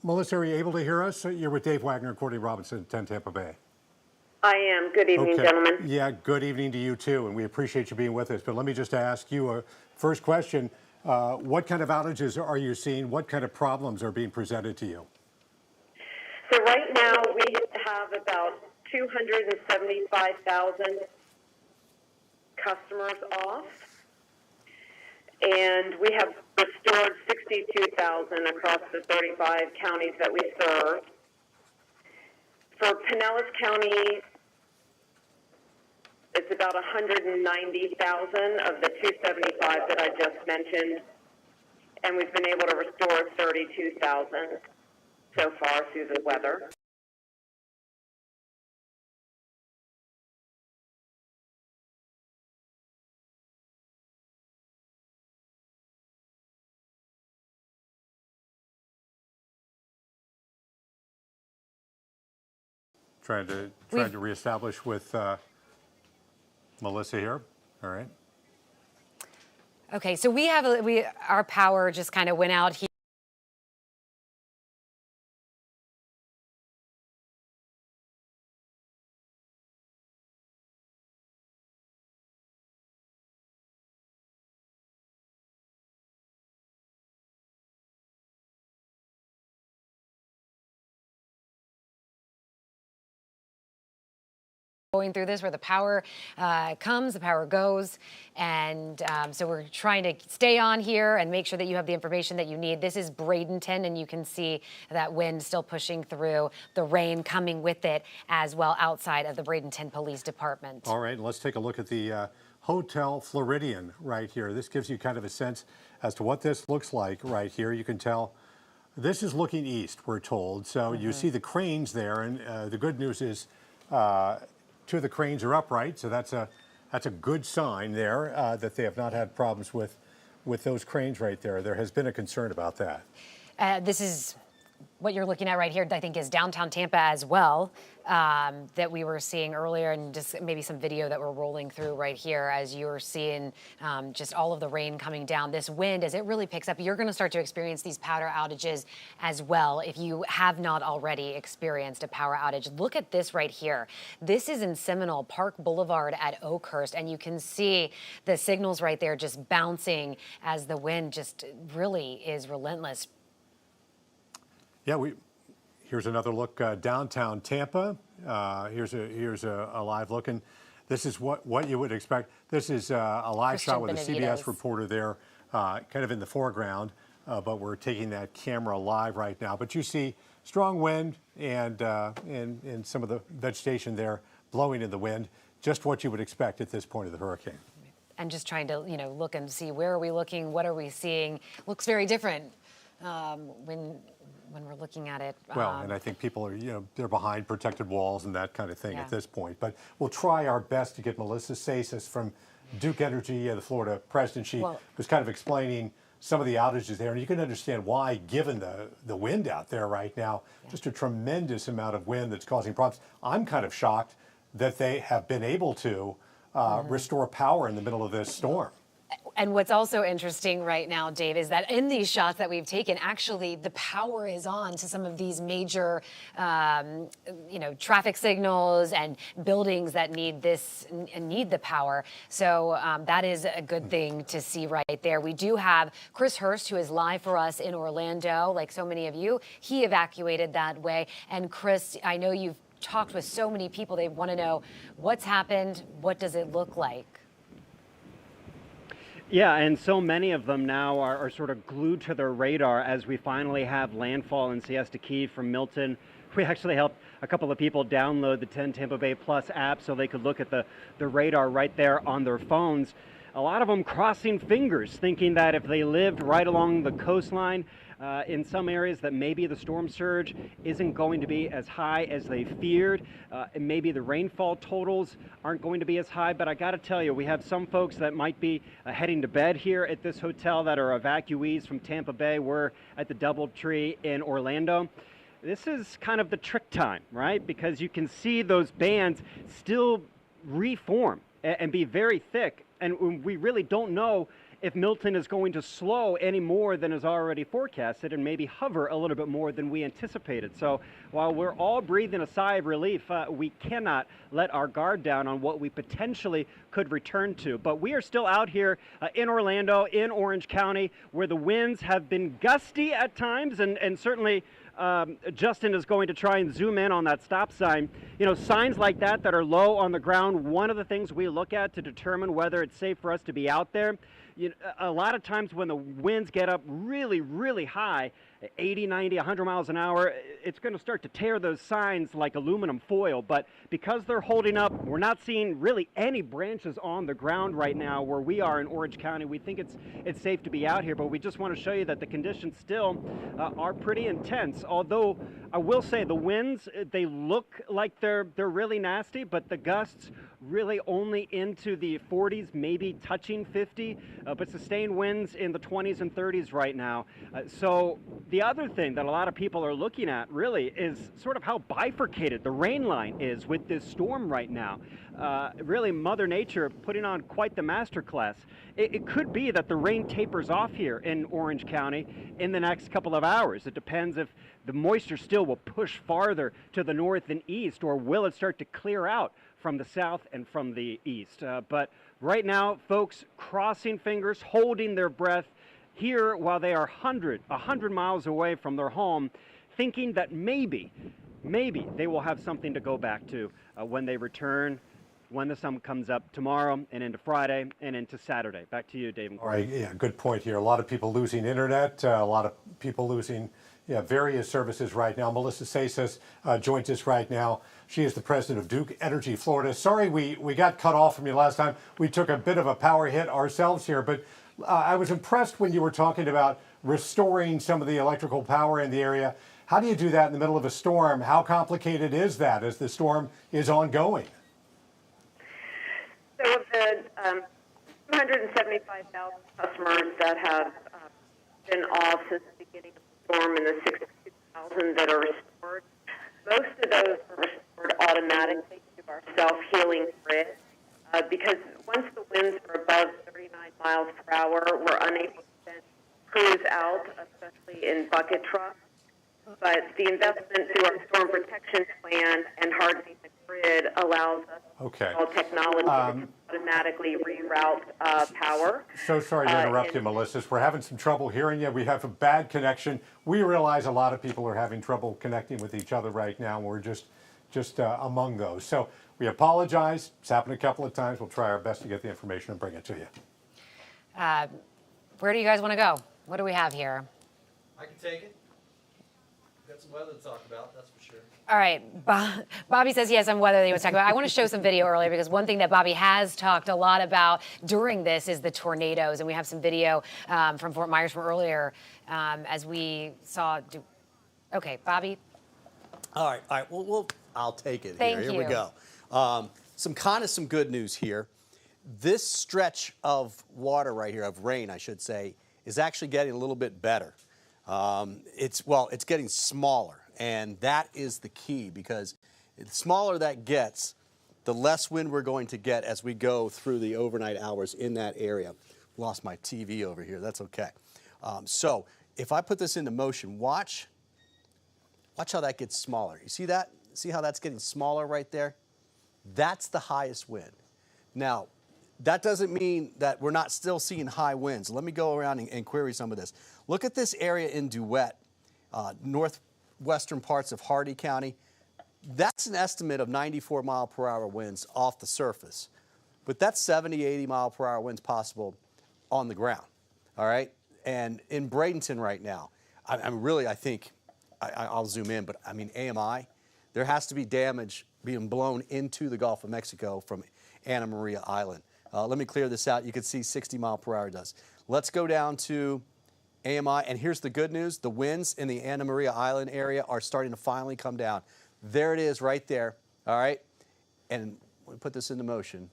Melissa, are you able to hear us? You're with Dave Wagner and Courtney Robinson, 10 Tampa Bay. I am. Good evening, gentlemen. Yeah, good evening to you too, and we appreciate you being with us. But let me just ask you a first question. What kind of outages are you seeing? What kind of problems are being presented to you? So right now we have about 275,000 customers off, and we have restored 62,000 across the 35 counties that we serve. For Pinellas County, it's about 190,000 of the 275 that I just mentioned, and we've been able to restore 32,000 so far through the weather. Trying to reestablish with Melissa here. All right. Okay, so our power just kind of went out here. Going through this where the power comes, the power goes, and so we're trying to stay on here and make sure that you have the information that you need. This is Bradenton, and you can see that wind still pushing through, the rain coming with it as well outside of the Bradenton Police Department. All right, let's take a look at the Hotel Floridian right here. This gives you kind of a sense as to what this looks like right here. You can tell This is looking east, we're told. So you see the cranes there, and the good news is 2 of the cranes are upright. So that's a good sign there that they have not had problems with those cranes right there. There has been a concern about that. This is what you're looking at right here, I think, is downtown Tampa as well, that we were seeing earlier, and just maybe some video that we're rolling through right here as you were seeing just all of the rain coming down. This wind, as it really picks up, you're going to start to experience these power outages as well if you have not already experienced a power outage. Look at this right here. This is in Seminole Park Boulevard at Oakhurst, and you can see the signals right there just bouncing as the wind just really is relentless. Yeah, here's another look downtown Tampa. Here's a live look, and this is what you would expect. This is a live shot with a CBS reporter there, kind of in the foreground, but we're taking that camera live right now. But you see strong wind and some of the vegetation there blowing in the wind, just what you would expect at this point of the hurricane. And just trying to look and see, where are we looking, what are we seeing? Looks very different when we're looking at it. Well, and I think people are, they're behind protected walls and that kind of thing at this point. But we'll try our best to get Melissa Sasas from Duke Energy, the Florida president. She was kind of explaining some of the outages there, and you can understand why, given the wind out there right now, just a tremendous amount of wind that's causing problems. I'm kind of shocked that they have been able to restore power in the middle of this storm. And what's also interesting right now, Dave, is that in these shots that we've taken, actually the power is on to some of these major, traffic signals and buildings that need the power. So that is a good thing to see right there. We do have Chris Hurst, who is live for us in Orlando, like so many of you. He evacuated that way. And Chris, I know you've talked with so many people. They want to know what's happened. What does it look like? Yeah, and so many of them now are sort of glued to their radar as we finally have landfall in Siesta Key from Milton. We actually helped a couple of people download the 10 Tampa Bay Plus app so they could look at the radar right there on their phones. A lot of them crossing fingers, thinking that if they lived right along the coastline, in some areas that maybe the storm surge isn't going to be as high as they feared, and maybe the rainfall totals aren't going to be as high. But I got to tell you, we have some folks that might be heading to bed here at this hotel that are evacuees from Tampa Bay. We're at the DoubleTree in Orlando. This is kind of the trick time, right? Because you can see those bands still reform and be very thick. And we really don't know if Milton is going to slow any more than is already forecasted and maybe hover a little bit more than we anticipated. So while we're all breathing a sigh of relief, we cannot let our guard down on what we potentially could return to. But we are still out here in Orlando, in Orange County, where the winds have been gusty at times, and certainly Justin is going to try and zoom in on that stop sign. Signs like that are low on the ground, one of the things we look at to determine whether it's safe for us to be out there. A lot of times when the winds get up really, really high, 80, 90, 100 miles an hour, it's going to start to tear those signs like aluminum foil. But because they're holding up, we're not seeing really any branches on the ground right now where we are in Orange County. We think it's safe to be out here, but we just want to show you that the conditions still are pretty intense. Although I will say the winds, they look like they're really nasty, but the gusts really only into the 40s, maybe touching 50, but sustained winds in the 20s and 30s right now. So the other thing that a lot of people are looking at really is sort of how bifurcated the rain line is with this storm right now. Really, Mother Nature putting on quite the masterclass. It could be that the rain tapers off here in Orange County in the next couple of hours. It depends if the moisture still will push farther to the north and east, or will it start to clear out from the south and from the east. But right now, folks crossing fingers, holding their breath here while they are 100 miles away from their home, thinking that maybe they will have something to go back to when they return, when the sun comes up tomorrow and into Friday and into Saturday. Back to you, Dave. All right, yeah, good point here. A lot of people losing internet, a lot of people losing various services right now. Melissa Sasas joins us right now. She is the president of Duke Energy Florida. Sorry we got cut off from you last time. We took a bit of a power hit ourselves here, but I was impressed when you were talking about restoring some of the electrical power in the area. How do you do that in the middle of a storm? How complicated is that as the storm is ongoing? So of the 275,000 customers that have been off since the beginning of the storm and the 62,000 that are restored, most of those are restored automatically to our self-healing grid because once the winds are above 39 miles per hour, we're unable to then cruise out, especially in bucket trucks. But the investment through our storm protection plan and hardening the grid allows us to all technology to automatically reroute power. So sorry to interrupt you, Melissa. We're having some trouble hearing you. We have a bad connection. We realize a lot of people are having trouble connecting with each other right now. We're just among those. So we apologize. It's happened a couple of times. We'll try our best to get the information and bring it to you. Where do you guys want to go? What do we have here? I can take it. Got some weather to talk about, that's for sure. All right, Bobby says he has some weather that he wants to talk about. I want to show some video earlier because one thing that Bobby has talked a lot about during this is the tornadoes, and we have some video from Fort Myers from earlier as we saw. Okay, Bobby. All right. Well, I'll take it. Thank Here you. we go. Some good news here. This stretch of water right here, of rain, I should say, is actually getting a little bit better. It's getting smaller, and that is the key because the smaller that gets, the less wind we're going to get as we go through the overnight hours in that area. Lost my TV over here. That's okay. So if I put this into motion, watch how that gets smaller. You see that? See how that's getting smaller right there? That's the highest wind. Now, that doesn't mean that we're not still seeing high winds. Let me go around and query some of this. Look at this area in DeWitt, northwestern parts of Hardy County. That's an estimate of 94 mile per hour winds off the surface. But that's 70, 80 mile per hour winds possible on the ground. All right? And in Bradenton right now, I think I'll zoom in, but I mean, AMI, there has to be damage being blown into the Gulf of Mexico from Anna Maria Island. Let me clear this out. You can see 60 mile per hour does. Let's go down to AMI, and here's the good news. The winds in the Anna Maria Island area are starting to finally come down. There it is right there, all right? And let me put this into motion,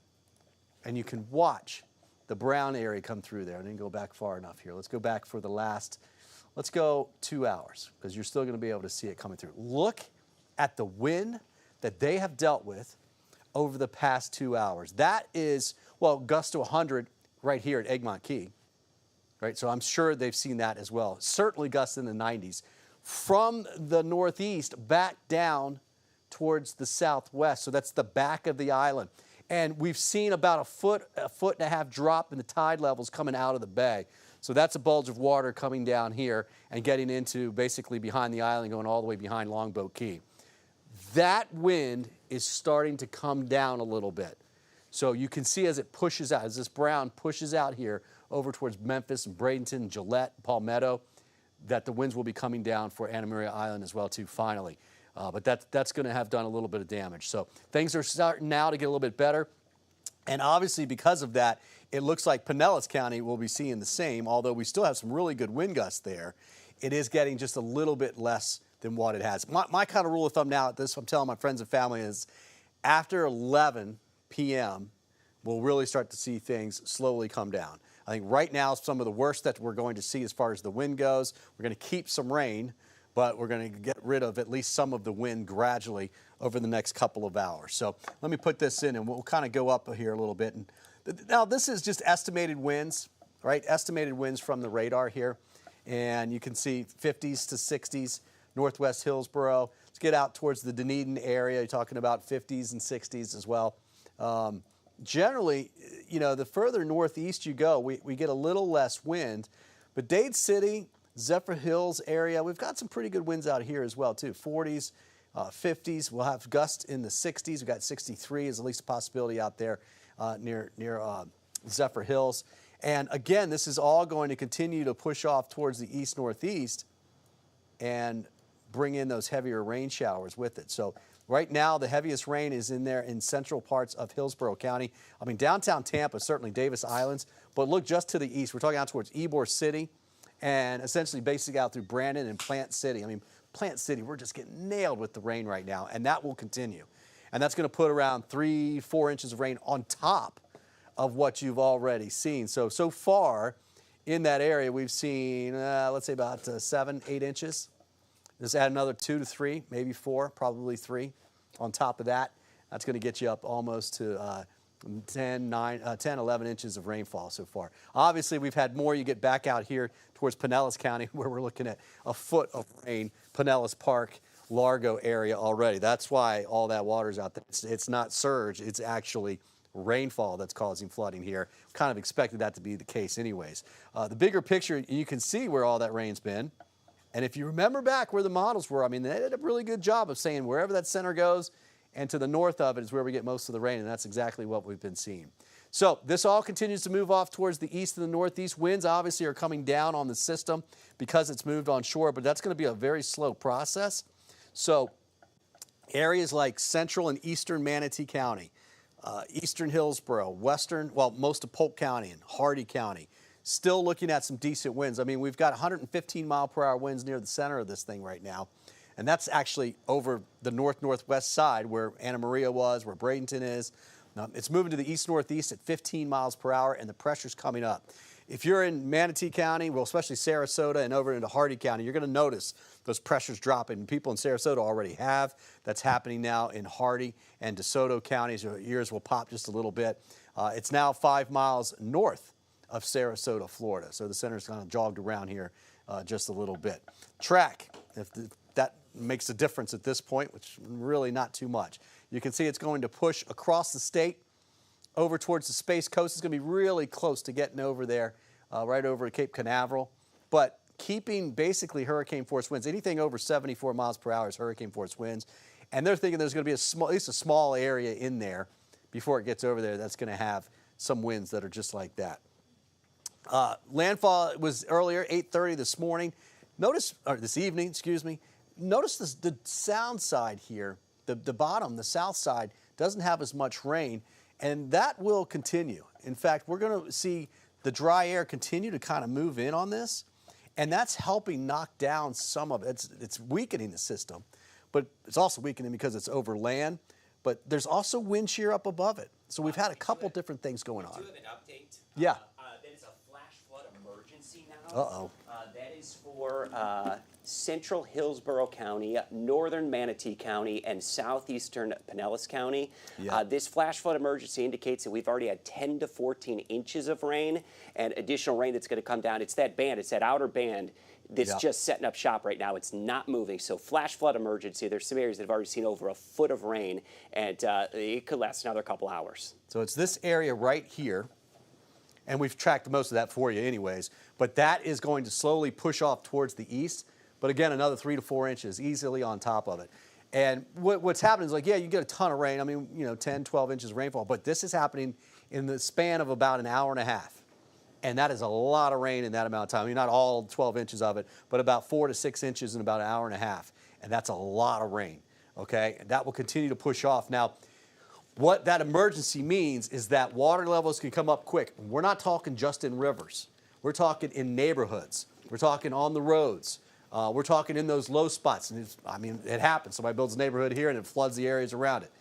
and you can watch the brown area come through there. I didn't go back far enough here. Let's go back for the last, let's go 2 hours, because you're still going to be able to see it coming through. Look at the wind that they have dealt with over the past 2 hours. That is, well, gust to 100 right here at Egmont Key, right? So I'm sure they've seen that as well. Certainly gusts in the 90s. From the northeast back down towards the southwest. So that's the back of the island. And we've seen about a foot and a half drop in the tide levels coming out of the bay. So that's a bulge of water coming down here and getting into basically behind the island, going all the way behind Longboat Key. That wind is starting to come down a little bit. So you can see as it pushes out, as this brown pushes out here over towards Memphis and Bradenton, Gillette, Palmetto, that the winds will be coming down for Anna Maria Island as well too, finally. But that's going to have done a little bit of damage. So things are starting now to get a little bit better. And obviously because of that, it looks like Pinellas County will be seeing the same, although we still have some really good wind gusts there. It is getting just a little bit less than what it has. My kind of rule of thumb now at this, I'm telling my friends and family, is after 11 p.m., we'll really start to see things slowly come down. I think right now some of the worst that we're going to see as far as the wind goes. We're going to keep some rain, but we're going to get rid of at least some of the wind gradually over the next couple of hours. So let me put this in and we'll kind of go up here a little bit. And now this is just estimated winds, right? Estimated winds from the radar here. And you can see 50s to 60s, northwest Hillsboro. Let's get out towards the Dunedin area. You're talking about 50s and 60s as well. Generally, you know, the further northeast you go, we get a little less wind. But Dade City, Zephyr Hills area, we've got some pretty good winds out here as well, too. 40s, 50s. We'll have gusts in the 60s. We've got 63 is at least a possibility out there near Zephyr Hills. And again, this is all going to continue to push off towards the east-northeast and bring in those heavier rain showers with it. So Right now, the heaviest rain is in there in central parts of Hillsborough County. I mean, downtown Tampa, certainly Davis Islands, but look just to the east. We're talking out towards Ybor City and essentially basically out through Brandon and Plant City. I mean, Plant City, we're just getting nailed with the rain right now, and that will continue. And that's going to put around 3-4 inches of rain on top of what you've already seen. So far in that area, we've seen, let's say about 7-8 inches. Just add another 2 to 3, maybe 4, probably 3 on top of that. That's going to get you up almost to 10, 11 inches of rainfall so far. Obviously, we've had more. You get back out here towards Pinellas County where we're looking at a foot of rain, Pinellas Park, Largo area already. That's why all that water's out there. It's not surge. It's actually rainfall that's causing flooding here. Kind of expected that to be the case anyways. The bigger picture, you can see where all that rain's been. And if you remember back where the models were, I mean, they did a really good job of saying wherever that center goes and to the north of it is where we get most of the rain, and that's exactly what we've been seeing. So this all continues to move off towards the east and the northeast. Winds obviously are coming down on the system because it's moved on shore, but that's going to be a very slow process. So areas like central and eastern Manatee County, eastern Hillsborough, most of Polk County and Hardy County, still looking at some decent winds. I mean, we've got 115 mile per hour winds near the center of this thing right now. And that's actually over the northwest side where Anna Maria was, where Bradenton is. It's moving to the east-northeast at 15 miles per hour, and the pressure's coming up. If you're in Manatee County, well, especially Sarasota and over into Hardy County, you're going to notice those pressures dropping. People in Sarasota already have. That's happening now in Hardy and DeSoto counties. Your ears will pop just a little bit. It's now 5 miles north of Sarasota, Florida. So the center's kind of jogged around here just a little bit. Track, that makes a difference at this point, which really not too much. You can see it's going to push across the state over towards the Space Coast. It's going to be really close to getting over there, right over Cape Canaveral. But keeping basically hurricane force winds, anything over 74 miles per hour is hurricane force winds. And they're thinking there's going to be at least a small area in there before it gets over there that's going to have some winds that are just like that. Landfall was earlier, 8:30 this morning. This evening, excuse me. Notice the sound side here, the bottom, the south side, doesn't have as much rain, and that will continue. In fact, we're going to see the dry air continue to kind of move in on this, and that's helping knock down some of it. It's weakening the system, but it's also weakening because it's over land, but there's also wind shear up above it. So we've had a couple different things going on. We do have an update. Yeah. That is a flash flood emergency now. Uh-oh. That is for central Hillsborough County, northern Manatee County, and southeastern Pinellas County. Yeah. This flash flood emergency indicates that we've already had 10 to 14 inches of rain and additional rain that's going to come down. It's that band, it's that outer band that's just setting up shop right now. It's not moving. So flash flood emergency. There's some areas that have already seen over a foot of rain, and it could last another couple hours. So it's this area right here, and we've tracked most of that for you anyways, but that is going to slowly push off towards the east. But again, another 3 to 4 inches easily on top of it. And what's happening is, like, yeah, you get a ton of rain. I mean, 10, 12 inches of rainfall, but this is happening in the span of about an hour and a half. And that is a lot of rain in that amount of time. I mean, not all 12 inches of it, but about 4 to 6 inches in about an hour and a half. And that's a lot of rain, okay? And that will continue to push off. Now, what that emergency means is that water levels can come up quick. We're not talking just in rivers. We're talking in neighborhoods. We're talking on the roads. We're talking in those low spots. And it happens. Somebody builds a neighborhood here and it floods the areas around it.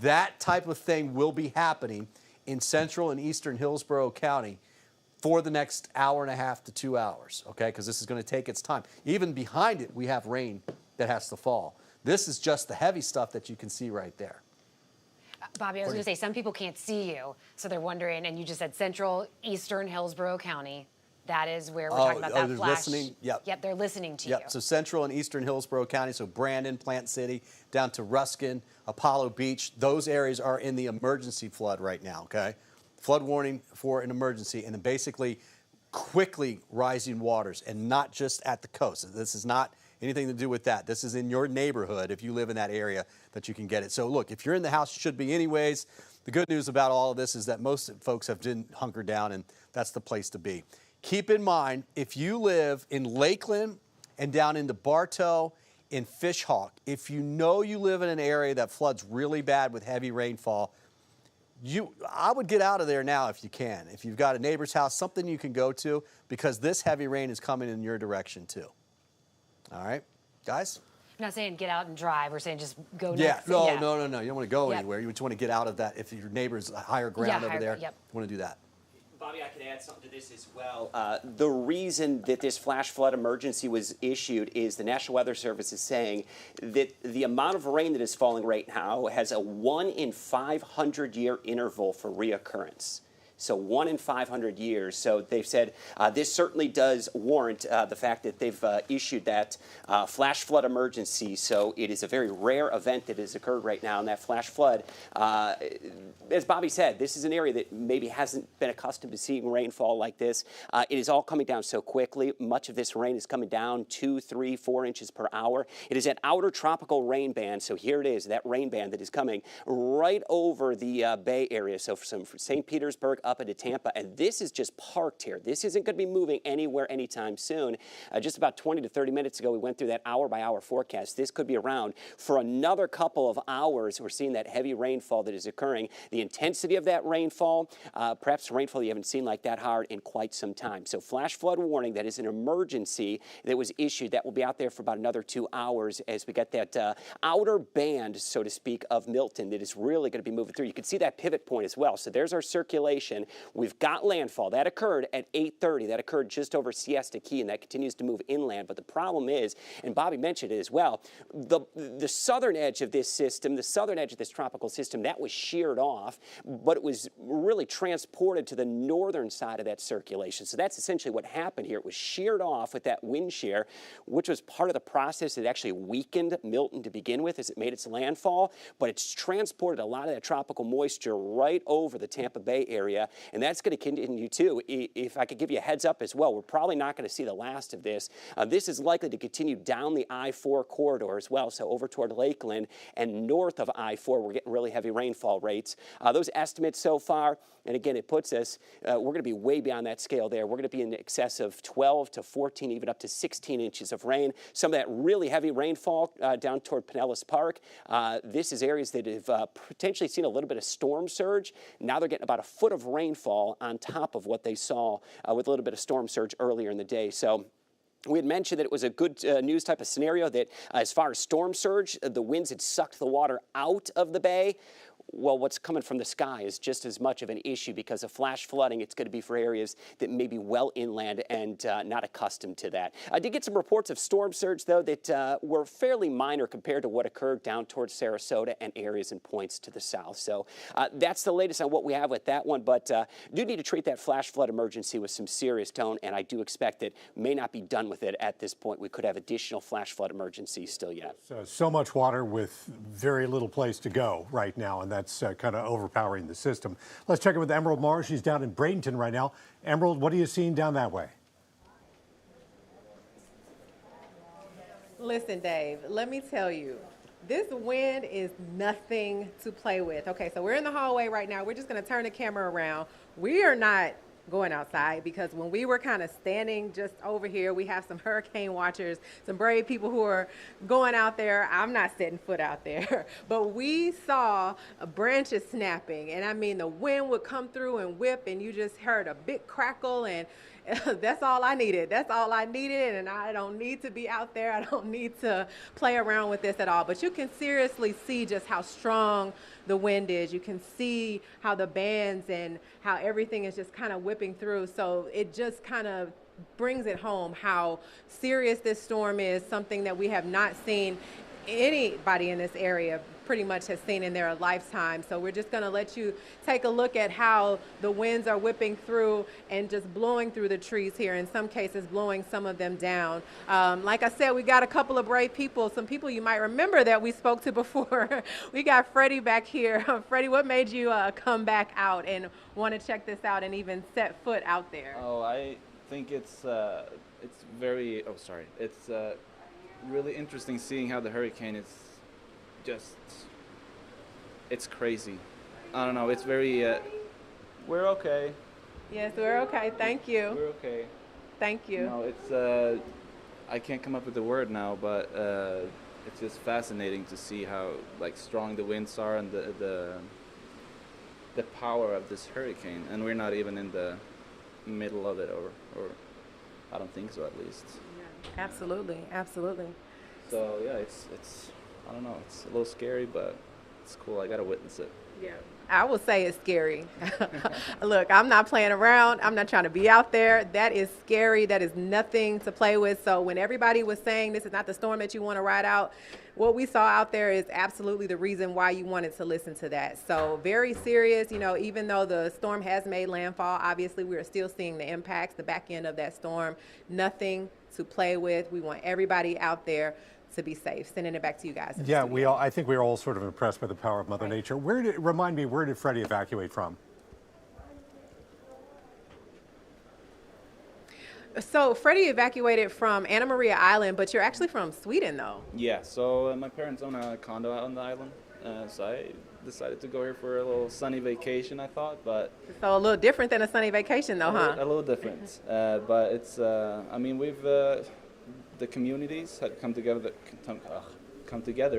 That type of thing will be happening in central and eastern Hillsborough County for the next hour and a half to 2 hours, okay? Because this is going to take its time. Even behind it, we have rain that has to fall. This is just the heavy stuff that you can see right there. Bobby, I was going to say, some people can't see you, so they're wondering, and you just said central, eastern Hillsborough County. That is where we're talking about that flash. Listening? Yep, they're listening to you. So central and eastern Hillsborough County, so Brandon, Plant City, down to Ruskin, Apollo Beach, those areas are in the emergency flood right now, okay? Flood warning for an emergency, and then basically quickly rising waters, and not just at the coast. This is not anything to do with that. This is in your neighborhood, if you live in that area, that you can get it. So look, if you're in the house, you should be anyways. The good news about all of this is that most folks have didn't hunker down, and that's the place to be. Keep in mind, if you live in Lakeland and down into Bartow, in Fishhawk, if you know you live in an area that floods really bad with heavy rainfall, I would get out of there now if you can. If you've got a neighbor's house, something you can go to, because this heavy rain is coming in your direction too. All right, guys? I'm not saying get out and drive. We're saying just go Yeah, next. no. Yeah. You don't want to go Yep. anywhere. You just want to get out of that. If your neighbor's higher ground over there, yep. you want to do that. Bobby, I can add something to this as well. The reason that this flash flood emergency was issued is the National Weather Service is saying that the amount of rain that is falling right now has a 1 in 500 year interval for reoccurrence. So 1 in 500 years. So they've said this certainly does warrant the fact that they've issued that flash flood emergency. So it is a very rare event that has occurred right now. And that flash flood, as Bobby said, this is an area that maybe hasn't been accustomed to seeing rainfall like this. It is all coming down so quickly. Much of this rain is coming down 2, 3, 4 inches per hour. It is an outer tropical rain band. So here it is, that rain band that is coming right over the Bay Area. So from St. Petersburg up into Tampa, and this is just parked here. This isn't going to be moving anywhere anytime soon. Just about 20 to 30 minutes ago, we went through that hour-by-hour forecast. This could be around for another couple of hours. We're seeing that heavy rainfall that is occurring. The intensity of that rainfall, perhaps rainfall you haven't seen like that hard in quite some time. So flash flood warning, that is an emergency that was issued. That will be out there for about another 2 hours as we get that outer band, so to speak, of Milton that is really going to be moving through. You can see that pivot point as well. So there's our circulation. We've got landfall. That occurred at 8:30. That occurred just over Siesta Key, and that continues to move inland. But the problem is, and Bobby mentioned it as well, the southern edge of this system, the southern edge of this tropical system, that was sheared off, but it was really transported to the northern side of that circulation. So that's essentially what happened here. It was sheared off with that wind shear, which was part of the process that actually weakened Milton to begin with as it made its landfall, but it's transported a lot of that tropical moisture right over the Tampa Bay area, and that's going to continue too. If I could give you a heads up as well, we're probably not going to see the last of this. This is likely to continue down the I-4 corridor as well, so over toward Lakeland and north of I-4, we're getting really heavy rainfall rates. Those estimates so far, and again, it puts us, we're going to be way beyond that scale there. We're going to be in excess of 12 to 14, even up to 16 inches of rain. Some of that really heavy rainfall down toward Pinellas Park. This is areas that have potentially seen a little bit of storm surge. Now they're getting about a foot of rainfall on top of what they saw with a little bit of storm surge earlier in the day. So we had mentioned that it was a good news type of scenario that as far as storm surge, the winds had sucked the water out of the bay. Well, what's coming from the sky is just as much of an issue because of flash flooding. It's going to be for areas that may be well inland and not accustomed to that. I did get some reports of storm surge, though, that were fairly minor compared to what occurred down towards Sarasota and areas and points to the south. So that's the latest on what we have with that one. But do need to treat that flash flood emergency with some serious tone, and I do expect that may not be done with it at this point. We could have additional flash flood emergencies still yet. So much water with very little place to go right now, and that's kind of overpowering the system. Let's check in with Emerald Marr. She's down in Bradenton right now. Emerald, what are you seeing down that way? Listen, Dave, let me tell you, this wind is nothing to play with. Okay, so we're in the hallway right now. We're just going to turn the camera around. We are not going outside because when we were kind of standing just over here, we have some hurricane watchers, some brave people who are going out there. I'm not setting foot out there, but we saw branches snapping, and I mean the wind would come through and whip, and you just heard a big crackle, and that's all I needed. That's all I needed, and I don't need to be out there. I don't need to play around with this at all. But you can seriously see just how strong the wind is. You can see how the bands and how everything is just kind of whipping through. So it just kind of brings it home how serious this storm is, something that we have not seen anybody in this area pretty much has seen in their lifetime. So we're just going to let you take a look at how the winds are whipping through and just blowing through the trees here, in some cases blowing some of them down. Like I said, we got a couple of brave people, some people you might remember that we spoke to before. We got Freddie back here. Freddie, what made you come back out and want to check this out and even set foot out there? Oh, I think it's very, it's really interesting seeing how the hurricane is just, it's crazy. I don't know, it's very, we're okay. Yes, we're okay, thank you. We're okay. Thank you. No, I can't come up with the word now, but it's just fascinating to see how like strong the winds are and the power of this hurricane, and we're not even in the middle of it, or I don't think so, at least. Yeah, absolutely, absolutely. So yeah, it's I don't know, it's a little scary, but it's cool. I gotta witness it. Yeah. I will say it's scary. Look, I'm not playing around. I'm not trying to be out there. That is scary. That is nothing to play with. So when everybody was saying this is not the storm that you want to ride out, what we saw out there is absolutely the reason why you wanted to listen to that. So very serious, you know, even though the storm has made landfall, obviously we are still seeing the impacts, the back end of that storm. Nothing to play with. We want everybody out there to be safe. Sending it back to you guys. Yeah, I think we are all sort of impressed by the power of Mother Nature. Remind me, where did Freddie evacuate from? So Freddie evacuated from Anna Maria Island, but you're actually from Sweden, though. Yeah, so my parents own a condo out on the island, so I decided to go here for a little sunny vacation, I thought, but... So a little different than a sunny vacation, though, huh? A little different, but it's, I mean, we've... the communities had come together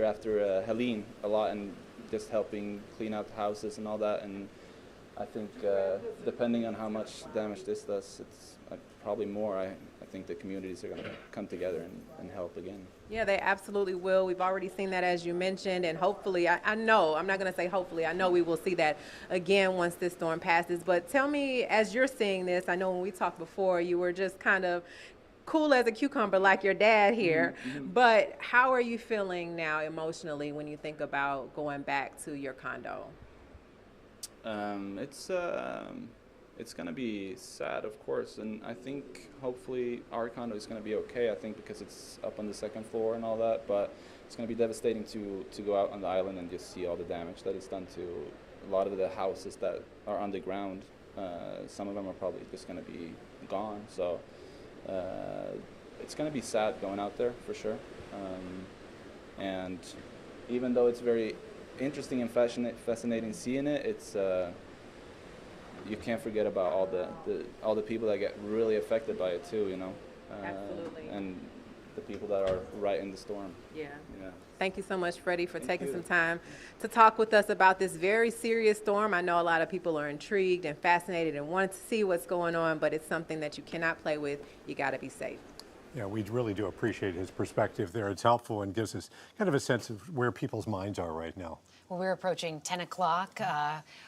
after Helene a lot, and just helping clean out the houses and all that. And I think depending on how much damage this does, it's probably more. I think the communities are going to come together and help again. Yeah, they absolutely will. We've already seen that, as you mentioned, and hopefully, I know, I'm not going to say hopefully, I know we will see that again once this storm passes. But tell me, as you're seeing this, I know when we talked before, you were just kind of cool as a cucumber like your dad here, but how are you feeling now emotionally when you think about going back to your condo? It's going to be sad, of course, and I think hopefully our condo is going to be okay. I think because it's up on the second floor and all that, but it's going to be devastating to go out on the island and just see all the damage that is done to a lot of the houses that are underground. Some of them are probably just going to be gone, so it's going to be sad going out there for sure. And even though it's very interesting and fascinating seeing it, it's you can't forget about all the people that get really affected by it too, you know. Absolutely. And the people that are right in the storm. Yeah. Yeah. Thank you so much, Freddie, for taking some time to talk with us about this very serious storm. I know a lot of people are intrigued and fascinated and want to see what's going on, but it's something that you cannot play with. You got to be safe. Yeah, we really do appreciate his perspective there. It's helpful and gives us kind of a sense of where people's minds are right now. Well, we're approaching 10 o'clock.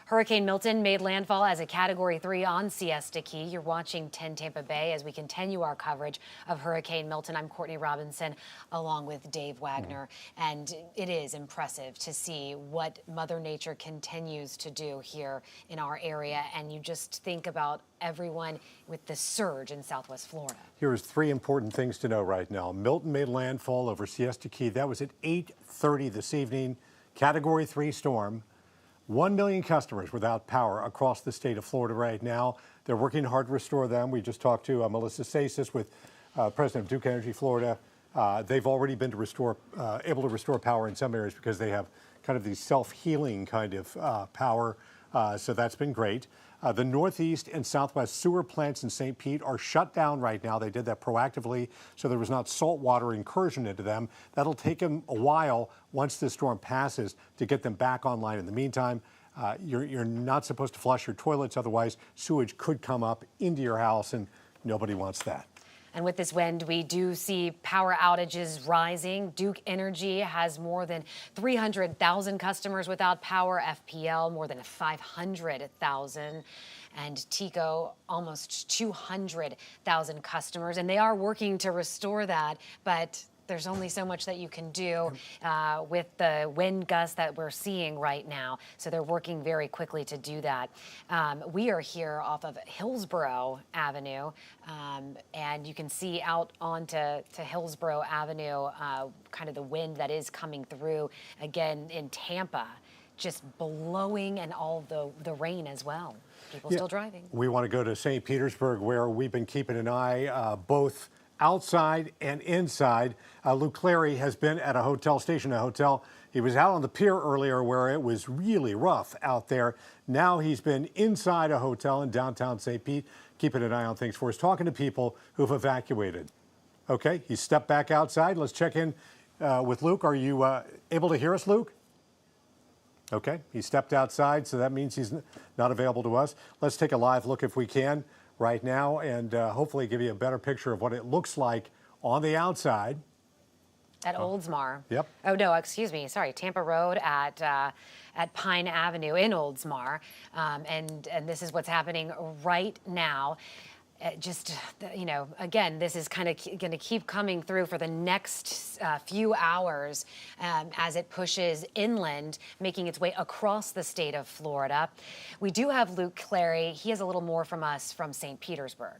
Hurricane Milton made landfall as a Category 3 on Siesta Key. You're watching 10 Tampa Bay as we continue our coverage of Hurricane Milton. I'm Courtney Robinson along with Dave Wagner. And it is impressive to see what Mother Nature continues to do here in our area. And you just think about everyone with the surge in Southwest Florida. Here's 3 important things to know right now. Milton made landfall over Siesta Key. That was at 8:30 this evening. Category 3 storm. 1 million customers without power across the state of Florida right now. They're working hard to restore them. We just talked to Melissa Stasis with President of Duke Energy Florida. They've already been able to restore power in some areas because they have kind of these self-healing kind of power. So that's been great. The Northeast and Southwest sewer plants in St. Pete are shut down right now. They did that proactively so there was not saltwater incursion into them. That'll take them a while once this storm passes to get them back online. In the meantime, you're not supposed to flush your toilets, otherwise sewage could come up into your house, and nobody wants that. And with this wind, we do see power outages rising. Duke Energy has more than 300,000 customers without power. FPL, more than 500,000. And TECO, almost 200,000 customers. And they are working to restore that, but there's only so much that you can do with the wind gusts that we're seeing right now. So they're working very quickly to do that. We are here off of Hillsborough Avenue, and you can see out onto Hillsborough Avenue kind of the wind that is coming through again in Tampa, just blowing, and all the rain as well. People still driving. We want to go to St. Petersburg, where we've been keeping an eye both outside and inside. Luke Clary has been at a hotel station, He was out on the pier earlier where it was really rough out there. Now he's been inside a hotel in downtown St. Pete, keeping an eye on things for us, talking to people who've evacuated. Okay, he stepped back outside. Let's check in with Luke. Are you able to hear us, Luke? Okay, he stepped outside, so that means he's not available to us. Let's take a live look if we can right now and hopefully give you a better picture of what it looks like on the outside. At Oldsmar. Yep. Oh, no, excuse me. Sorry, Tampa Road at Pine Avenue in Oldsmar. And this is what's happening right now. Just, you know, again, this is kind of going to keep coming through for the next few hours as it pushes inland, making its way across the state of Florida. We do have Luke Clary. He has a little more from us from St. Petersburg.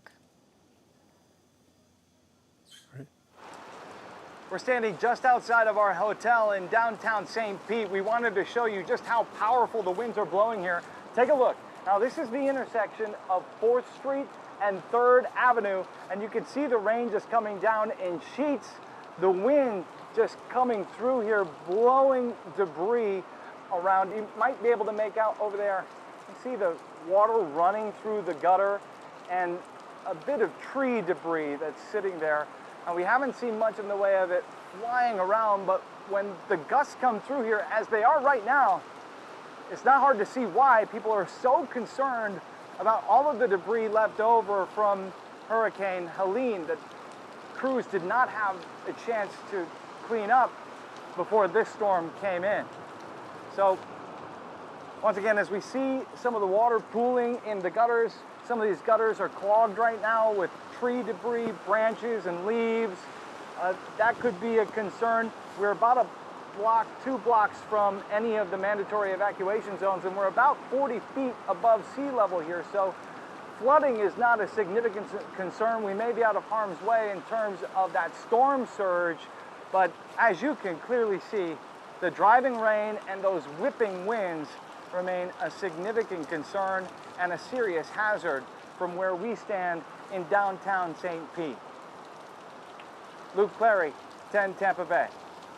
We're standing just outside of our hotel in downtown St. Pete. We wanted to show you just how powerful the winds are blowing here. Take a look. Now, this is the intersection of 4th Street and 3rd Avenue, and you can see the rain just coming down in sheets. The wind just coming through here, blowing debris around. You might be able to make out over there. You see the water running through the gutter and a bit of tree debris that's sitting there. And we haven't seen much in the way of it flying around, but when the gusts come through here, as they are right now, it's not hard to see why people are so concerned about all of the debris left over from Hurricane Helene that crews did not have a chance to clean up before this storm came in. So once again, as we see some of the water pooling in the gutters, some of these gutters are clogged right now with tree debris, branches, and leaves. That could be a concern. We're about a block, 2 blocks from any of the mandatory evacuation zones, and we're about 40 feet above sea level here. So flooding is not a significant concern. We may be out of harm's way in terms of that storm surge, but as you can clearly see, the driving rain and those whipping winds remain a significant concern and a serious hazard from where we stand in downtown St. Pete. Luke Clary, 10 Tampa Bay.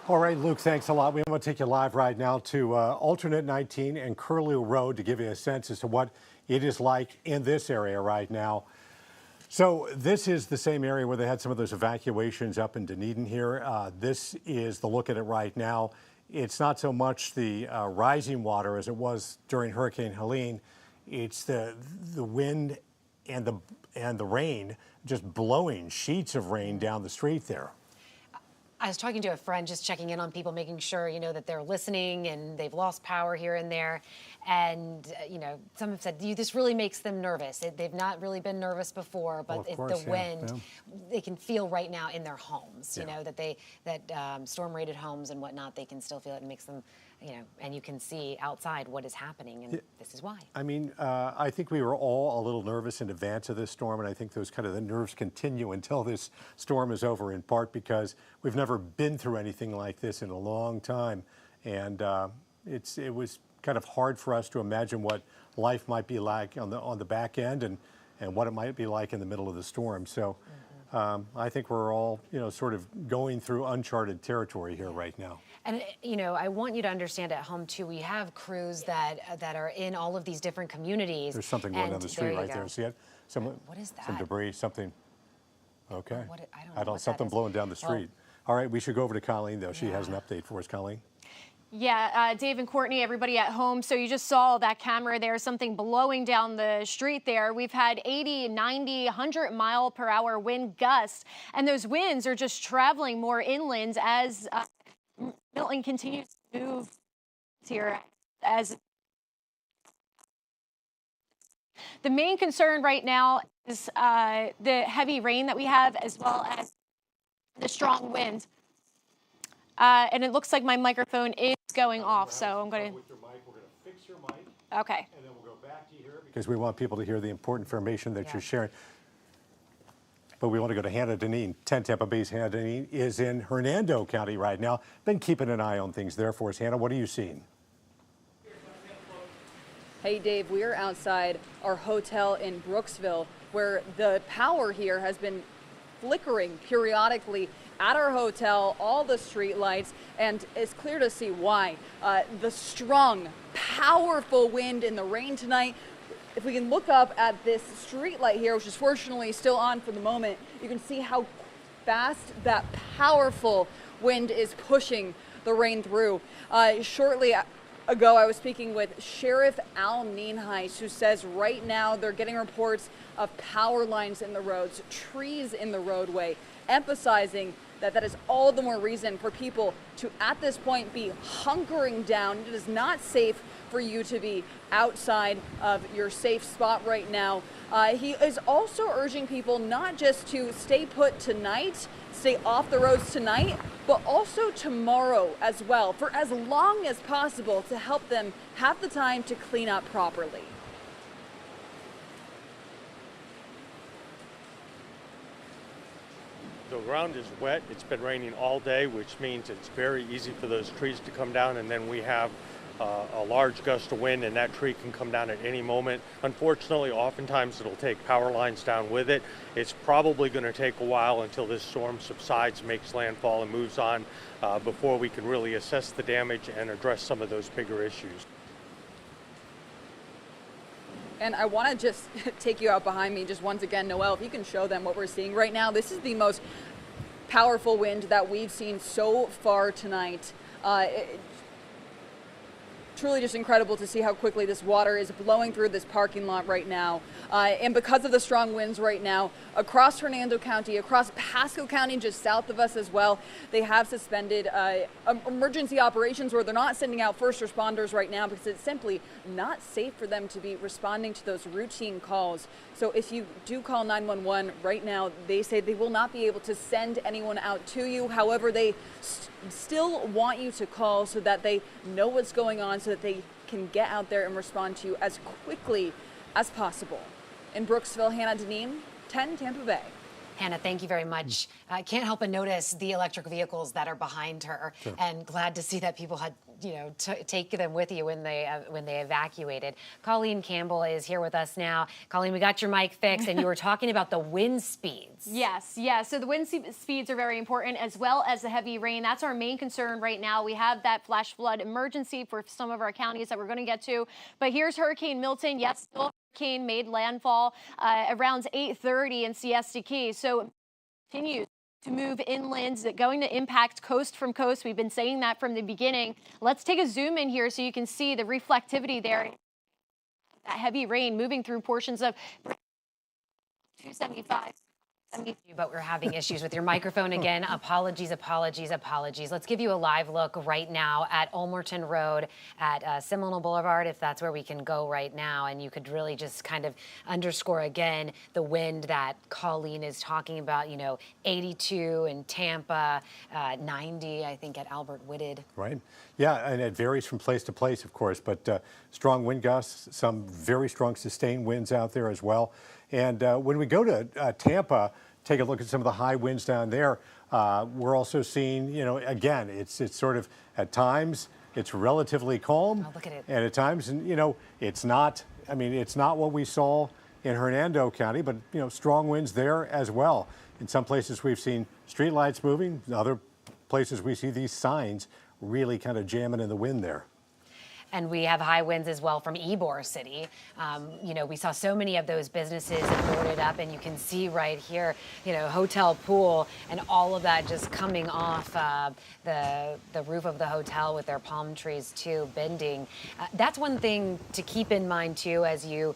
All right, Luke, thanks a lot. We want to take you live right now to Alternate 19 and Curlew Road to give you a sense as to what it is like in this area right now. So this is the same area where they had some of those evacuations up in Dunedin here. This is the look at it right now. It's not so much the rising water as it was during Hurricane Helene. It's the wind and the rain just blowing sheets of rain down the street there. I was talking to a friend, just checking in on people, making sure, you know, that they're listening and they've lost power here and there. And, you know, some have said, this really makes them nervous. They've not really been nervous before, but the wind, they can feel right now in their homes, you know, that storm-rated homes and whatnot, they can still feel it and makes them, you know, and you can see outside what is happening, and this is why. I mean, I think we were all a little nervous in advance of this storm, and I think those kind of the nerves continue until this storm is over, in part because we've never been through anything like this in a long time, and it was kind of hard for us to imagine what life might be like on the back end and what it might be like in the middle of the storm. So I think we're all, you know, sort of going through uncharted territory here right now. And, you know, I want you to understand at home, too, we have crews that are in all of these different communities. There's something going down the street right there. See it? What is that? Some debris, something. Okay. I don't know. Something blowing down the street. All right, we should go over to Colleen, though. She has an update for us. Colleen? Yeah, Dave and Courtney, everybody at home. So you just saw that camera there, something blowing down the street there. We've had 80, 90, 100 mile per hour wind gusts, and those winds are just traveling more inland as Milton continues to move here. As the main concern right now is the heavy rain that we have, as well as the strong wind. And it looks like my microphone is going off, so I'm going to... With your mic, we're going to fix your mic. Okay. And then we'll go back to here because we want people to hear the important information that you're sharing. But we want to go to Hannah Deneen. 10 Tampa Bay's Hannah Deneen is in Hernando County right now. Been keeping an eye on things there for us. Hannah, what are you seeing? Hey, Dave, we are outside our hotel in Brooksville, where the power here has been flickering periodically at our hotel, all the street lights, and it's clear to see why. The strong, powerful wind and the rain tonight. If we can look up at this street light here, which is fortunately still on for the moment, you can see how fast that powerful wind is pushing the rain through. Shortly ago, I was speaking with Sheriff Al Nienhuis, who says right now they're getting reports of power lines in the roads, trees in the roadway, emphasizing that is all the more reason for people to, at this point, be hunkering down. It is not safe for you to be outside of your safe spot right now. He is also urging people not just to stay put tonight, stay off the roads tonight, but also tomorrow as well, for as long as possible, to help them have the time to clean up properly. The ground is wet. It's been raining all day, which means it's very easy for those trees to come down, and then we have a large gust of wind, and that tree can come down at any moment. Unfortunately, oftentimes it'll take power lines down with it. It's probably going to take a while until this storm subsides, makes landfall, and moves on before we can really assess the damage and address some of those bigger issues. And I want to just take you out behind me just once again, Noel, if you can show them what we're seeing right now. This is the most powerful wind that we've seen so far tonight. Truly just incredible to see how quickly this water is blowing through this parking lot right now. And because of the strong winds right now, across Hernando County, across Pasco County, just south of us as well, they have suspended emergency operations where they're not sending out first responders right now because it's simply not safe for them to be responding to those routine calls. So if you do call 911 right now, they say they will not be able to send anyone out to you. However, they still want you to call so that they know what's going on, so that they can get out there and respond to you as quickly as possible. In Brooksville, Hannah Deneen, 10 Tampa Bay. Hannah, thank you very much. I can't help but notice the electric vehicles that are behind her, Sure. and glad to see that people had, take them with you when they evacuated. Colleen Campbell is here with us now. Colleen, we got your mic fixed, and you were talking about the wind speeds. Yes. So the wind speeds are very important, as well as the heavy rain. That's our main concern right now. We have that flash flood emergency for some of our counties that we're going to get to. But here's Hurricane Milton. Yes, still hurricane made landfall around 8:30 in Siesta Key. So continues to move inland, going to impact coast from coast. We've been saying that from the beginning. Let's take a zoom in here so you can see the reflectivity there. That heavy rain moving through portions of 275. But we're having issues with your microphone again. Apologies. Let's give you a live look right now at Ulmerton Road at Seminole Boulevard, if that's where we can go right now. And you could really just kind of underscore again the wind that Colleen is talking about, 82 in Tampa, 90, I think, at Albert Whitted. Right. Yeah, and it varies from place to place, of course, but strong wind gusts, some very strong sustained winds out there as well. And when we go to Tampa, take a look at some of the high winds down there. We're also seeing, again, it's sort of at times it's relatively calm. Oh, look at it. And at times, it's not. I mean, it's not what we saw in Hernando County, but strong winds there as well. In some places, we've seen streetlights moving. In other places, we see these signs really kind of jamming in the wind there. And we have high winds as well from Ybor City. We saw so many of those businesses boarded up, and you can see right here, hotel pool and all of that just coming off the roof of the hotel with their palm trees too, bending. That's one thing to keep in mind too, as you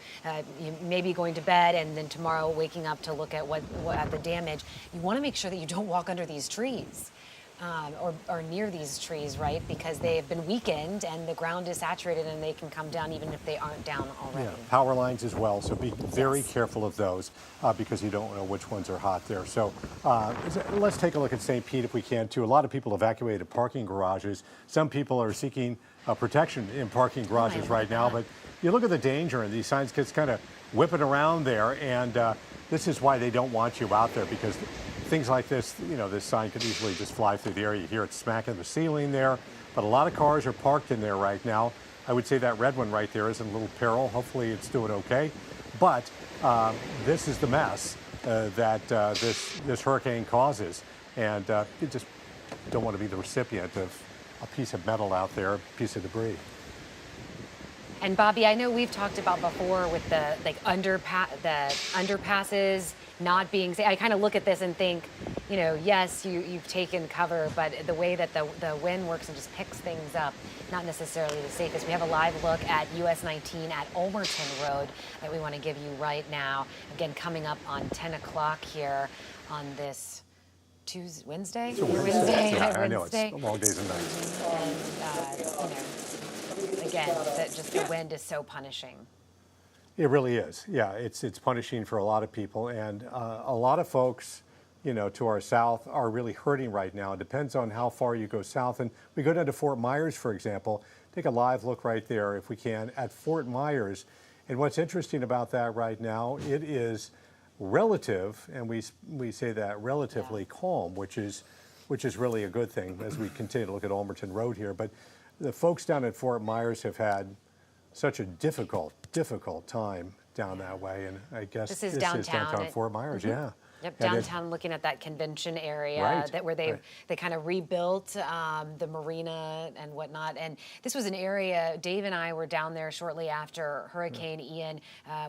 may be going to bed and then tomorrow waking up to look at what the damage. You want to make sure that you don't walk under these trees. Or near these trees, right? Because they have been weakened and the ground is saturated and they can come down even if they aren't down already. Yeah, power lines as well, so be very careful of those because you don't know which ones are hot there. So let's take a look at St. Pete if we can too. A lot of people evacuated parking garages. Some people are seeking protection in parking garages right now, but you look at the danger and these signs gets kind of whipping around there, and this is why they don't want you out there, because things like this, this sign could easily just fly through the air. You hear it smacking the ceiling there, but a lot of cars are parked in there right now. I would say that red one right there is in a little peril. Hopefully it's doing okay. But this is the mess that this hurricane causes. And you just don't want to be the recipient of a piece of metal out there, a piece of debris. And Bobby, I know we've talked about before with the underpasses not being safe. I kind of look at this and think, you know, yes, you've taken cover, but the way that the wind works and just picks things up, not necessarily the safest. We have a live look at US 19 at Olmerton Road that we want to give you right now. Again, coming up on 10 o'clock here on this Wednesday? It's a Wednesday. Wednesday. I know, it's long days and nights. And, you know, again, just the wind is so punishing. It really is. Yeah, it's punishing for a lot of people, and a lot of folks, you know, to our south are really hurting right now. It depends on how far you go south. And we go down to Fort Myers, for example. Take a live look right there, if we can, at Fort Myers. And what's interesting about that right now, it is relative, and we say that relatively calm, which is really a good thing as we continue to look at Olmerton Road here. But the folks down at Fort Myers have had such a difficult time down that way, and I guess this is downtown Fort Myers, yeah. Yep, downtown, looking at that convention area, right, where they kind of rebuilt the marina and whatnot. And this was an area, Dave and I were down there shortly after Hurricane Ian.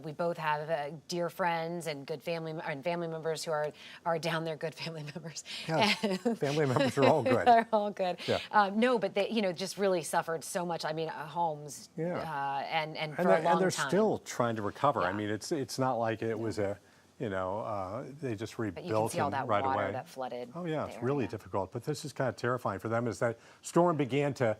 We both have dear friends and good family members who are down there, good family members. Yeah, family members are all good. They're all good. Yeah. No, but they, you know, just really suffered so much. I mean, homes, and for a long time. And they're still trying to recover. I mean, it's not like it was a, you know, they just rebuilt but you can see all that right water away. that flooded. Oh yeah, it's really difficult. But this is kind of terrifying for them as that storm began to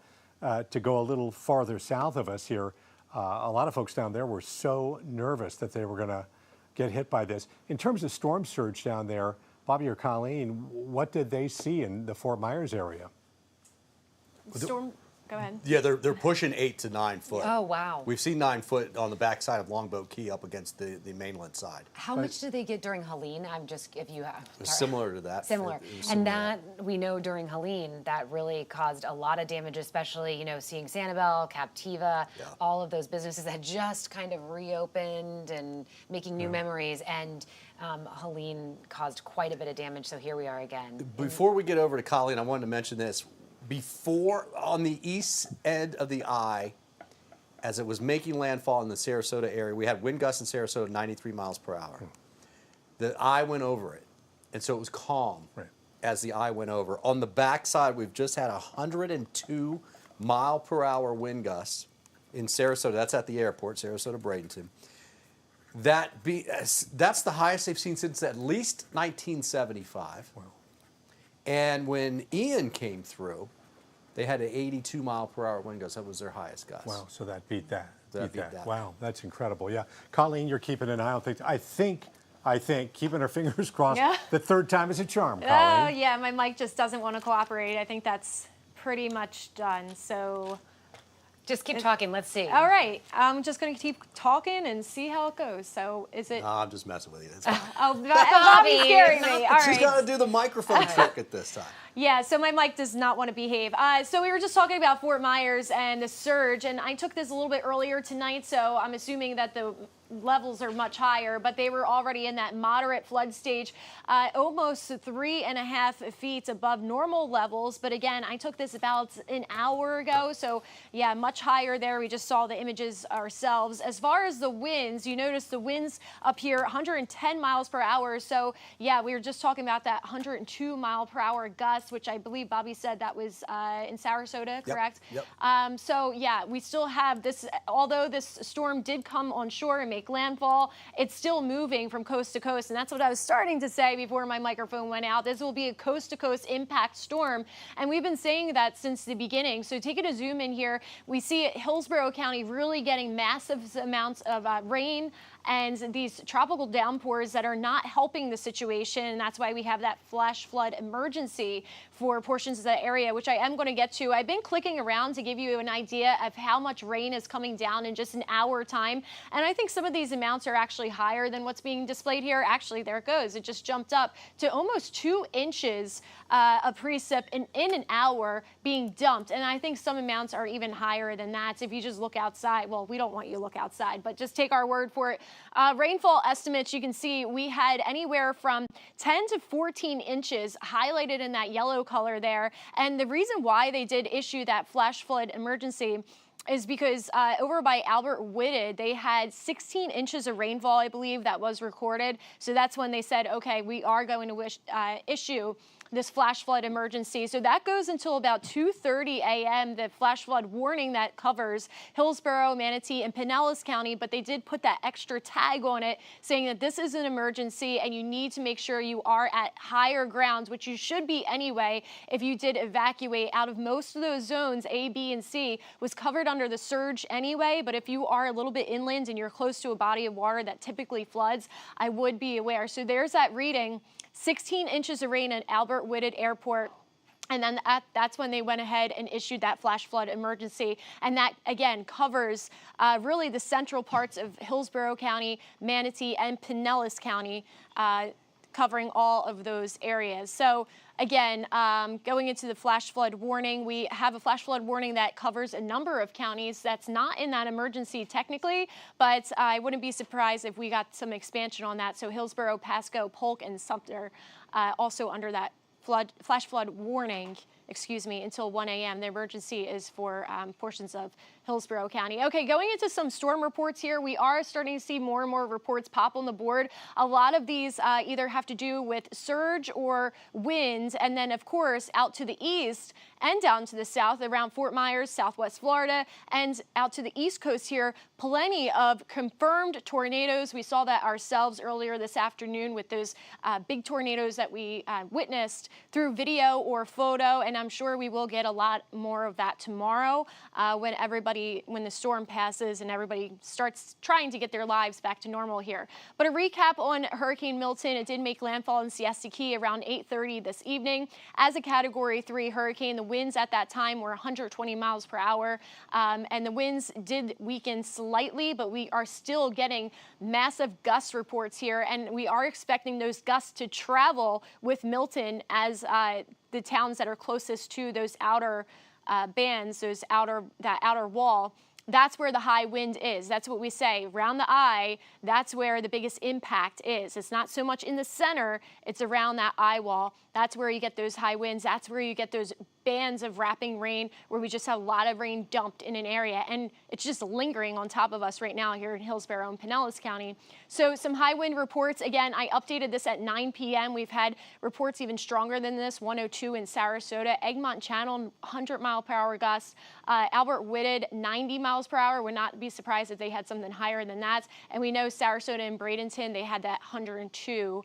go a little farther south of us here. A lot of folks down there were so nervous that they were going to get hit by this. In terms of storm surge down there, Bobby or Colleen, what did they see in the Fort Myers area? Storm, go ahead. Yeah, they're pushing 8 to 9 foot. Oh, wow. We've seen 9 foot on the backside of Longboat Key up against the mainland side. How much did they get during Helene? I'm just, if you have. It was similar to that. Similar. And that, we know during Helene, that really caused a lot of damage, especially, you know, seeing Sanibel, Captiva, all of those businesses that just kind of reopened and making new memories. And Helene caused quite a bit of damage, so here we are again. Before we get over to Colleen, I wanted to mention this. Before, on the east end of the eye, as it was making landfall in the Sarasota area, we had wind gusts in Sarasota 93 miles per hour. The eye went over it, and so it was calm as the eye went over. On the backside, we've just had 102 mile per hour wind gusts in Sarasota. That's at the airport, Sarasota Bradenton. That's the highest they've seen since at least 1975. Wow. And when Ian came through, they had an 82 mile per hour wind gust. That was their highest gust. Wow, so that beat that. Beat that. Wow, that's incredible. Yeah, Colleen, you're keeping an eye on things. I think, keeping our fingers crossed, the third time is a charm, Colleen. Oh, yeah, my mic just doesn't want to cooperate. I think that's pretty much done, so. Just keep talking, let's see. All right, I'm just going to keep talking and see how it goes. So is it? No, I'm just messing with you. That's fine. Oh, Bobby's scaring me. All right. She's got to do the microphone trick at this time. Yeah, so my mic does not want to behave. So we were just talking about Fort Myers and the surge, and I took this a little bit earlier tonight, so I'm assuming that the levels are much higher, but they were already in that moderate flood stage, almost 3.5 feet above normal levels. But again, I took this about an hour ago, so yeah, much higher there. We just saw the images ourselves. As far as the winds, you notice the winds up here, 110 miles per hour. So yeah, we were just talking about that 102 mile per hour gust, which I believe Bobby said that was in Sarasota, correct? Yep. So yeah, we still have this, although this storm did come on shore and make landfall, it's still moving from coast to coast, and that's what I was starting to say before my microphone went out. This will be a coast-to-coast impact storm, and we've been saying that since the beginning. So taking a zoom in here, we see Hillsborough County really getting massive amounts of rain and these tropical downpours that are not helping the situation. And that's why we have that flash flood emergency for portions of the area, which I am going to get to. I've been clicking around to give you an idea of how much rain is coming down in just an hour time. And I think some of these amounts are actually higher than what's being displayed here. Actually, there it goes. It just jumped up to almost 2 inches of precip in an hour being dumped. And I think some amounts are even higher than that. So if you just look outside, well, we don't want you to look outside, but just take our word for it. Rainfall estimates, you can see we had anywhere from 10 to 14 inches highlighted in that yellow color there. And the reason why they did issue that flash flood emergency is because over by Albert Whitted, they had 16 inches of rainfall, I believe, that was recorded. So that's when they said, okay, we are going to issue this flash flood emergency. So that goes until about 2:30 a.m., the flash flood warning that covers Hillsborough, Manatee, and Pinellas County, but they did put that extra tag on it saying that this is an emergency and you need to make sure you are at higher grounds, which you should be anyway if you did evacuate. Out of most of those zones, A, B, and C was covered under the surge anyway, but if you are a little bit inland and you're close to a body of water that typically floods, I would be aware. So there's that reading. 16 inches of rain at Albert Whitted Airport. And then that's when they went ahead and issued that flash flood emergency. And that, again, covers really the central parts of Hillsborough County, Manatee, and Pinellas County, covering all of those areas. So again, going into the flash flood warning, we have a flash flood warning that covers a number of counties that's not in that emergency technically, but I wouldn't be surprised if we got some expansion on that. So Hillsborough, Pasco, Polk, and Sumter also under that flash flood warning, until 1 a.m. The emergency is for portions of Hillsborough County. Okay, going into some storm reports here, we are starting to see more and more reports pop on the board. A lot of these either have to do with surge or winds, and then of course out to the east and down to the south around Fort Myers, Southwest Florida, and out to the East Coast here, plenty of confirmed tornadoes. We saw that ourselves earlier this afternoon with those big tornadoes that we witnessed through video or photo, and I'm sure we will get a lot more of that tomorrow when the storm passes and everybody starts trying to get their lives back to normal here. But a recap on Hurricane Milton, it did make landfall in Siesta Key around 8:30 this evening. As a Category 3 hurricane, the winds at that time were 120 miles per hour, and the winds did weaken slightly, but we are still getting massive gust reports here, and we are expecting those gusts to travel with Milton as the towns that are closest to those outer bands, that outer wall. That's where the high wind is. That's what we say. Around the eye, that's where the biggest impact is. It's not so much in the center, it's around that eye wall. That's where you get those high winds. That's where you get those bands of wrapping rain where we just have a lot of rain dumped in an area. And it's just lingering on top of us right now here in Hillsborough and Pinellas County. So some high wind reports. Again, I updated this at 9 p.m. We've had reports even stronger than this, 102 in Sarasota, Egmont Channel, 100 mile per hour gusts, Albert Whitted, 90 miles per hour. Would not be surprised if they had something higher than that. And we know Sarasota and Bradenton, they had that 102.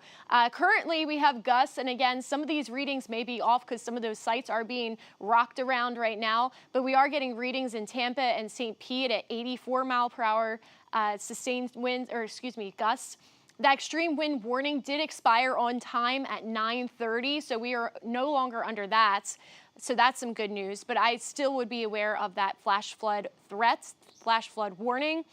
Currently, we have gusts, and again, some of these readings may be off because some of those sites are being rocked around right now, but we are getting readings in Tampa and St. Pete at 84 mile per hour sustained winds, gusts. The extreme wind warning did expire on time at 9:30, so we are no longer under that. So that's some good news, but I still would be aware of that flash flood threats, flash flood warning.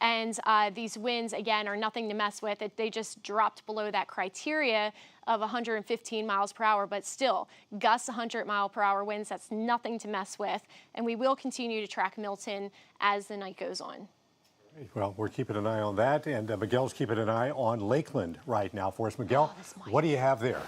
And these winds, again, are nothing to mess with. They just dropped below that criteria of 115 miles per hour, but still, gusts 100 mile per hour winds, that's nothing to mess with. And we will continue to track Milton as the night goes on. Well, we're keeping an eye on that, and Miguel's keeping an eye on Lakeland right now for us. Miguel, what do you have there?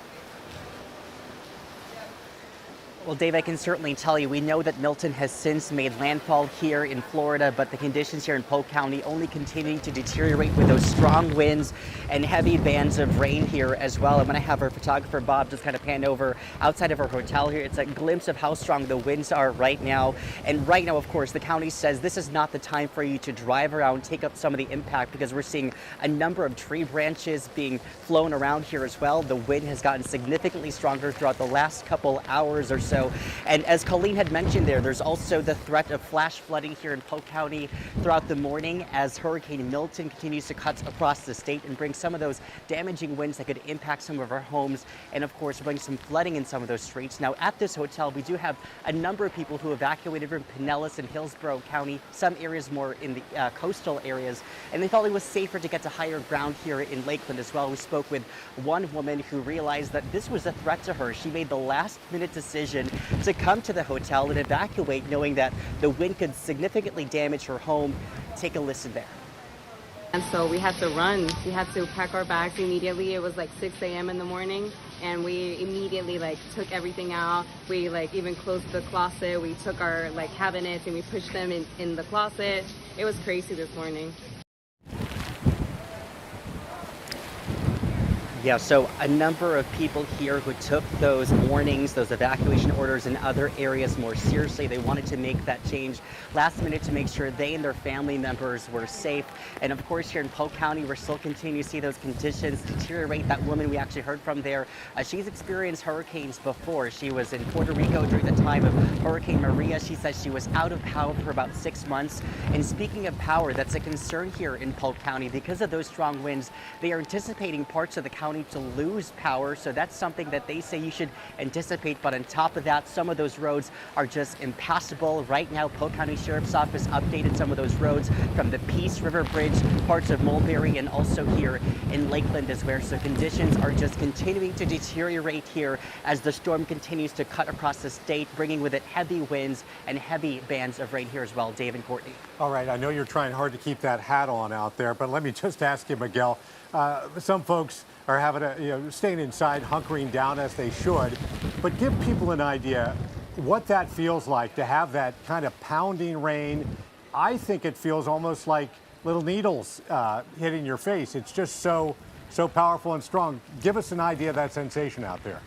Well, Dave, I can certainly tell you, we know that Milton has since made landfall here in Florida, but the conditions here in Polk County only continuing to deteriorate with those strong winds and heavy bands of rain here as well. I'm going to have our photographer, Bob, just kind of pan over outside of our hotel here. It's a glimpse of how strong the winds are right now. And right now, of course, the county says this is not the time for you to drive around, take up some of the impact, because we're seeing a number of tree branches being flown around here as well. The wind has gotten significantly stronger throughout the last couple hours or so. And as Colleen had mentioned there's also the threat of flash flooding here in Polk County throughout the morning as Hurricane Milton continues to cut across the state and bring some of those damaging winds that could impact some of our homes and, of course, bring some flooding in some of those streets. Now, at this hotel, we do have a number of people who evacuated from Pinellas and Hillsborough County, some areas more in the coastal areas, and they felt it was safer to get to higher ground here in Lakeland as well. We spoke with one woman who realized that this was a threat to her. She made the last-minute decision to come to the hotel and evacuate, knowing that the wind could significantly damage her home. Take a listen there. And so we had to run. We had to pack our bags immediately. It was like 6 a.m. in the morning, and we immediately took everything out. We even closed the closet. We took our cabinets and we pushed them in the closet. It was crazy this morning. Yeah, so a number of people here who took those warnings, those evacuation orders in other areas more seriously. They wanted to make that change last minute to make sure they and their family members were safe. And of course, here in Polk County, we're still continuing to see those conditions deteriorate. That woman we actually heard from there, she's experienced hurricanes before. She was in Puerto Rico during the time of Hurricane Maria. She says she was out of power for about 6 months. And speaking of power, that's a concern here in Polk County. Because of those strong winds, they are anticipating parts of the county to lose power, so that's something that they say you should anticipate. But on top of that, some of those roads are just impassable. Right now, Polk County Sheriff's Office updated some of those roads from the Peace River Bridge, parts of Mulberry, and also here in Lakeland as well. So conditions are just continuing to deteriorate here as the storm continues to cut across the state, bringing with it heavy winds and heavy bands of rain here as well. Dave and Courtney. All right, I know you're trying hard to keep that hat on out there, but let me just ask you, Miguel, some folks are having staying inside, hunkering down as they should, but give people an idea what that feels like to have that kind of pounding rain. I think it feels almost like little needles hitting your face. It's just so powerful and strong. Give us an idea of that sensation out there.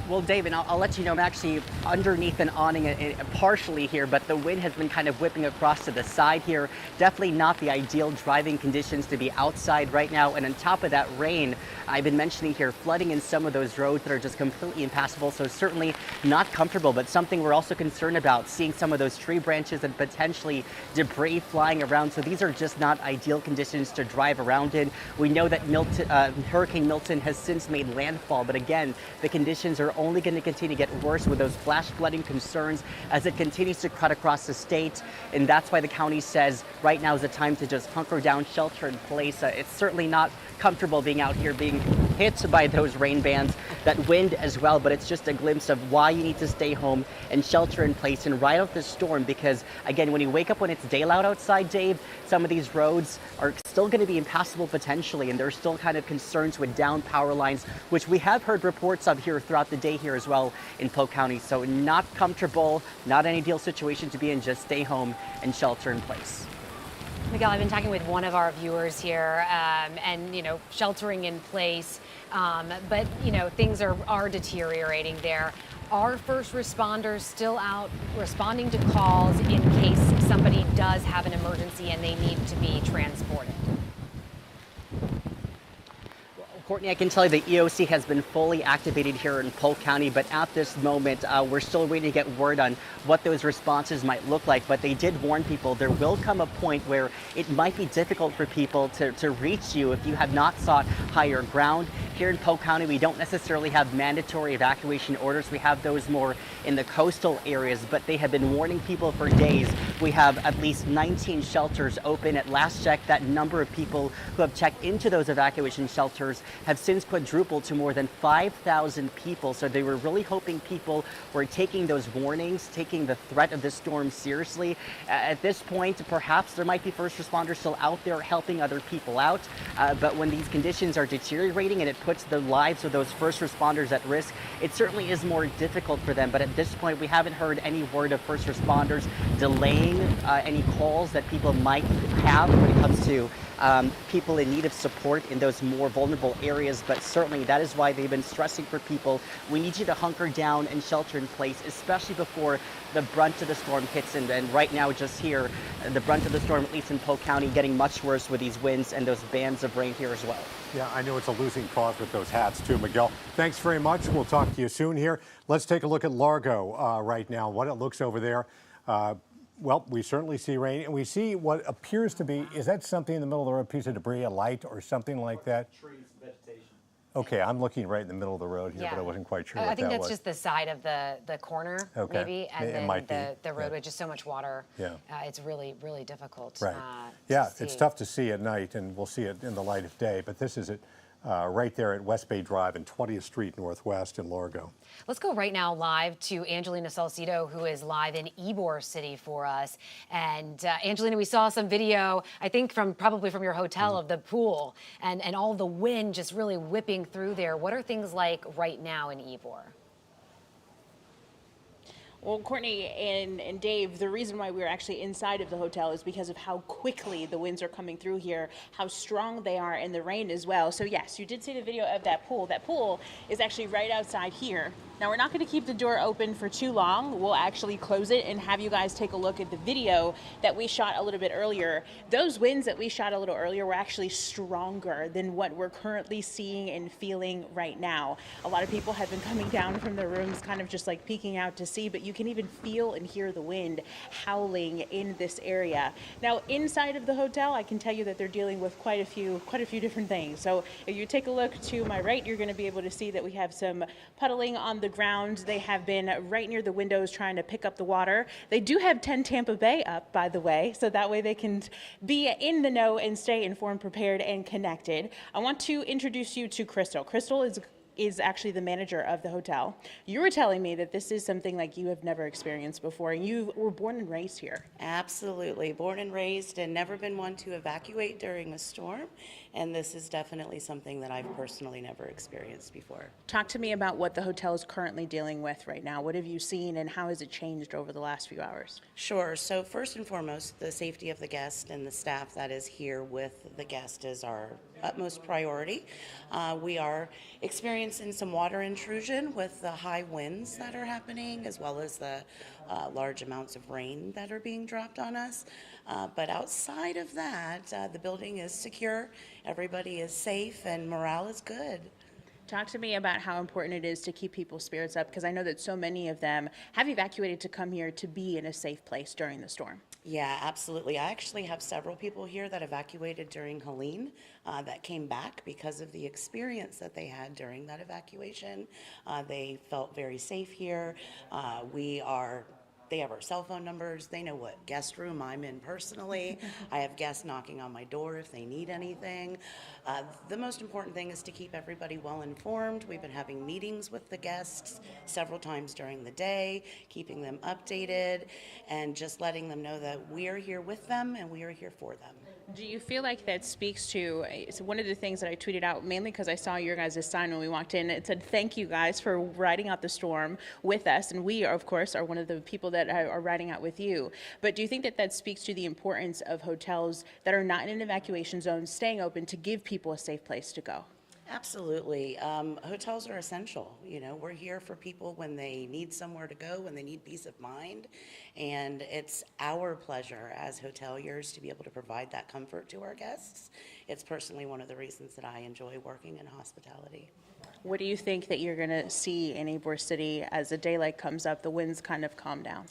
Well, David, I'll let you know, I'm actually underneath an awning partially here, but the wind has been kind of whipping across to the side here. Definitely not the ideal driving conditions to be outside right now. And on top of that rain, I've been mentioning here, flooding in some of those roads that are just completely impassable. So certainly not comfortable, but something we're also concerned about, seeing some of those tree branches and potentially debris flying around. So these are just not ideal conditions to drive around in. We know that Hurricane Milton has since made landfall, but again, the conditions are only going to continue to get worse with those flash flooding concerns as it continues to cut across the state. And that's why the county says right now is the time to just hunker down, shelter in place. It's certainly not comfortable being out here being hit by those rain bands, that wind as well, but it's just a glimpse of why you need to stay home and shelter in place and ride out this storm. Because again, when you wake up when it's daylight outside, Dave, some of these roads are still going to be impassable potentially, and there's still kind of concerns with down power lines, which we have heard reports of here throughout the day here as well in Polk County. So not comfortable, not an ideal situation to be in. Just stay home and shelter in place. Miguel, I've been talking with one of our viewers here, and sheltering in place, but things are deteriorating there. Are first responders still out responding to calls in case somebody does have an emergency and they need to be transported? Courtney, I can tell you the EOC has been fully activated here in Polk County, but at this moment, we're still waiting to get word on what those responses might look like. But they did warn people there will come a point where it might be difficult for people to reach you if you have not sought higher ground. Here in Polk County, we don't necessarily have mandatory evacuation orders. We have those more in the coastal areas, but they have been warning people for days. We have at least 19 shelters open. At last check, that number of people who have checked into those evacuation shelters have since quadrupled to more than 5,000 people. So they were really hoping people were taking those warnings, taking the threat of this storm seriously. At this point, perhaps there might be first responders still out there helping other people out. But when these conditions are deteriorating and it puts the lives of those first responders at risk, it certainly is more difficult for them. But at this point, we haven't heard any word of first responders delaying any calls that people might have when it comes to people in need of support in those more vulnerable areas. But certainly that is why they've been stressing for people, we need you to hunker down and shelter in place, especially before the brunt of the storm hits. And right now, just here, the brunt of the storm, at least in Polk County, getting much worse with these winds and those bands of rain here as well. Yeah, I know it's a losing cause with those hats too, Miguel. Thanks very much. We'll talk to you soon here. Let's take a look at Largo right now, what it looks over there. Well, we certainly see rain, and we see what appears to be, is that something in the middle of the road, a piece of debris, a light or something like that? Trees, vegetation. Okay, I'm looking right in the middle of the road here, Yeah. but I wasn't quite sure I what think that that's was. just the side of the corner, Okay. maybe, and It might then be. the road with just so much water. Yeah. It's really, really difficult. Right. To Yeah, see. it's tough to see at night, and we'll see it in the light of day, but this is it right there at West Bay Drive and 20th Street Northwest in Largo. Let's go right now live to Angelina Salcido, who is live in Ybor City for us. And Angelina, we saw some video, I think probably from your hotel, of the pool and all the wind just really whipping through there. What are things like right now in Ybor? Well, Courtney and Dave, the reason why we're actually inside of the hotel is because of how quickly the winds are coming through here, how strong they are, and the rain as well. So yes, you did see the video of that pool. That pool is actually right outside here. Now, we're not going to keep the door open for too long. We'll actually close it and have you guys take a look at the video that we shot a little bit earlier. Those winds that we shot a little earlier were actually stronger than what we're currently seeing and feeling right now. A lot of people have been coming down from their rooms kind of just like peeking out to see, but you can even feel and hear the wind howling in this area. Now, inside of the hotel, I can tell you that they're dealing with quite a few different things. So if you take a look to my right, you're going to be able to see that we have some puddling on the ground. They have been right near the windows trying to pick up the water. They do have 10 Tampa Bay up, by the way, so that way they can be in the know and stay informed, prepared, and connected. I want to introduce you to Crystal. Crystal is actually the manager of the hotel. You were telling me that this is something like you have never experienced before, and you were born and raised here. Absolutely, born and raised, and never been one to evacuate during a storm, and this is definitely something that I've personally never experienced before. Talk to me about what the hotel is currently dealing with right now. What have you seen, and how has it changed over the last few hours? Sure, so first and foremost, the safety of the guest and the staff that is here with the guest is our utmost priority. We are experiencing some water intrusion with the high winds that are happening, as well as the large amounts of rain that are being dropped on us. But outside of that, the building is secure, everybody is safe, and morale is good. Talk to me about how important it is to keep people's spirits up, because I know that so many of them have evacuated to come here to be in a safe place during the storm. Yeah, absolutely. I actually have several people here that evacuated during Helene that came back because of the experience that they had during that evacuation. They felt very safe here. They have our cell phone numbers. They know what guest room I'm in personally. I have guests knocking on my door if they need anything. The most important thing is to keep everybody well informed. We've been having meetings with the guests several times during the day, keeping them updated, and just letting them know that we are here with them and we are here for them. Do you feel like that speaks to, it's one of the things that I tweeted out, mainly because I saw your guys' sign when we walked in. It said, thank you guys for riding out the storm with us. And we, of course, are one of the people that are riding out with you. But do you think that that speaks to the importance of hotels that are not in an evacuation zone staying open to give people a safe place to go? Absolutely. Hotels are essential. You know, we're here for people when they need somewhere to go, when they need peace of mind. And it's our pleasure as hoteliers to be able to provide that comfort to our guests. It's personally one of the reasons that I enjoy working in hospitality. What do you think that you're going to see in Ybor City as the daylight comes up, the winds kind of calm down?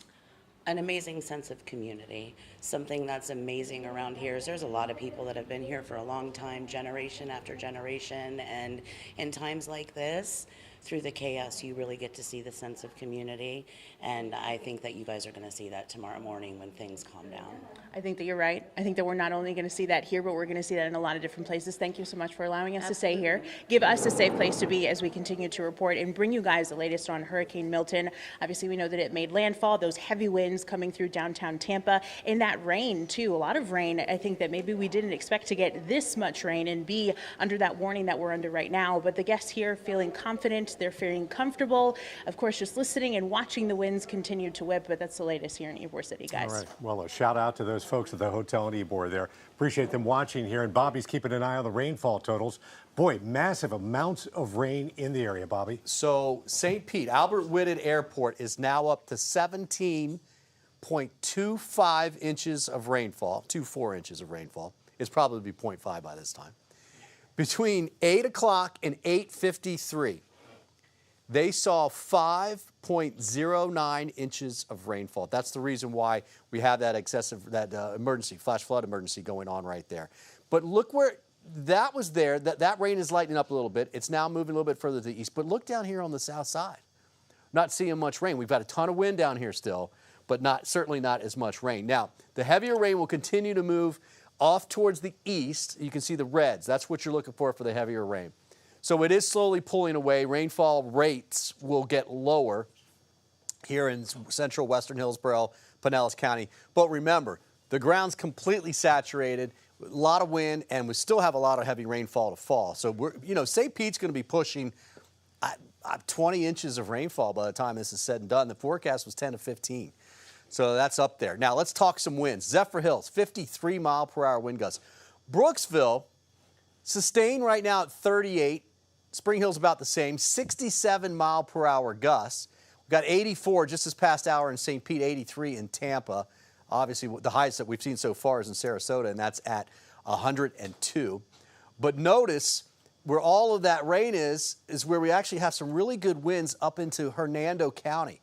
An amazing sense of community. Something that's amazing around here is there's a lot of people that have been here for a long time, generation after generation, and in times like this, through the chaos, you really get to see the sense of community, and I think that you guys are going to see that tomorrow morning when things calm down. I think that you're right. I think that we're not only going to see that here, but we're going to see that in a lot of different places. Thank you so much for allowing us to stay here. Give us a safe place to be as we continue to report and bring you guys the latest on Hurricane Milton. Obviously, we know that it made landfall, those heavy winds coming through downtown Tampa, and that rain, too. A lot of rain. I think that maybe we didn't expect to get this much rain and be under that warning that we're under right now, but the guests here feeling confident, they're feeling comfortable. Of course, just listening and watching the winds continue to whip, but that's the latest here in Ybor City, guys. All right. Well, a shout out to those folks at the hotel in Ybor there. Appreciate them watching here. And Bobby's keeping an eye on the rainfall totals. Boy, massive amounts of rain in the area, Bobby. So St. Pete, Albert Whitted Airport is now up to 17.25 inches of rainfall, 24 inches of rainfall. It's probably be 0.5 by this time. Between 8 o'clock and 8:53, they saw 5.09 inches of rainfall. That's the reason why we have that emergency, flash flood emergency going on right there. But look where that was there. That rain is lightening up a little bit. It's now moving a little bit further to the east. But look down here on the south side. Not seeing much rain. We've got a ton of wind down here still, but certainly not as much rain. Now, the heavier rain will continue to move off towards the east. You can see the reds. That's what you're looking for the heavier rain. So it is slowly pulling away. Rainfall rates will get lower here in central western Hillsborough, Pinellas County. But remember, the ground's completely saturated, a lot of wind, and we still have a lot of heavy rainfall to fall. So St. Pete's going to be pushing 20 inches of rainfall by the time this is said and done. The forecast was 10 to 15. So that's up there. Now let's talk some winds. Zephyr Hills, 53 mile per hour wind gusts. Brooksville, sustained right now at 38. Spring Hill's about the same, 67 mile per hour gusts. We've got 84 just this past hour in St. Pete, 83 in Tampa. Obviously, the highest that we've seen so far is in Sarasota, and that's at 102. But notice where all of that rain is where we actually have some really good winds up into Hernando County,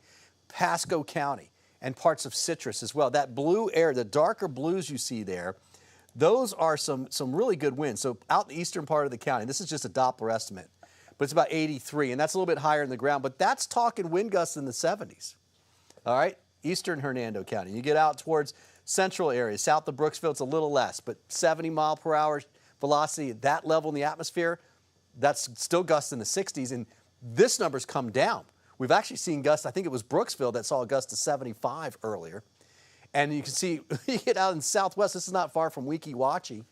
Pasco County, and parts of Citrus as well. That blue air, the darker blues you see there, those are some really good winds. So out in the eastern part of the county, this is just a Doppler estimate, but it's about 83, and that's a little bit higher in the ground, but that's talking wind gusts in the 70s. All right, eastern Hernando County. You get out towards central areas, south of Brooksville, it's a little less, but 70 mile per hour velocity at that level in the atmosphere, that's still gusts in the 60s, and this number's come down. We've actually seen gusts, I think it was Brooksville that saw a gust to 75 earlier. And you can see, you get out in southwest, this is not far from Weeki Wachee,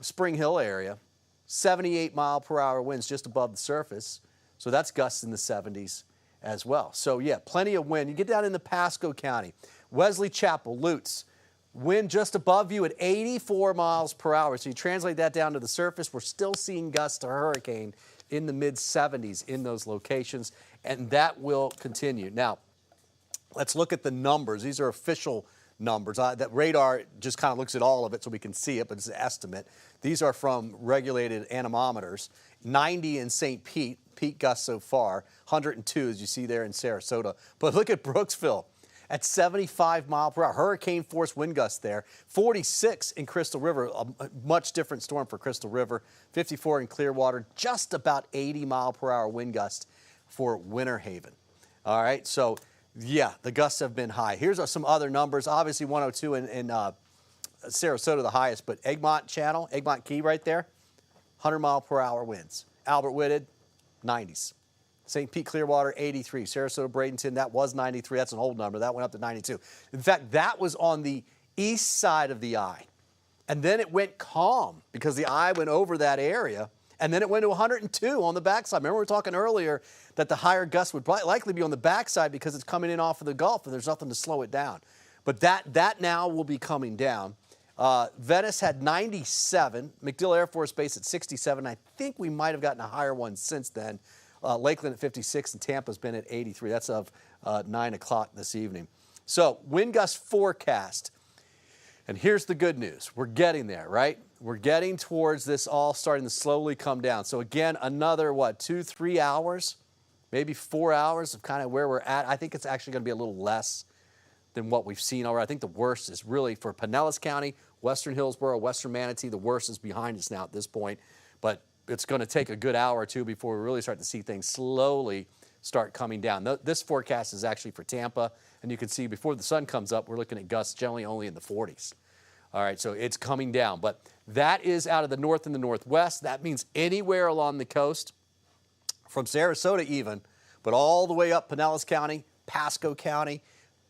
Spring Hill area, 78 mile per hour winds just above the surface. So that's gusts in the 70s as well. So yeah, plenty of wind. You get down into Pasco County, Wesley Chapel, Lutz, wind just above you at 84 miles per hour. So you translate that down to the surface, we're still seeing gusts to hurricane in the mid-70s in those locations, and that will continue. Now, let's look at the numbers. These are official numbers. That radar just kind of looks at all of it so we can see it, but it's an estimate. These are from regulated anemometers. 90 in St. Pete, peak gusts so far. 102, as you see there in Sarasota. But look at Brooksville at 75 mile per hour. Hurricane force wind gusts there. 46 in Crystal River, a much different storm for Crystal River. 54 in Clearwater, just about 80 mile per hour wind gust for Winter Haven. All right, so yeah, the gusts have been high. Here's some other numbers. Obviously 102 in Sarasota, the highest, but Egmont Channel, Egmont Key right there, 100 mile per hour winds. Albert Whitted, 90s. St. Pete Clearwater, 83. Sarasota Bradenton, that was 93. That's an old number. That went up to 92. In fact, that was on the east side of the eye. And then it went calm because the eye went over that area. And then it went to 102 on the backside. Remember we were talking earlier that the higher gusts would likely be on the backside because it's coming in off of the Gulf and there's nothing to slow it down. But that now will be coming down. Venice had 97. MacDill Air Force Base at 67. I think we might have gotten a higher one since then. Lakeland at 56 and Tampa's been at 83. That's of 9 o'clock this evening. So wind gust forecast. And here's the good news. We're getting there, right? We're getting towards this all starting to slowly come down. So again, another, 2-3 hours, maybe 4 hours of kind of where we're at. I think it's actually going to be a little less than what we've seen already. I think the worst is really for Pinellas County, Western Hillsborough, Western Manatee. The worst is behind us now at this point. But it's going to take a good hour or two before we really start to see things slowly start coming down. This forecast is actually for Tampa, and you can see before the sun comes up, we're looking at gusts generally only in the 40s. All right, so it's coming down, but that is out of the north and the northwest. That means anywhere along the coast, from Sarasota even, but all the way up Pinellas County, Pasco County,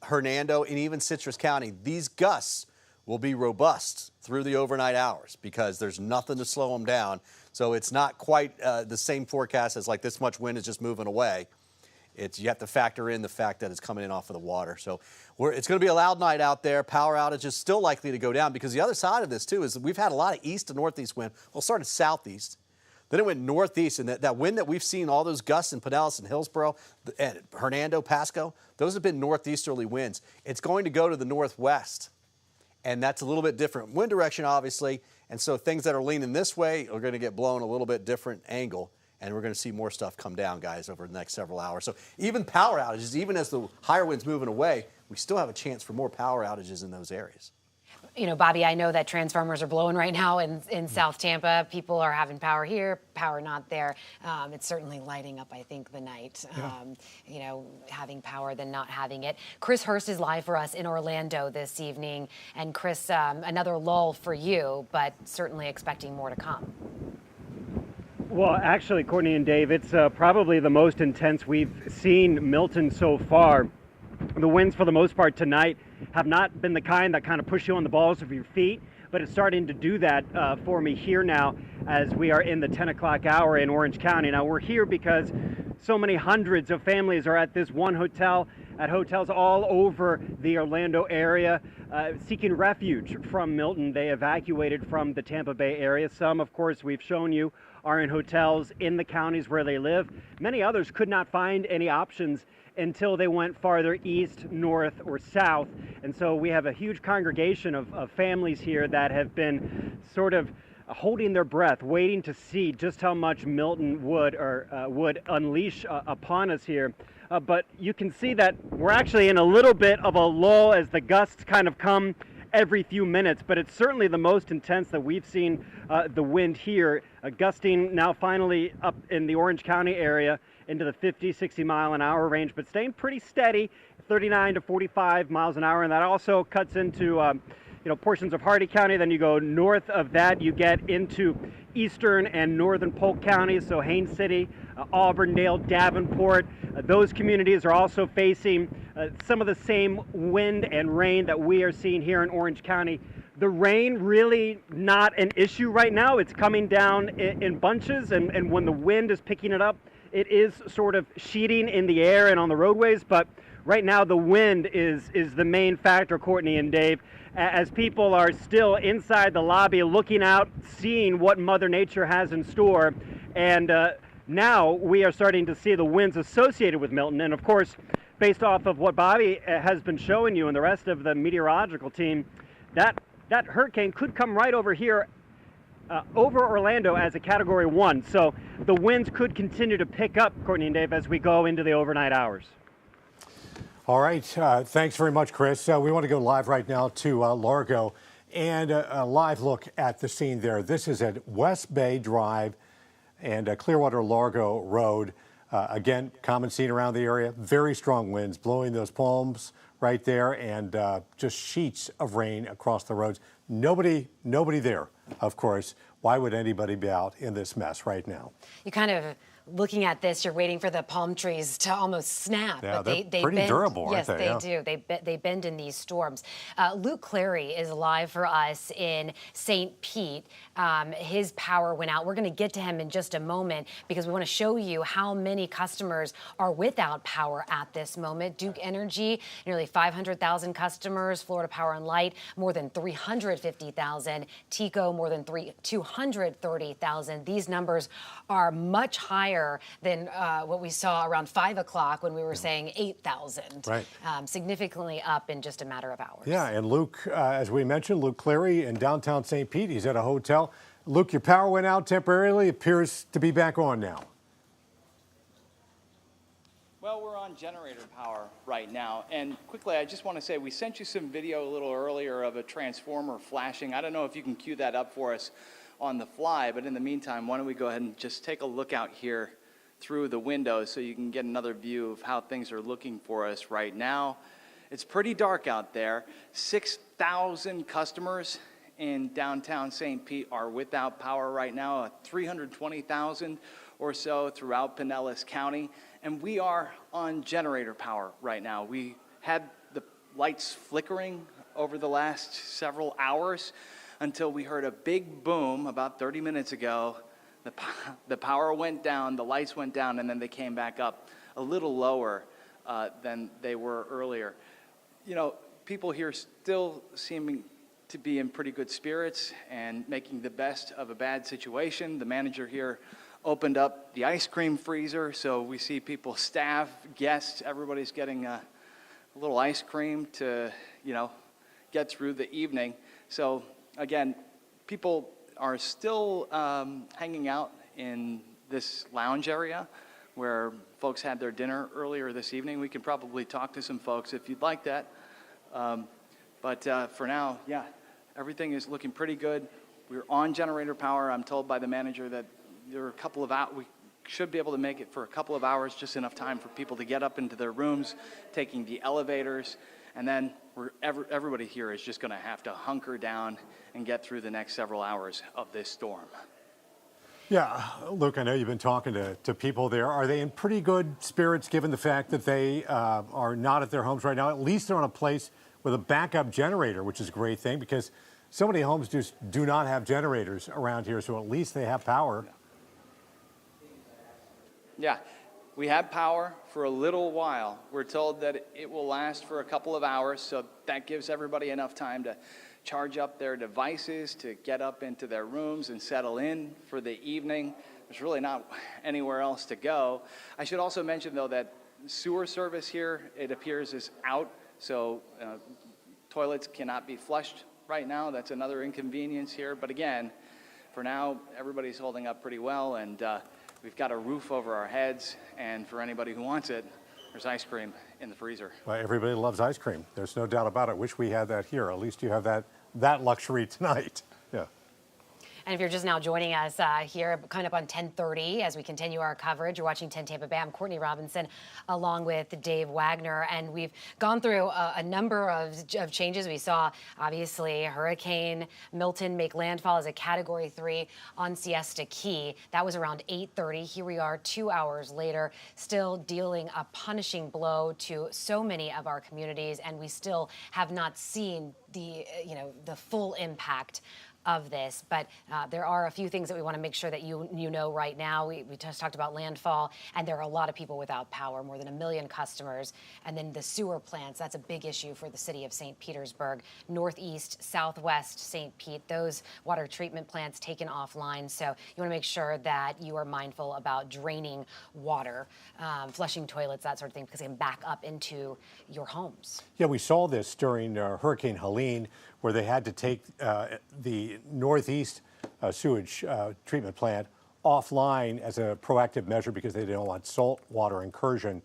Hernando, and even Citrus County, these gusts will be robust through the overnight hours because there's nothing to slow them down. So it's not quite the same forecast as like this much wind is just moving away. You have to factor in the fact that it's coming in off of the water. So it's going to be a loud night out there. Power outages still likely to go down because the other side of this, too, is that we've had a lot of east to northeast wind. Well, it started southeast. Then it went northeast, and that wind that we've seen, all those gusts in Pinellas and Hillsborough, and Hernando, Pasco, those have been northeasterly winds. It's going to go to the northwest, and that's a little bit different wind direction, obviously. And so things that are leaning this way are going to get blown a little bit different angle. And we're going to see more stuff come down, guys, over the next several hours. So even power outages, even as the higher wind's moving away, we still have a chance for more power outages in those areas. You know, Bobby, I know that transformers are blowing right now in South Tampa. People are having power here, power not there. It's certainly lighting up, I think, the night. You know, having power than not having it. Chris Hurst is live for us in Orlando this evening. And Chris, another lull for you, but certainly expecting more to come. Well, actually, Courtney and Dave, it's probably the most intense we've seen Milton so far. The winds, for the most part tonight, have not been the kind that kind of push you on the balls of your feet, but it's starting to do that for me here now as we are in the 10 o'clock hour in Orange County. Now, we're here because so many hundreds of families are at this one hotel, at hotels all over the Orlando area, seeking refuge from Milton. They evacuated from the Tampa Bay area. Some, of course, we've shown you, are in hotels in the counties where they live. Many others could not find any options until they went farther east, north, or south. And so we have a huge congregation of families here that have been sort of holding their breath, waiting to see just how much Milton would unleash upon us here. But you can see that we're actually in a little bit of a lull as the gusts kind of come every few minutes, but it's certainly the most intense that we've seen the wind here, gusting now finally up in the Orange County area into the 50, 60 mile an hour range, but staying pretty steady, 39 to 45 miles an hour, and that also cuts into portions of Hardy County. Then you go north of that, you get into eastern and northern Polk counties, so Haines City, Auburndale, Davenport. Those communities are also facing some of the same wind and rain that we are seeing here in Orange County. The rain really not an issue right now. It's coming down in bunches, and when the wind is picking it up, it is sort of sheeting in the air and on the roadways, but right now the wind is the main factor, Courtney and Dave, as people are still inside the lobby looking out, seeing what Mother Nature has in store. And now we are starting to see the winds associated with Milton. And of course, based off of what Bobby has been showing you and the rest of the meteorological team, that hurricane could come right over here over Orlando as a Category 1. So the winds could continue to pick up, Courtney and Dave, as we go into the overnight hours. All right. Thanks very much, Chris. We want to go live right now to Largo and a live look at the scene there. This is at West Bay Drive and Clearwater Largo Road. Again, common scene around the area. Very strong winds blowing those palms right there, and just sheets of rain across the roads. Nobody there, of course. Why would anybody be out in this mess right now? You kind of, looking at this, you're waiting for the palm trees to almost snap. Yeah, but they're pretty bend. durable, aren't yes, they? Yes, they do. They bend in these storms. Luke Clary is live for us in St. Pete. His power went out. We're going to get to him in just a moment because we want to show you how many customers are without power at this moment. Duke Energy, nearly 500,000 customers. Florida Power and Light, more than 350,000. TECO, more than 230,000. These numbers are much higher than what we saw around 5 o'clock when we were saying 8,000. Right. Significantly up in just a matter of hours. Yeah, and Luke, as we mentioned, Luke Clary in downtown St. Pete. He's at a hotel. Luke, your power went out temporarily. Appears to be back on now. Well, we're on generator power right now. And quickly, I just want to say we sent you some video a little earlier of a transformer flashing. I don't know if you can cue that up for us on the fly, but in the meantime, why don't we go ahead and just take a look out here through the window so you can get another view of how things are looking for us right now. It's pretty dark out there. 6,000 customers in downtown St. Pete are without power right now, 320,000 or so throughout Pinellas County, and we are on generator power right now. We had the lights flickering over the last several hours until we heard a big boom about 30 minutes ago. The power went down, the lights went down, and then they came back up a little lower than they were earlier. You know, people here still seeming to be in pretty good spirits and making the best of a bad situation. The manager here opened up the ice cream freezer, so we see people, staff, guests, everybody's getting a little ice cream to, get through the evening. So again, people are still hanging out in this lounge area where folks had their dinner earlier this evening. We can probably talk to some folks if you'd like that. But for now, yeah, everything is looking pretty good. We're on generator power. I'm told by the manager that there are a couple of hours. We should be able to make it for a couple of hours, just enough time for people to get up into their rooms, taking the elevators, and then everybody here is just going to have to hunker down and get through the next several hours of this storm. Yeah, Luke, I know you've been talking to people there. Are they in pretty good spirits given the fact that they are not at their homes right now? At least they're on a place with a backup generator, which is a great thing because so many homes just do not have generators around here, so at least they have power. Yeah, we have power for a little while. We're told that it will last for a couple of hours, so that gives everybody enough time to charge up their devices, to get up into their rooms and settle in for the evening. There's really not anywhere else to go. I should also mention, though, that sewer service here, it appears, is out, so toilets cannot be flushed right now. That's another inconvenience here. But again, for now, everybody's holding up pretty well, and we've got a roof over our heads, and for anybody who wants it, there's ice cream in the freezer. Well, everybody loves ice cream. There's no doubt about it. Wish we had that here. At least you have that luxury tonight. Yeah. And if you're just now joining us here, coming up on 10:30 as we continue our coverage, you're watching 10 Tampa Bay. I'm Courtney Robinson along with Dave Wagner, and we've gone through a number of changes. We saw, obviously, Hurricane Milton make landfall as a Category 3 on Siesta Key. That was around 8:30. Here we are 2 hours later, still dealing a punishing blow to so many of our communities, and we still have not seen the full impact of this, but there are a few things that we want to make sure that you know right now. We just talked about landfall, and there are a lot of people without power, more than 1 million customers. And then the sewer plants, that's a big issue for the city of St. Petersburg. Northeast, southwest St. Pete, those water treatment plants taken offline. So you want to make sure that you are mindful about draining water, flushing toilets, that sort of thing, because they can back up into your homes. Yeah, we saw this during Hurricane Helene, where they had to take the Northeast sewage treatment plant offline as a proactive measure because they didn't want salt water incursion.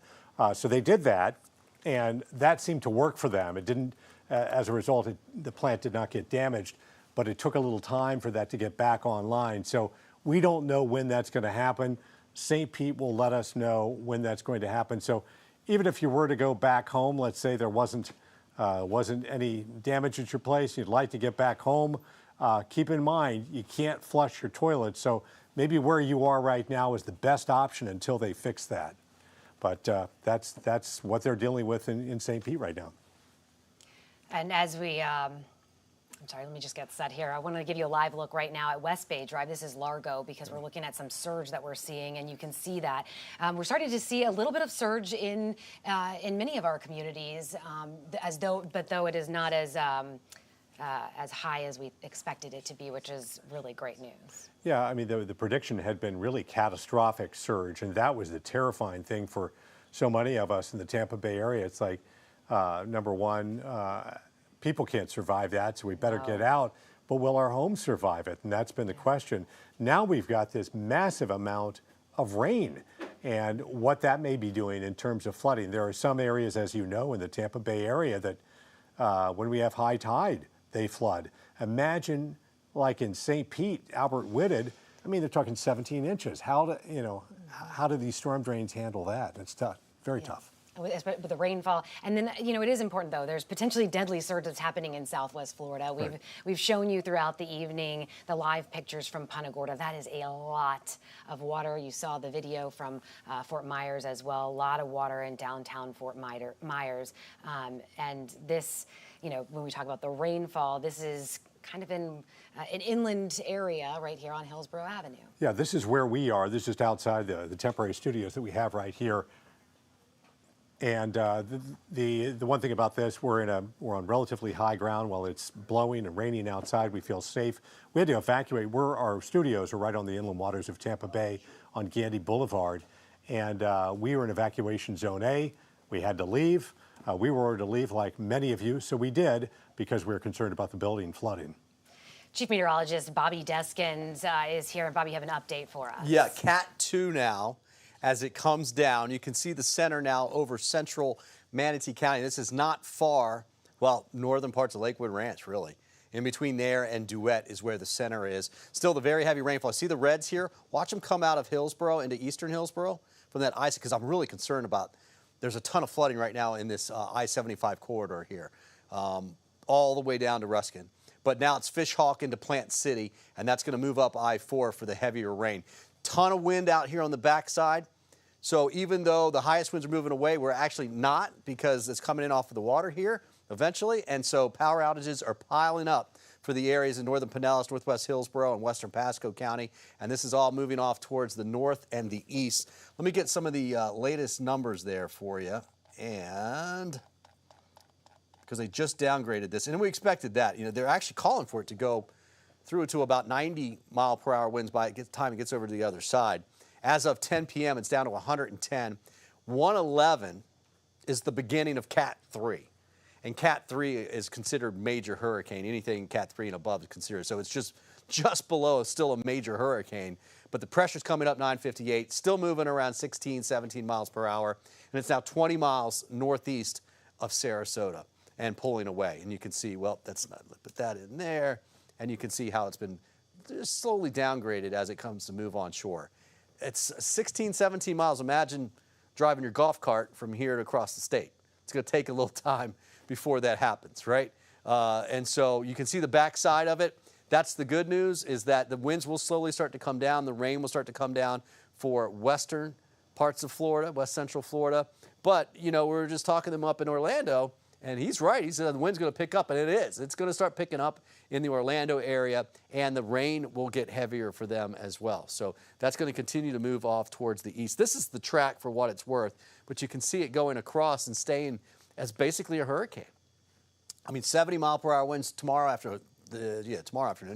So they did that, and that seemed to work for them. It didn't, as a result, the plant did not get damaged, but it took a little time for that to get back online. So we don't know when that's going to happen. St. Pete will let us know when that's going to happen. So even if you were to go back home, let's say there wasn't any damage at your place, you'd like to get back home, keep in mind you can't flush your toilet. So maybe where you are right now is the best option until they fix that. But that's what they're dealing with in St. Pete right now. And as we, I'm sorry, let me just get set here. I want to give you a live look right now at West Bay Drive. This is Largo because we're looking at some surge that we're seeing, and you can see that. We're starting to see a little bit of surge in many of our communities, though it is not as high as we expected it to be, which is really great news. Yeah, I mean, the prediction had been really catastrophic surge, and that was the terrifying thing for so many of us in the Tampa Bay area. It's like, number one, people can't survive that, so we better get out. But will our homes survive it? And that's been the question. Now we've got this massive amount of rain and what that may be doing in terms of flooding. There are some areas, as you know, in the Tampa Bay area that when we have high tide, they flood. Imagine like in St. Pete, Albert Whitted, I mean, they're talking 17 inches. How do these storm drains handle that? It's tough, very tough. With the rainfall. And then, it is important, though. There's potentially deadly surge that's happening in Southwest Florida. We've shown you throughout the evening the live pictures from Punta Gorda. That is a lot of water. You saw the video from Fort Myers as well. A lot of water in downtown Fort Myers. And this, when we talk about the rainfall, this is kind of in an inland area right here on Hillsborough Avenue. Yeah, this is where we are. This is just outside the temporary studios that we have right here. And the one thing about this, we're on relatively high ground. While it's blowing and raining outside, we feel safe. We had to evacuate. Our studios are right on the inland waters of Tampa Bay on Gandy Boulevard, and we were in evacuation zone A. We had to leave. We were ordered to leave, like many of you, so we did because we were concerned about the building flooding. Chief Meteorologist Bobby Deskins is here. Bobby, you have an update for us. Yeah, Cat 2 now. As it comes down, you can see the center now over central Manatee County. This is not far, well, northern parts of Lakewood Ranch, really. In between there and Duet is where the center is. Still the very heavy rainfall. See the reds here? Watch them come out of Hillsborough into eastern Hillsborough from that ice, because I'm really concerned about, there's a ton of flooding right now in this I-75 corridor here, all the way down to Ruskin. but now it's Fishhawk into Plant City, and that's going to move up I-4 for the heavier rain. Ton of wind out here on the backside. So even though the highest winds are moving away, we're actually not, because it's coming in off of the water here eventually. And so power outages are piling up for the areas in northern Pinellas, northwest Hillsborough, and western Pasco County. And this is all moving off towards the north and the east. Let me get some of the latest numbers there for you. And because they just downgraded this, and we expected that. You know, they're actually calling for it to go through to about 90-mile-per-hour winds by the time it gets over to the other side. As of 10 p.m., it's down to 110. 111 is the beginning of Cat 3. And Cat 3 is considered major hurricane. Anything Cat 3 and above is considered. So it's just below, still a major hurricane. But the pressure's coming up 958, still moving around 16, 17 miles per hour. And it's now 20 miles northeast of Sarasota and pulling away. And you can see, well, that's not, put that in there. And you can see how it's been just slowly downgraded as it comes to move on shore. It's 16, 17 miles. Imagine driving your golf cart from here to across the state. It's going to take a little time before that happens, right? And so you can see the backside of it. That's the good news, is that the winds will slowly start to come down. The rain will start to come down for western parts of Florida, west central Florida. But, you know, we were just talking to them up in Orlando, and he's right. He said the wind's going to pick up, and it is. It's going to start picking up in the Orlando area, and the rain will get heavier for them as well. So that's going to continue to move off towards the east. This is the track for what it's worth, but you can see it going across and staying as basically a hurricane. I mean, 70-mile-per-hour winds tomorrow afternoon,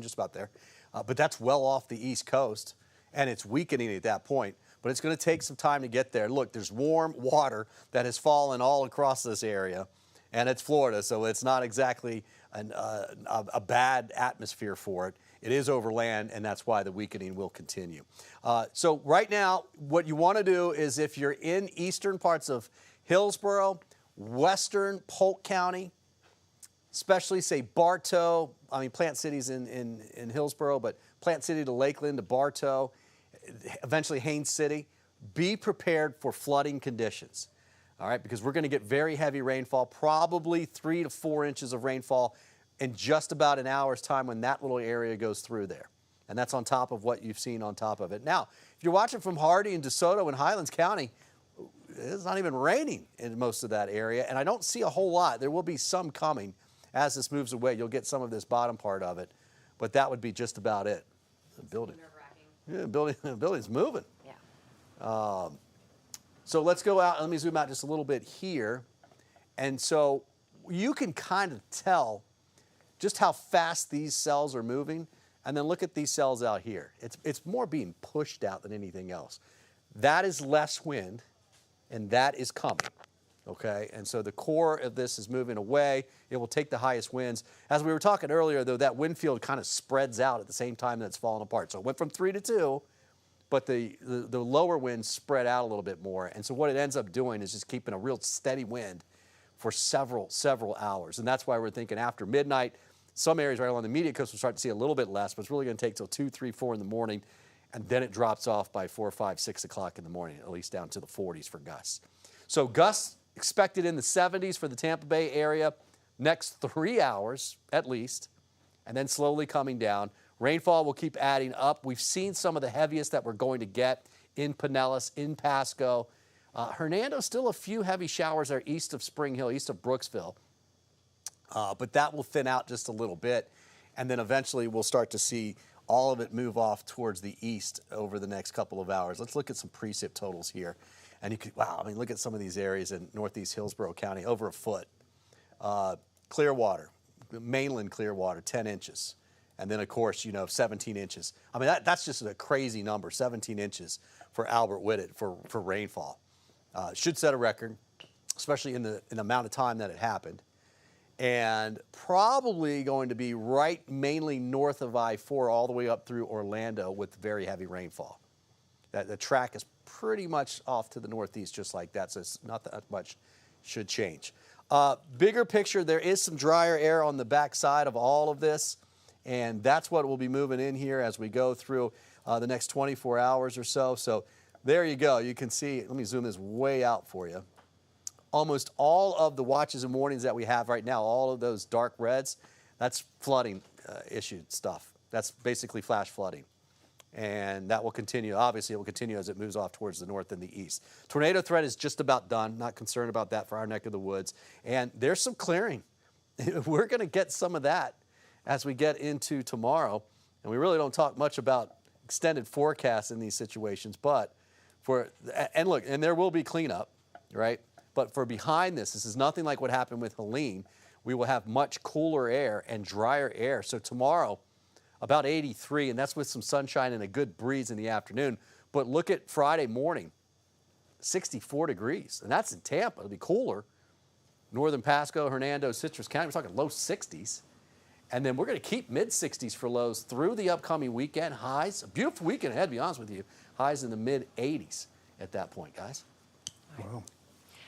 just about there. But that's well off the east coast, and it's weakening at that point. But it's going to take some time to get there. Look, there's warm water that has fallen all across this area, and it's Florida, so it's not exactly a bad atmosphere for it. It is over land, and that's why the weakening will continue. So right now, what you want to do is, if you're in eastern parts of Hillsborough, western Polk County, especially, say, Bartow. I mean, Plant City's in Hillsborough, but Plant City to Lakeland to Bartow, eventually Haines City. Be prepared for flooding conditions, all right, because we're going to get very heavy rainfall, probably 3 to 4 inches of rainfall in just about an hour's time when that little area goes through there. And that's on top of what you've seen on top of it. Now, if you're watching from Hardee and DeSoto and Highlands County, it's not even raining in most of that area, and I don't see a whole lot. There will be some coming. As this moves away, you'll get some of this bottom part of it, but that would be just about it. The building, yeah, building's moving. Yeah. So let's go out. Let me zoom out just a little bit here, and so you can kind of tell just how fast these cells are moving, and then look at these cells out here. It's more being pushed out than anything else. That is less wind, and that is coming. Okay, and so the core of this is moving away. It will take the highest winds. As we were talking earlier, though, that wind field kind of spreads out at the same time that it's falling apart. So it went from 3 to 2, but the lower winds spread out a little bit more. And so what it ends up doing is just keeping a real steady wind for several hours. And that's why we're thinking after midnight, some areas right along the immediate coast will start to see a little bit less, but it's really going to take till 2, 3, 4 in the morning, and then it drops off by 4, 5, 6 o'clock in the morning, at least down to the 40s for gusts. So gusts expected in the 70s for the Tampa Bay area next 3 hours at least, and then slowly coming down. Rainfall will keep adding up. We've seen some of the heaviest that we're going to get in Pinellas, in Pasco. Hernando, still a few heavy showers there east of Spring Hill, east of Brooksville, but that will thin out just a little bit, and then eventually we'll start to see all of it move off towards the east over the next couple of hours. Let's look at some precip totals here. And you could, wow, I mean, look at some of these areas in northeast Hillsborough County, over a foot. Clearwater, mainland Clearwater, 10 inches. And then, of course, 17 inches. I mean, that's just a crazy number, 17 inches for Albert Whitted for rainfall. Should set a record, especially in the amount of time that it happened. And probably going to be right mainly north of I-4 all the way up through Orlando with very heavy rainfall. The track is pretty much off to the northeast just like that, so it's not that much should change. Bigger picture, there is some drier air on the backside of all of this, and that's what will be moving in here as we go through the next 24 hours or so. So there you go. You can see, let me zoom this way out for you. Almost all of the watches and warnings that we have right now, all of those dark reds, that's flooding issued stuff. That's basically flash flooding. And that will continue. Obviously, it will continue as it moves off towards the north and the east. Tornado threat is just about done. Not concerned about that for our neck of the woods. And there's some clearing. We're going to get some of that as we get into tomorrow. And we really don't talk much about extended forecasts in these situations. But and look, and there will be cleanup, right? But for behind this is nothing like what happened with Helene. We will have much cooler air and drier air. So tomorrow, about 83, and that's with some sunshine and a good breeze in the afternoon. But look at Friday morning, 64 degrees, and that's in Tampa. It'll be cooler. Northern Pasco, Hernando, Citrus County, we're talking low 60s. And then we're going to keep mid-60s for lows through the upcoming weekend. Highs, a beautiful weekend ahead, to be honest with you. Highs in the mid-80s at that point, guys. Wow.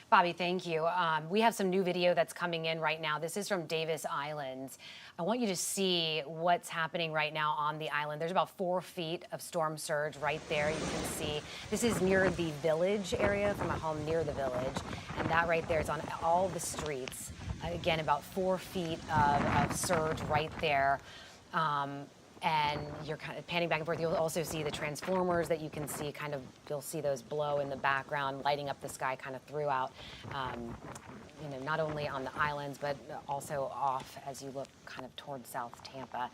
Bobby, thank you. We have some new video that's coming in right now. This is from Davis Island. I want you to see what's happening right now on the island. There's about 4 feet of storm surge right there. You can see this is near the village area, from a home near the village. And that right there is on all the streets. Again, about 4 feet of surge right there. And you're kind of panning back and forth. You'll also see the transformers that you can see you'll see those blow in the background, lighting up the sky kind of throughout, not only on the islands, but also off as you look kind of towards South Tampa.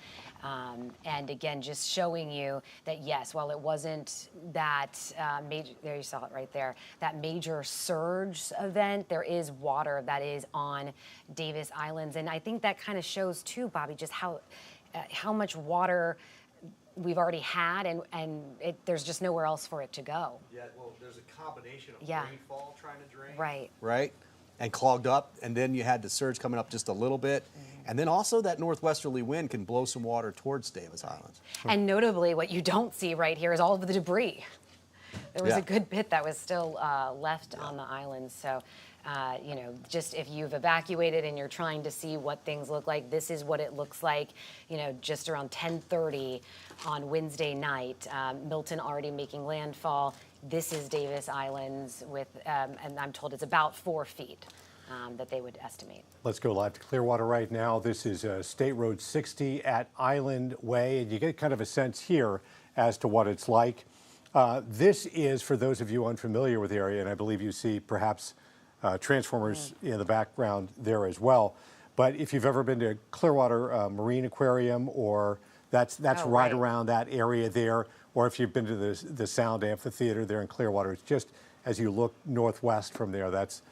And again, just showing you that, yes, while it wasn't that major, there you saw it right there, that major surge event, there is water that is on Davis Islands. And I think that kind of shows too, Bobby, just how much water we've already had, and there's just nowhere else for it to go. Yeah, well, there's a combination of Yeah. rainfall trying to drain. Right. Right? And clogged up, and then you had the surge coming up just a little bit. And then also that northwesterly wind can blow some water towards Davis Island. And notably, what you don't see right here is all of the debris. There was Yeah. a good bit that was still left on the island. So, just if you've evacuated and you're trying to see what things look like, this is what it looks like, just around 10:30 on Wednesday night. Milton already making landfall. This is Davis Islands with, and I'm told it's about 4 feet that they would estimate. Let's go live to Clearwater right now. This is State Road 60 at Island Way, and you get kind of a sense here as to what it's like. This is, for those of you unfamiliar with the area, and I believe you see perhaps transformers in the background there as well. But if you've ever been to Clearwater Marine Aquarium, or that's right around that area there, or if you've been to the Sound Amphitheater there in Clearwater, it's just as you look northwest from there, that's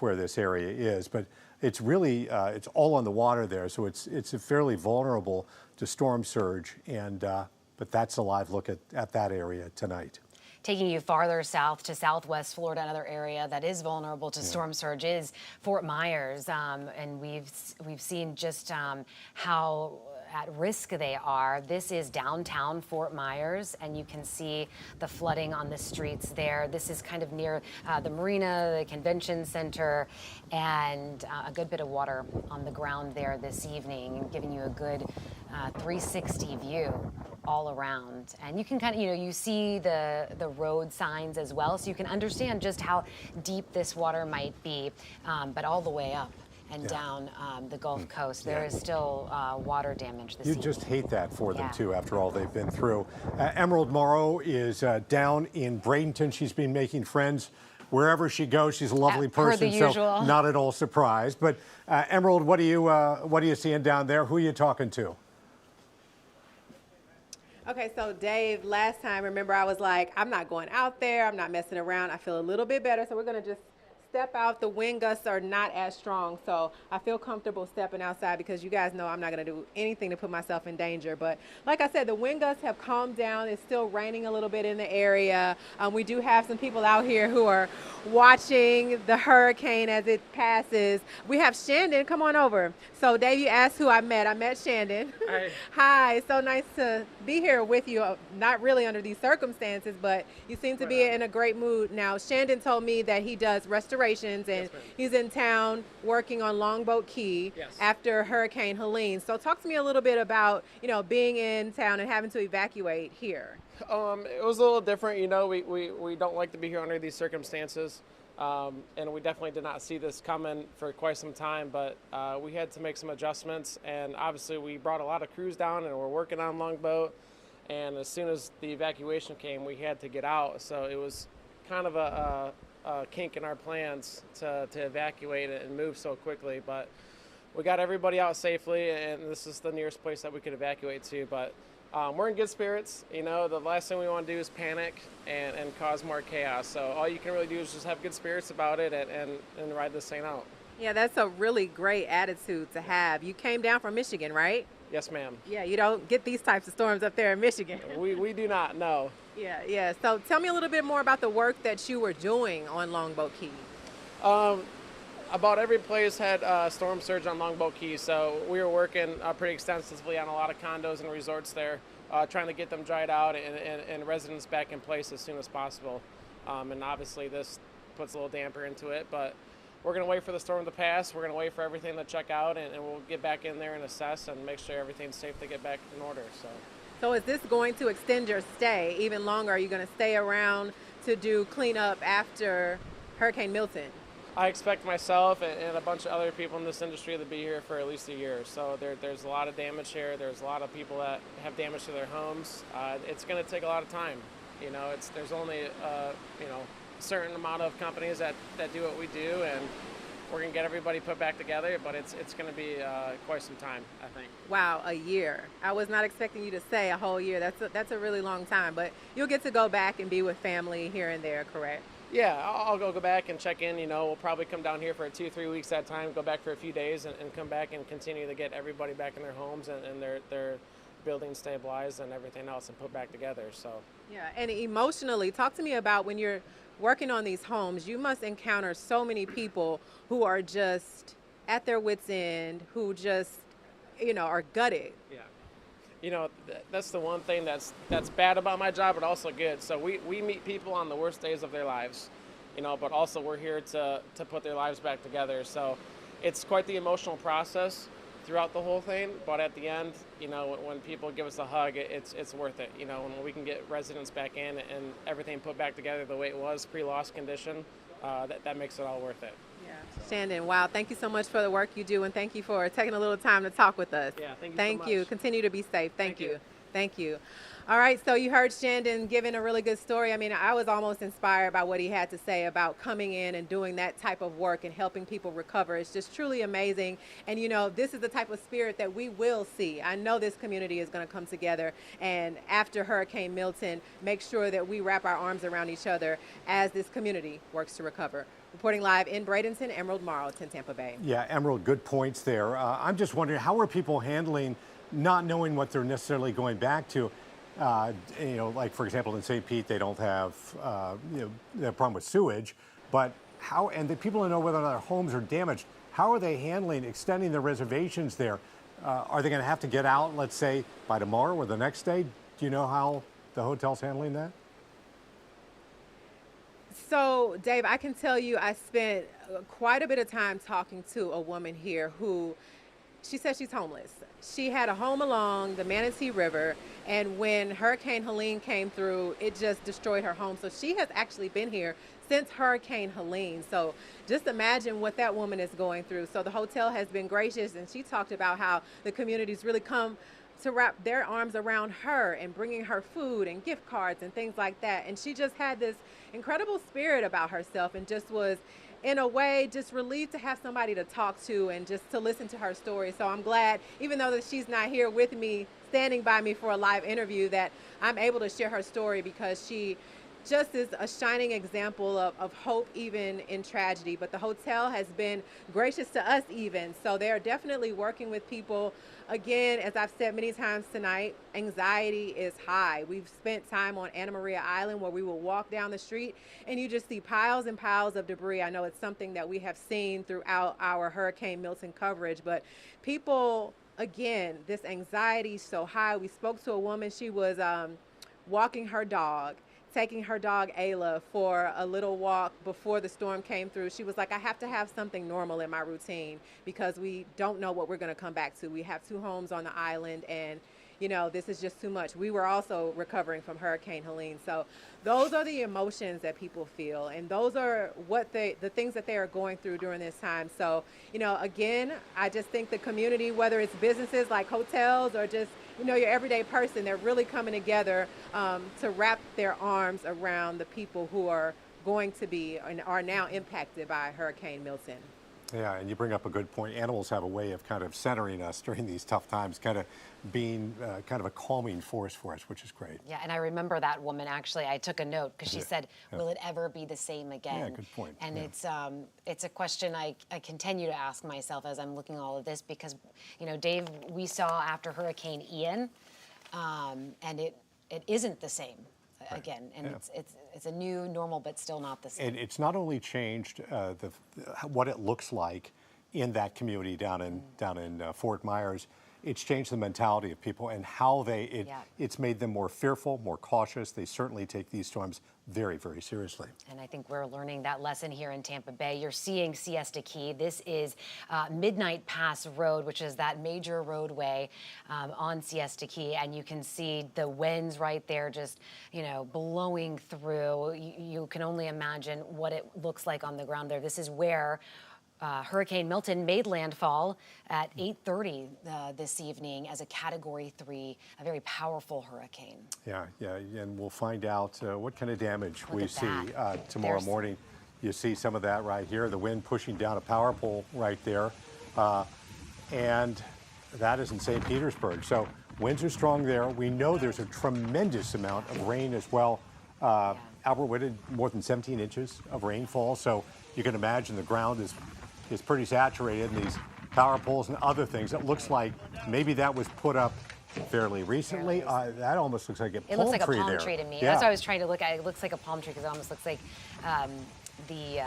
where this area is. But it's really it's all on the water there, so it's fairly vulnerable to storm surge. And but that's a live look at that area tonight. Taking you farther south to southwest Florida, another area that is vulnerable to storm surge is Fort Myers, and we've seen just how at risk they are. This is downtown Fort Myers, and you can see the flooding on the streets there. This is kind of near the marina, the convention center, and a good bit of water on the ground there this evening, giving you a good 360 view all around. And you can kind of, you see the road signs as well, so you can understand just how deep this water might be, but all the way up and down the Gulf Coast, there is still water damage this evening. You just hate that for them, too, after all they've been through. Emerald Morrow is down in Bradenton. She's been making friends wherever she goes. She's a lovely person, so not at all surprised. But Emerald, what are you seeing down there? Who are you talking to? Okay, so Dave, last time, remember I was like, I'm not going out there. I'm not messing around. I feel a little bit better, so we're going to just step out. The wind gusts are not as strong, so I feel comfortable stepping outside because you guys know I'm not going to do anything to put myself in danger. But like I said, the wind gusts have calmed down. It's still raining a little bit in the area. We do have some people out here who are watching the hurricane as it passes. We have Shandon. Come on over. So Dave, you asked who I met. I met Shandon. Hi. Hi. So nice to be here with you. Not really under these circumstances, but you seem to be in a great mood. Now, Shandon told me that he does restorations, and he's in town working on Longboat Key after Hurricane Helene. So talk to me a little bit about, being in town and having to evacuate here. It was a little different, we don't like to be here under these circumstances. And we definitely did not see this coming for quite some time, but we had to make some adjustments. And obviously we brought a lot of crews down and we're working on Longboat. And as soon as the evacuation came, we had to get out. So it was kind of a kink in our plans to evacuate it and move so quickly. But we got everybody out safely, and this is the nearest place that we could evacuate to. But we're in good spirits. You know, the last thing we want to do is panic and cause more chaos. So all you can really do is just have good spirits about it and ride this thing out. Yeah, that's a really great attitude to have. You came down from Michigan, right? Yes, ma'am. Yeah, you don't get these types of storms up there in Michigan. We do not, no. Yeah. So tell me a little bit more about the work that you were doing on Longboat Key. About every place had storm surge on Longboat Key, so we were working pretty extensively on a lot of condos and resorts there, trying to get them dried out and residents back in place as soon as possible. And obviously this puts a little damper into it, but we're going to wait for the storm to pass. We're going to wait for everything to check out, and we'll get back in there and assess and make sure everything's safe to get back in order. So is this going to extend your stay even longer? Are you going to stay around to do cleanup after Hurricane Milton? I expect myself and a bunch of other people in this industry to be here for at least a year. So there's a lot of damage here. There's a lot of people that have damage to their homes. It's going to take a lot of time. You know, there's only a certain amount of companies that do what we do, and we're going to get everybody put back together, but it's going to be quite some time, I think. Wow, a year. I was not expecting you to say a whole year. That's a really long time, but you'll get to go back and be with family here and there, correct? Yeah, I'll go back and check in. You know, we'll probably come down here for 2-3 weeks at a time, go back for a few days, and come back and continue to get everybody back in their homes and their buildings stabilized and everything else and put back together. So. Yeah, and emotionally, talk to me about when you're working on these homes. You must encounter so many people who are just at their wits' end, who just, are gutted. Yeah. You know, that's the one thing that's bad about my job, but also good. So we meet people on the worst days of their lives, but also we're here to put their lives back together. So it's quite the emotional process throughout the whole thing, but at the end, when people give us a hug, it's worth it. When we can get residents back in and everything put back together the way it was, pre-loss condition, that makes it all worth it. Yeah. Shandon, wow, thank you so much for the work you do, and thank you for taking a little time to talk with us. Yeah, thank you Thank so you. much. Continue to be safe. Thank you. Thank you. All right, so you heard Shandon giving a really good story. I mean, I was almost inspired by what he had to say about coming in and doing that type of work and helping people recover. It's just truly amazing. And, this is the type of spirit that we will see. I know this community is going to come together and after Hurricane Milton, make sure that we wrap our arms around each other as this community works to recover. Reporting live in Bradenton, Emerald Marlton, Tampa Bay. Yeah, Emerald, good points there. I'm just wondering, how are people handling not knowing what they're necessarily going back to? Like, for example, in St. Pete, they don't have, the problem with sewage, but and the people don't know whether or not their homes are damaged. How are they handling extending the reservations there? Are they going to have to get out, let's say, by tomorrow or the next day? Do you know how the hotel's handling that? So, Dave, I can tell you I spent quite a bit of time talking to a woman here who, she said she's homeless. She had a home along the Manatee River, and when Hurricane Helene came through, it just destroyed her home. So she has actually been here since Hurricane Helene. So just imagine what that woman is going through. So the hotel has been gracious, and she talked about how the community's really come to wrap their arms around her and bringing her food and gift cards and things like that. And she just had this incredible spirit about herself and just was, in a way, just relieved to have somebody to talk to and just to listen to her story. So I'm glad, even though that she's not here with me, standing by me for a live interview, that I'm able to share her story, because she just is a shining example of hope even in tragedy. But the hotel has been gracious to us even. So they're definitely working with people. Again, as I've said many times tonight, anxiety is high. We've spent time on Anna Maria Island where we will walk down the street and you just see piles and piles of debris. I know it's something that we have seen throughout our Hurricane Milton coverage, but people, again, this anxiety is so high. We spoke to a woman, she was walking her dog, taking her dog Ayla for a little walk before the storm came through. She was like, I have to have something normal in my routine because we don't know what we're going to come back to. We have 2 homes on the island, and you know, this is just too much. We were also recovering from Hurricane Helene. So those are the emotions that people feel, and those are the things that they are going through during this time. So, you know, again, I just think the community, whether it's businesses like hotels or just, you know, your everyday person, they're really coming together to wrap their arms around the people who are going to be and are now impacted by Hurricane Milton. Yeah, and you bring up a good point. Animals have a way of kind of centering us during these tough times, kind of being kind of a calming force for us, which is great. Yeah, and I remember that woman, actually. I took a note because she said, will it ever be the same again? Yeah, good point. And it's a question I continue to ask myself as I'm looking at all of this because, you know, Dave, we saw after Hurricane Ian, and it isn't the same again. And it's a new normal, but still not the same. And it's not only changed what it looks like in that community down in Fort Myers. It's changed the mentality of people and how it's made them more fearful, more cautious. They certainly take these storms very, very seriously. And I think we're learning that lesson here in Tampa Bay. You're seeing Siesta Key. This is Midnight Pass Road, which is that major roadway on Siesta Key. And you can see the winds right there just, you know, blowing through. You can only imagine what it looks like on the ground there. This is where Hurricane Milton made landfall at 8:30 this evening as a Category 3, a very powerful hurricane. Yeah, and we'll find out what kind of damage we see tomorrow morning. You see some of that right here, the wind pushing down a power pole right there, and that is in St. Petersburg. So winds are strong there. We know there's a tremendous amount of rain as well. Albert Whitted, more than 17 inches of rainfall, so you can imagine the ground is pretty saturated, and these power poles and other things. It looks like maybe that was put up fairly recently. That almost looks like a palm tree. It looks like a palm there. tree to me. Yeah. That's what I was trying to look at. It looks like a palm tree because it almost looks like the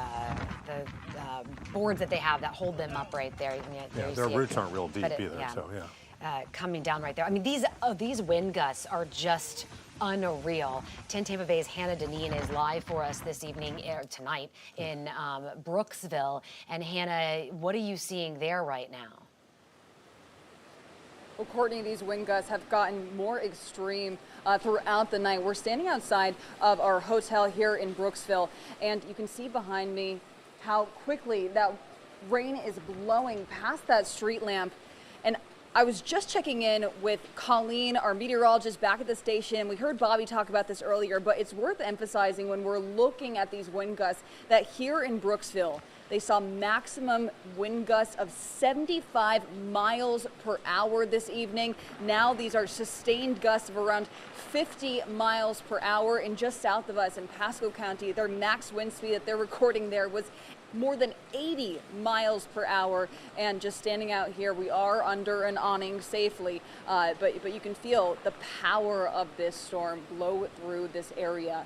boards that they have that hold them up right there. Their roots aren't real deep either. So coming down right there. I mean, these wind gusts are just unreal. 10 Tampa Bay's Hannah Deneen is live for us this evening, tonight, in Brooksville. And Hannah, what are you seeing there right now? Well, Courtney, these wind gusts have gotten more extreme throughout the night. We're standing outside of our hotel here in Brooksville, and you can see behind me how quickly that rain is blowing past that street lamp. And I was just checking in with Colleen, our meteorologist back at the station. We heard Bobby talk about this earlier, but it's worth emphasizing when we're looking at these wind gusts that here in Brooksville, they saw maximum wind gusts of 75 miles per hour this evening. Now these are sustained gusts of around 50 miles per hour. And just south of us in Pasco County, their max wind speed that they're recording there was more than 80 miles per hour. And just standing out here, we are under an awning safely, but you can feel the power of this storm blow through this area.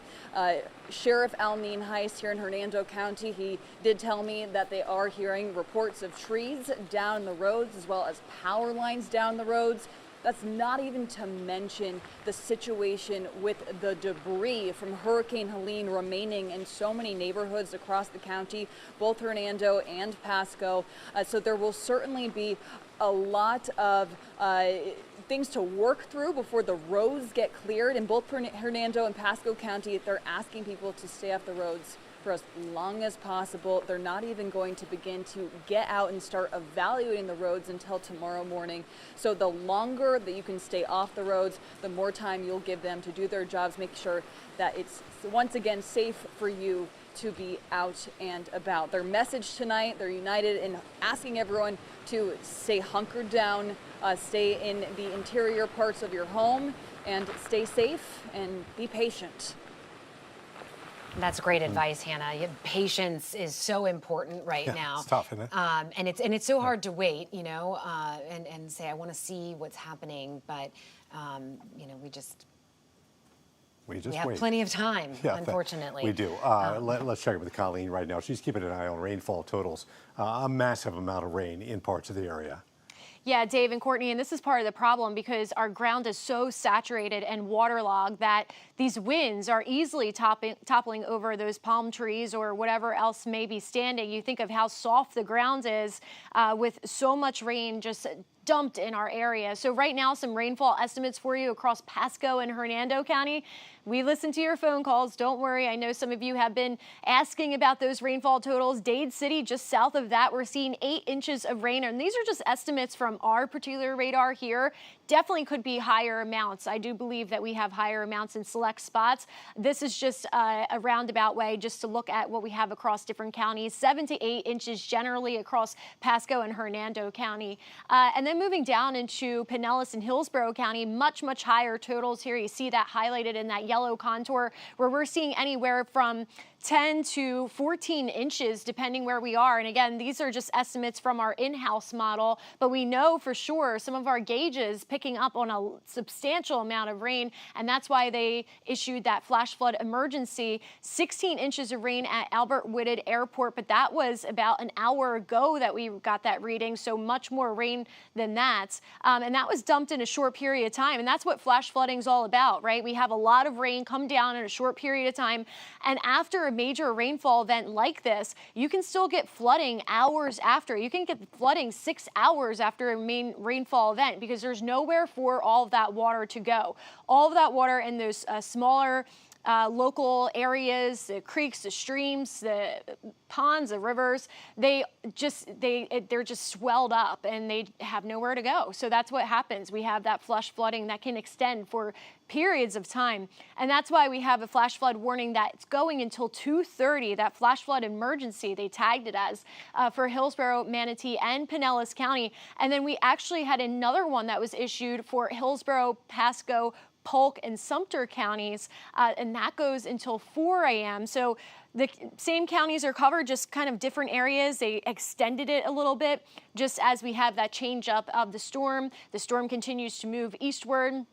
Sheriff Alneen Heist here in Hernando County, he did tell me that they are hearing reports of trees down the roads as well as power lines down the roads. That's not even to mention the situation with the debris from Hurricane Helene remaining in so many neighborhoods across the county, both Hernando and Pasco. So there will certainly be a lot of things to work through before the roads get cleared. In both Hernando and Pasco County, they're asking people to stay off the roads for as long as possible. They're not even going to begin to get out and start evaluating the roads until tomorrow morning. So the longer that you can stay off the roads, the more time you'll give them to do their jobs, make sure that it's once again safe for you to be out and about. Their message tonight, they're united in asking everyone to stay hunkered down, stay in the interior parts of your home, and stay safe and be patient. That's great advice, Hannah. Patience is so important right now. It's tough, isn't it? And it's so hard to wait, you know, and say, I want to see what's happening, but you know, we have wait. plenty of time, unfortunately. We do. Let's check it with Colleen right now. She's keeping an eye on rainfall totals. A massive amount of rain in parts of the area. Yeah, Dave and Courtney, and this is part of the problem because our ground is so saturated and waterlogged that these winds are easily toppling over those palm trees or whatever else may be standing. You think of how soft the ground is with so much rain just dumped in our area. So right now, some rainfall estimates for you across Pasco and Hernando County. We listen to your phone calls. Don't worry. I know some of you have been asking about those rainfall totals. Dade City, just south of that, we're seeing 8 inches of rain. And these are just estimates from our particular radar here. Definitely could be higher amounts. I do believe that we have higher amounts in select spots. This is just a roundabout way just to look at what we have across different counties. 7 to 8 inches generally across Pasco and Hernando County. And then moving down into Pinellas and Hillsborough County, much higher totals here. You see that highlighted in that yellow contour where we're seeing anywhere from 10 to 14 inches depending where we are. And again, these are just estimates from our in-house model, but we know for sure some of our gauges picking up on a substantial amount of rain, and that's why they issued that flash flood emergency. 16 inches of rain at Albert Whitted Airport, but that was about an hour ago that we got that reading, so much more rain than that. And that was dumped in a short period of time, and that's what flash flooding is all about, right? We have a lot of rain come down in a short period of time, and after a major rainfall event like this, you can still get flooding hours after. You can get flooding 6 hours after a main rainfall event because there's nowhere for all of that water to go. All of that water in those smaller local areas, the creeks, the streams, the ponds, the rivers, they're just swelled up and they have nowhere to go. So that's what happens. We have that flash flooding that can extend for periods of time. And that's why we have a flash flood warning that's going until 2:30, that flash flood emergency, they tagged it as, for Hillsborough, Manatee, and Pinellas County. And then we actually had another one that was issued for Hillsborough, Pasco, Polk, and Sumter counties, and that goes until 4 a.m. So the same counties are covered, just kind of different areas. They extended it a little bit just as we have that change up of the storm. The storm continues to move eastward.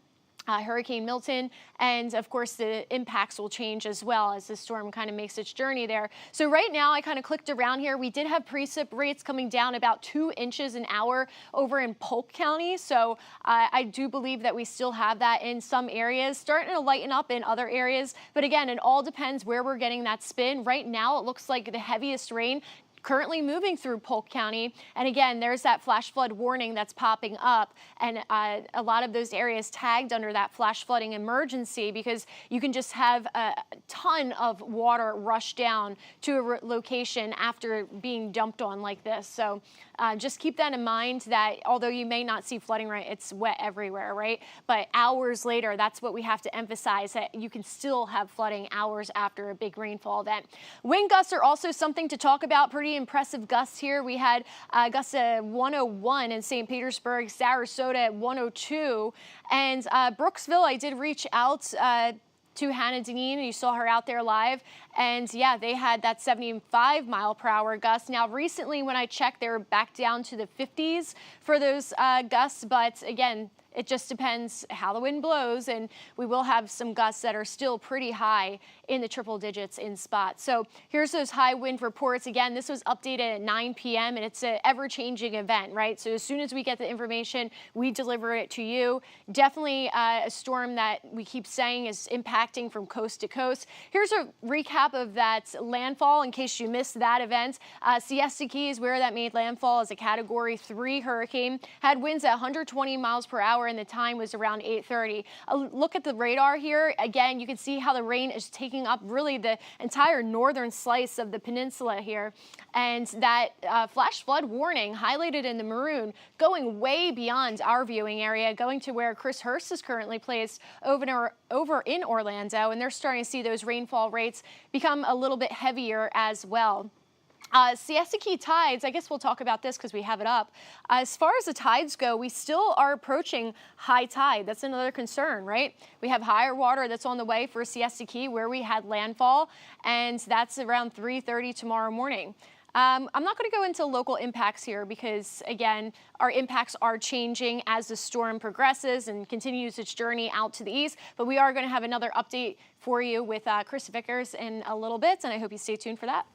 Hurricane Milton, and of course the impacts will change as well as the storm kind of makes its journey there. So right now I kind of clicked around here. We did have precip rates coming down about 2 inches an hour over in Polk County. So I do believe that we still have that in some areas, starting to lighten up in other areas. But again, it all depends where we're getting that spin. Right now it looks like the heaviest rain currently moving through Polk County. And again, there's that flash flood warning that's popping up. And a lot of those areas tagged under that flash flooding emergency because you can just have a ton of water rush down to a location after being dumped on like this. So just keep that in mind that although you may not see flooding, right, it's wet everywhere, right? But hours later, that's what we have to emphasize, that you can still have flooding hours after a big rainfall event. Wind gusts are also something to talk about. Pretty impressive gusts here. We had gusts at 101 in St. Petersburg, Sarasota at 102, and Brooksville, I did reach out to Hannah Deneen. You saw her out there live. And yeah, they had that 75 mile per hour gust. Now, recently when I checked, they were back down to the 50s for those gusts. But again, it just depends how the wind blows, and we will have some gusts that are still pretty high in the triple digits in spots. So here's those high wind reports. Again, this was updated at 9 p.m. and it's an ever-changing event, right? So as soon as we get the information, we deliver it to you. Definitely a storm that we keep saying is impacting from coast to coast. Here's a recap of that landfall in case you missed that event. Siesta Keys, where that made landfall as a Category 3 hurricane, had winds at 120 miles per hour, and the time was around 8:30. Look at the radar here. Again, you can see how the rain is taking up really the entire northern slice of the peninsula here. And that flash flood warning highlighted in the maroon going way beyond our viewing area, going to where Chris Hurst is currently placed over in Orlando, and they're starting to see those rainfall rates become a little bit heavier as well. Siesta Key tides, I guess we'll talk about this because we have it up. As far as the tides go, we still are approaching high tide. That's another concern, right? We have higher water that's on the way for Siesta Key where we had landfall, and that's around 3:30 tomorrow morning. I'm not going to go into local impacts here because, again, our impacts are changing as the storm progresses and continues its journey out to the east. But we are going to have another update for you with Chris Vickers in a little bit, and I hope you stay tuned for that.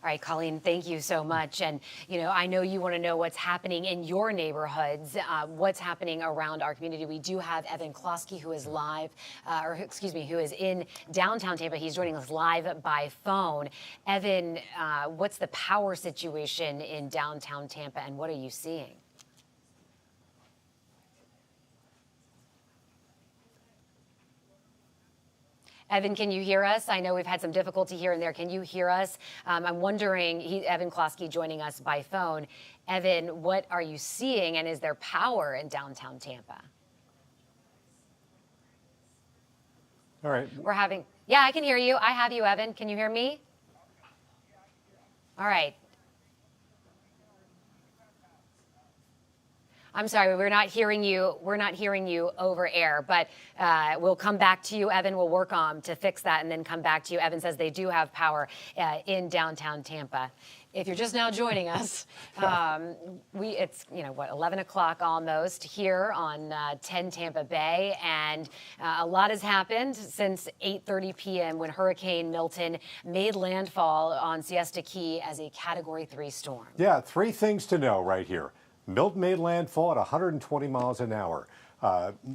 All right, Colleen, thank you so much. And, you know, I know you want to know what's happening in your neighborhoods, what's happening around our community. We do have Evan Klosky, who is live, who is in downtown Tampa. He's joining us live by phone. Evan, what's the power situation in downtown Tampa, and what are you seeing? Evan, can you hear us? I know we've had some difficulty here and there. Can you hear us? I'm wondering, Evan Klosky joining us by phone. Evan, what are you seeing, and is there power in downtown Tampa? All right. Yeah, I can hear you. I have you, Evan. Can you hear me? All right. I'm sorry, we're not hearing you. We're not hearing you over air, but we'll come back to you, Evan. We'll work on to fix that and then come back to you. Evan says they do have power in downtown Tampa. If you're just now joining us, it's 11 o'clock almost here on 10 Tampa Bay, and a lot has happened since 8:30 p.m. when Hurricane Milton made landfall on Siesta Key as a Category 3 storm. Yeah, 3 things to know right here. Milton made landfall at 120 miles an hour.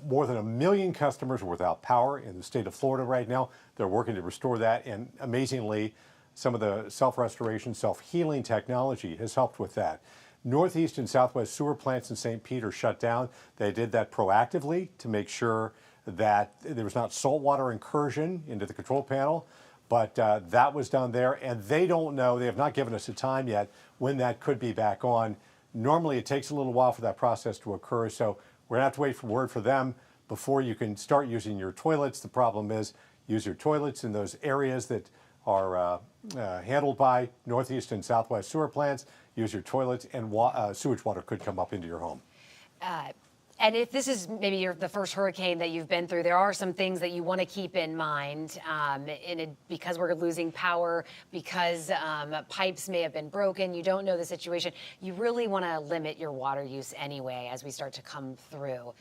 More than 1 million customers are without power in the state of Florida right now. They're working to restore that, and amazingly, some of the self-restoration, self-healing technology has helped with that. Northeast and Southwest sewer plants in St. Pete are shut down. They did that proactively to make sure that there was not saltwater incursion into the control panel, but that was done there, and they don't know, they have not given us a time yet when that could be back on. Normally, it takes a little while for that process to occur, so we're going to have to wait for word for them before you can start using your toilets. The problem is, use your toilets in those areas that are handled by Northeast and Southwest sewer plants. Use your toilets, and sewage water could come up into your home. And if this is maybe the first hurricane that you've been through, there are some things that you want to keep in mind because we're losing power, because pipes may have been broken, you don't know the situation. You really want to limit your water use anyway as we start to come through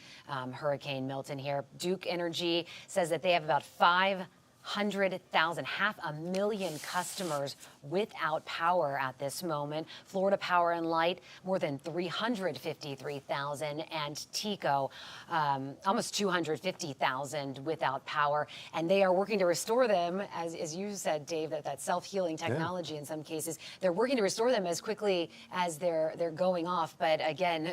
Hurricane Milton here. Duke Energy says that they have about 500,000, 500,000 customers without power at this moment. Florida Power and Light, more than 353,000, and TECO, almost 250,000 without power. And they are working to restore them, as you said, Dave, that self-healing technology in some cases. They're working to restore them as quickly as they're going off. But again,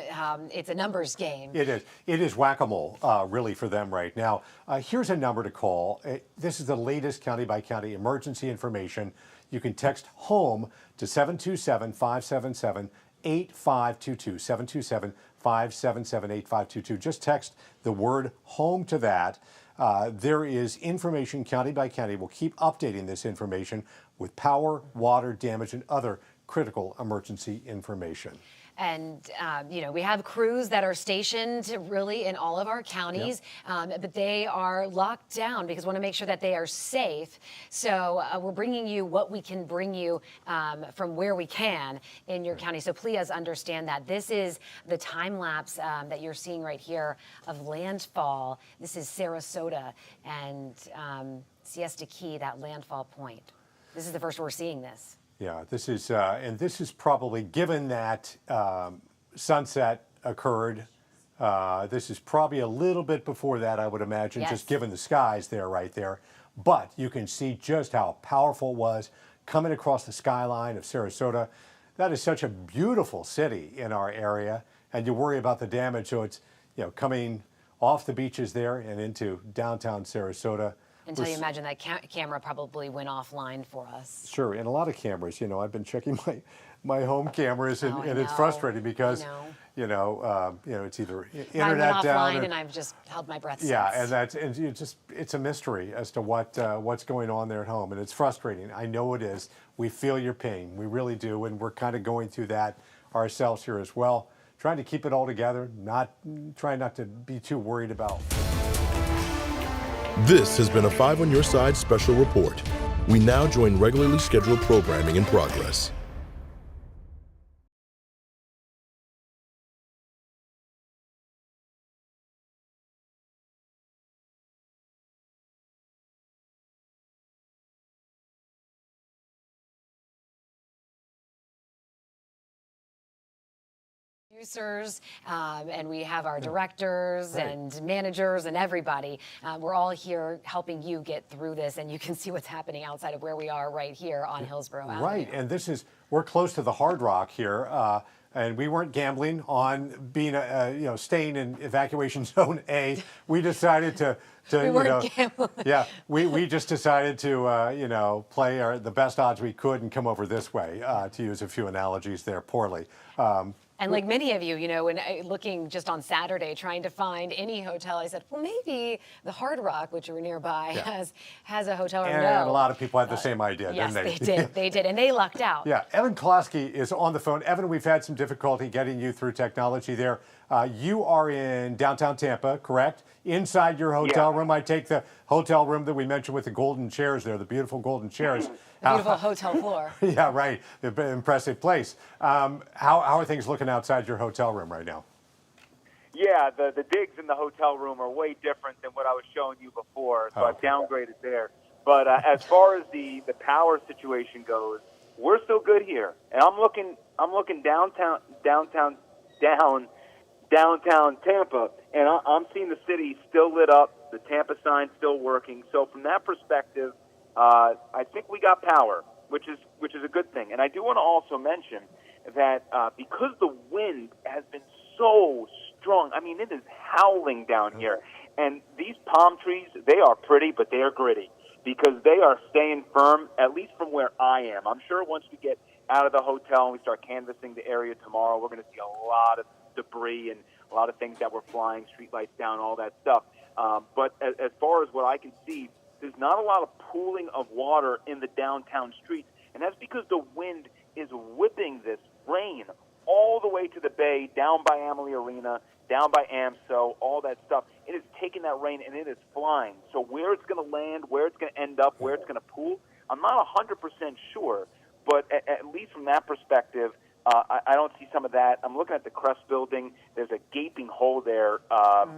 it's a numbers game. It is. It is whack-a-mole, really, for them right now. Here's a number to call. This is the latest county-by-county emergency information. You can text HOME to 727-577-8522, 727-577-8522. Just text the word HOME to that. There is information county by county. We'll keep updating this information with power, water, damage, and other critical emergency information. And, we have crews that are stationed really in all of our counties, but they are locked down because we want to make sure that they are safe. So we're bringing you what we can bring you from where we can in your county. So please understand that. This is the time lapse that you're seeing right here of landfall. This is Sarasota and Siesta Key, that landfall point. This is the first we're seeing this. Yeah, this is, and this is probably, given that sunset occurred, this is probably a little bit before that, I would imagine, just given the skies there, right there. But you can see just how powerful it was coming across the skyline of Sarasota. That is such a beautiful city in our area, and you worry about the damage, so it's, coming off the beaches there and into downtown Sarasota. Until you imagine that camera probably went offline for us. Sure, and a lot of cameras. I've been checking my home cameras, and it's frustrating because, it's either internet down, and I've just held my breath. Yeah, and it's a mystery as to what's going on there at home, and it's frustrating. I know it is. We feel your pain, we really do, and we're kind of going through that ourselves here as well. Trying to keep it all together, trying not to be too worried about. This has been a 5 on Your Side special report. We now join regularly scheduled programming in progress. Producers, and we have our directors and managers and everybody. We're all here helping you get through this, and you can see what's happening outside of where we are right here on Hillsborough Avenue. Right, and we're close to the Hard Rock here, and we weren't gambling on being, staying in evacuation zone A. We decided to We weren't gambling. Yeah, we just decided to, play the best odds we could and come over this way, to use a few analogies there poorly. And like many of you, when looking just on Saturday, trying to find any hotel, I said, well, maybe the Hard Rock, which are nearby, has a hotel room. And a lot of people had the same idea, yes, didn't they? They did. They did, and they lucked out. Yeah, Evan Klosky is on the phone. Evan, we've had some difficulty getting you through technology there. You are in downtown Tampa, correct? Inside your hotel room. I take the hotel room that we mentioned with the golden chairs there, the beautiful golden chairs. The beautiful hotel floor. Yeah, right. Impressive place. How are things looking outside your hotel room right now? Yeah, the digs in the hotel room are way different than what I was showing you before, so I've downgraded there. But as far as the power situation goes, we're still good here. And I'm looking downtown Tampa, and I'm seeing the city still lit up, the Tampa sign still working. So from that perspective, I think we got power, which is a good thing. And I do want to also mention that because the wind has been so strong, I mean, it is howling down here. And these palm trees, they are pretty, but they are gritty because they are staying firm, at least from where I am. I'm sure once we get out of the hotel and we start canvassing the area tomorrow, we're going to see a lot of debris and a lot of things that were flying, streetlights down, all that stuff. But as far as what I can see, there's not a lot of pooling of water in the downtown streets, and that's because the wind is whipping this rain all the way to the bay, down by Amalie Arena, down by AMSO, all that stuff. It is taking that rain, and it is flying. So where it's going to land, where it's going to end up, where it's going to pool, I'm not 100% sure, but at least from that perspective, I don't see some of that. I'm looking at the Crest building. There's a gaping hole there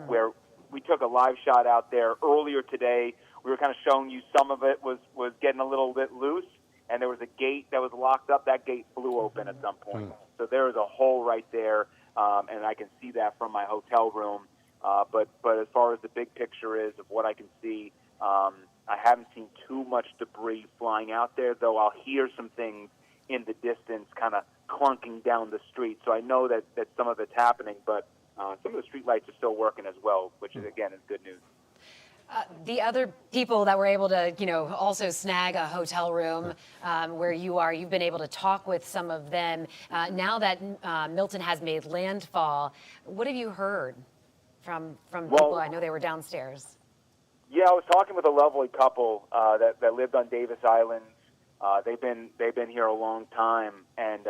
where we took a live shot out there earlier today. We were kind of showing you some of it was getting a little bit loose, and there was a gate that was locked up. That gate flew open at some point. So there is a hole right there, and I can see that from my hotel room. But as far as the big picture is of what I can see, I haven't seen too much debris flying out there, though I'll hear some things in the distance kind of clunking down the street. So I know that some of it's happening, but some of the street lights are still working as well, which is, again, is good news. The other people that were able to, also snag a hotel room where you are, you've been able to talk with some of them. Now that Milton has made landfall, what have you heard from people? I know they were downstairs. Yeah, I was talking with a lovely couple that lived on Davis Island. They've been here a long time, and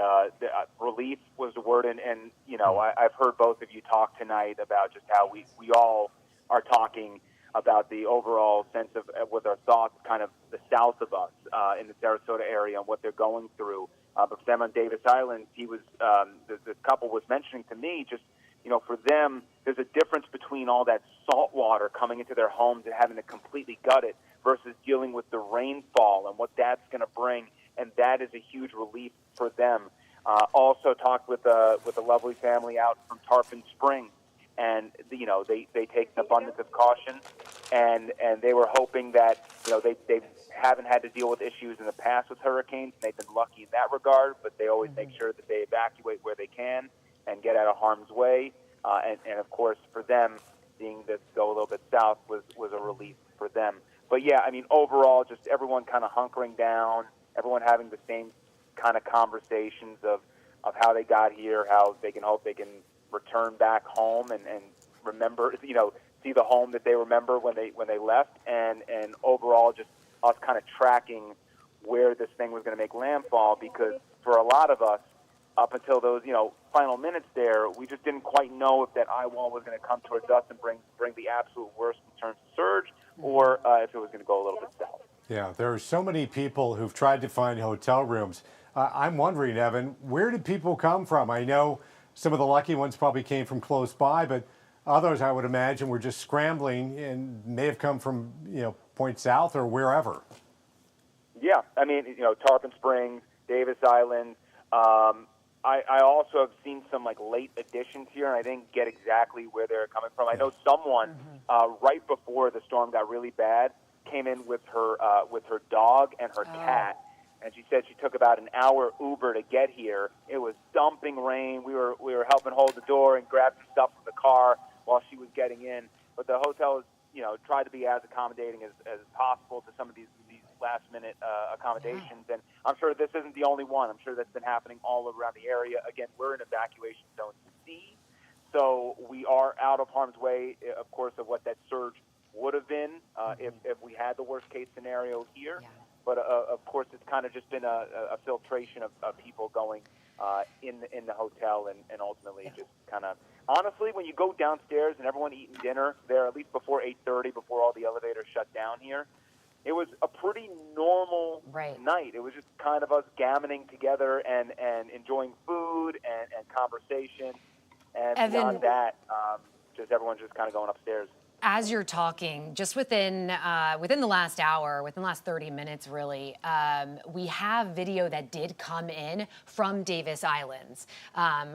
relief was the word. And I've heard both of you talk tonight about just how we all are talking about the overall sense of with our thoughts kind of the south of us in the Sarasota area and what they're going through. But for them on Davis Island, he was the couple was mentioning to me just, for them, there's a difference between all that salt water coming into their homes and having to completely gut it versus dealing with the rainfall and what that's going to bring, and that is a huge relief for them. Also talked with a lovely family out from Tarpon Springs, and they take an abundance of caution, and they were hoping that they haven't had to deal with issues in the past with hurricanes. They've been lucky in that regard, but they always make sure that they evacuate where they can and get out of harm's way. And of course, for them, seeing this go a little bit south was a relief for them. But yeah, I mean, overall, just everyone kind of hunkering down, everyone having the same kind of conversations of how they got here, how they can hope they can return back home and remember, see the home that they remember when they left, and overall just us kind of tracking where this thing was going to make landfall, because for a lot of us, up until those final minutes there, we just didn't quite know if that eye wall was going to come towards us and bring the absolute worst in terms of surge, or if it was going to go a little bit south. Yeah, there are so many people who've tried to find hotel rooms. I'm wondering, Evan, where did people come from? I know some of the lucky ones probably came from close by, but others, I would imagine, were just scrambling and may have come from, Point South or wherever. Yeah, I mean, Tarpon Springs, Davis Island. I also have seen some like late additions here, and I didn't get exactly where they're coming from. I know someone right before the storm got really bad came in with her dog and her cat, and she said she took about an hour Uber to get here. It was dumping rain. We were helping hold the door and grab some stuff from the car while she was getting in. But the hotel is, tried to be as accommodating as possible to some of these last-minute accommodations. And I'm sure this isn't the only one. I'm sure that's been happening all around the area. Again, we're in evacuation zone C, so we are out of harm's way, of course, of what that surge would have been if we had the worst-case scenario here. Yeah. But, of course, it's kind of just been a filtration of people going in the hotel and ultimately just kind of, honestly, when you go downstairs and everyone eating dinner there, at least before 8:30, before all the elevators shut down here, it was a pretty normal night. It was just kind of us gammoning together and enjoying food and conversation. And Evan, beyond that, just everyone's just kind of going upstairs. As you're talking, just within the last hour, within the last 30 minutes, really, we have video that did come in from Davis Islands,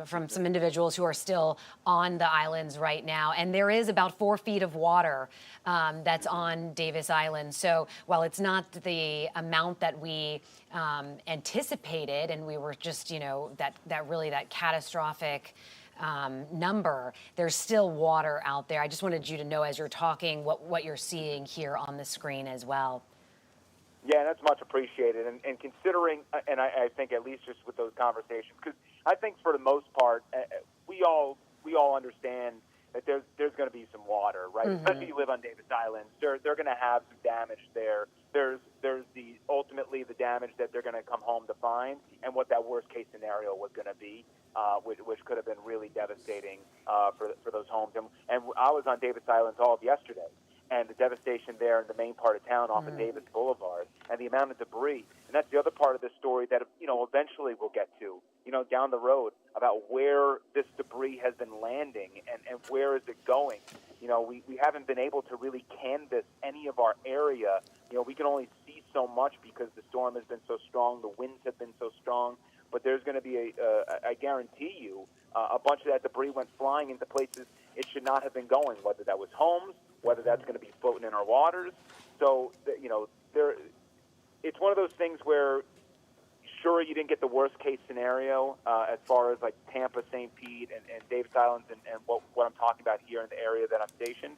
from some individuals who are still on the islands right now. And there is about 4 feet of water that's on Davis Island. So while it's not the amount that we anticipated, and we were just, that catastrophic number, there's still water out there. I just wanted you to know, as you're talking, what you're seeing here on the screen as well. Yeah, that's much appreciated. And considering, and I think at least just with those conversations, because I think for the most part, we all understand that there's going to be some water, right? Mm-hmm. Especially if you live on Davis Island, they're going to have some damage there. There's ultimately the damage that they're going to come home to find, and what that worst case scenario was going to be, which could have been really devastating for those homes. And I was on Davis Island all of yesterday, and the devastation there in the main part of town off of Davis Boulevard, and the amount of debris. And that's the other part of this story that eventually we'll get to, down the road, about where this debris has been landing and where is it going. We haven't been able to really canvass any of our area. We can only see so much because the storm has been so strong, the winds have been so strong. But there's going to be I guarantee you, a bunch of that debris went flying into places it should not have been going, whether that was homes, whether that's going to be floating in our waters. So, it's one of those things where, sure, you didn't get the worst case scenario as far as like Tampa, St. Pete, and Davis Islands, and what I'm talking about here in the area that I'm stationed.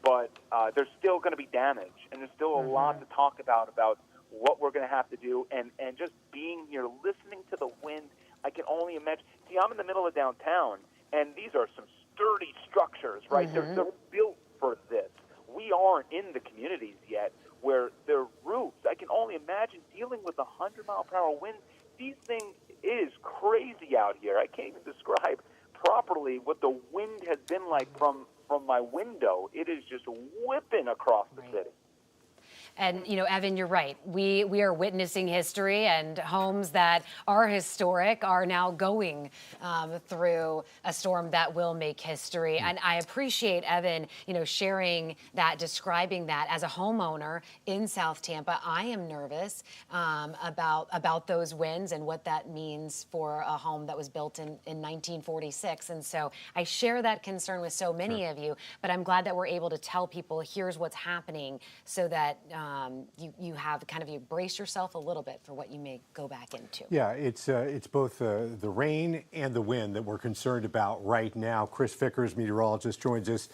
But there's still going to be damage, and there's still a lot to talk about what we're going to have to do, and just being here, listening to the wind. I can only imagine. See, I'm in the middle of downtown, and these are some sturdy structures, right? They're built for this. We aren't in the communities yet where their roofs, I can only imagine dealing with 100-mile-per-hour winds. These things is crazy out here. I can't even describe properly what the wind has been like from my window. It is just whipping across the city. And, Evan, you're right. We are witnessing history, and homes that are historic are now going through a storm that will make history. And I appreciate, Evan, sharing that, describing that. As a homeowner in South Tampa, I am nervous about those winds and what that means for a home that was built in 1946. And so I share that concern with so many of you, but I'm glad that we're able to tell people, here's what's happening, so that you have kind of, you brace yourself a little bit for what you may go back into. Yeah, it's both the rain and the wind that we're concerned about right now. Chris Vickers, meteorologist, joins us.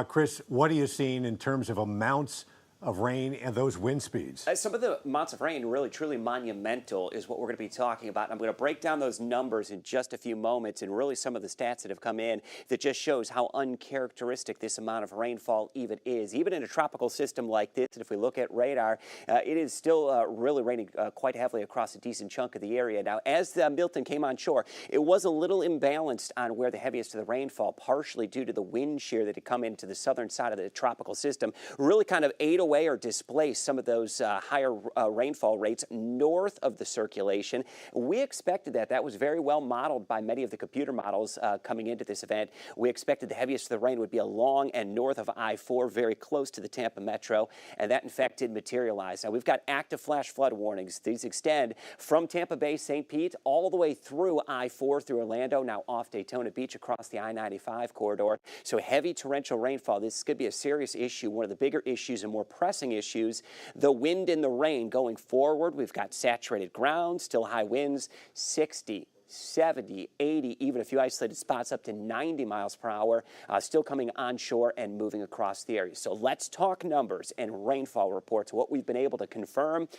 Chris, what are you seeing in terms of amounts of rain and those wind speeds? Some of the amounts of rain, really truly monumental, is what we're going to be talking about. I'm going to break down those numbers in just a few moments, and really some of the stats that have come in that just shows how uncharacteristic this amount of rainfall even is. Even in a tropical system like this, and if we look at radar, it is still really raining quite heavily across a decent chunk of the area. Now, as Milton came on shore, it was a little imbalanced on where the heaviest of the rainfall, partially due to the wind shear that had come into the southern side of the tropical system, really kind of ate away away or displace some of those higher rainfall rates north of the circulation. We expected that. That was very well modeled by many of the computer models coming into this event. We expected the heaviest of the rain would be along and north of I-4, very close to the Tampa metro, and that in fact did materialize. Now, we've got active flash flood warnings. These extend from Tampa Bay, St. Pete, all the way through I-4 through Orlando, now off Daytona Beach across the I-95 corridor. So heavy torrential rainfall. This could be a serious issue, one of the bigger issues and more pressing issues. The wind and the rain going forward. We've got saturated ground, still high winds, 60, 70, 80, even a few isolated spots up to 90 miles per hour, still coming onshore and moving across the area. So let's talk numbers and rainfall reports, what we've been able to confirm.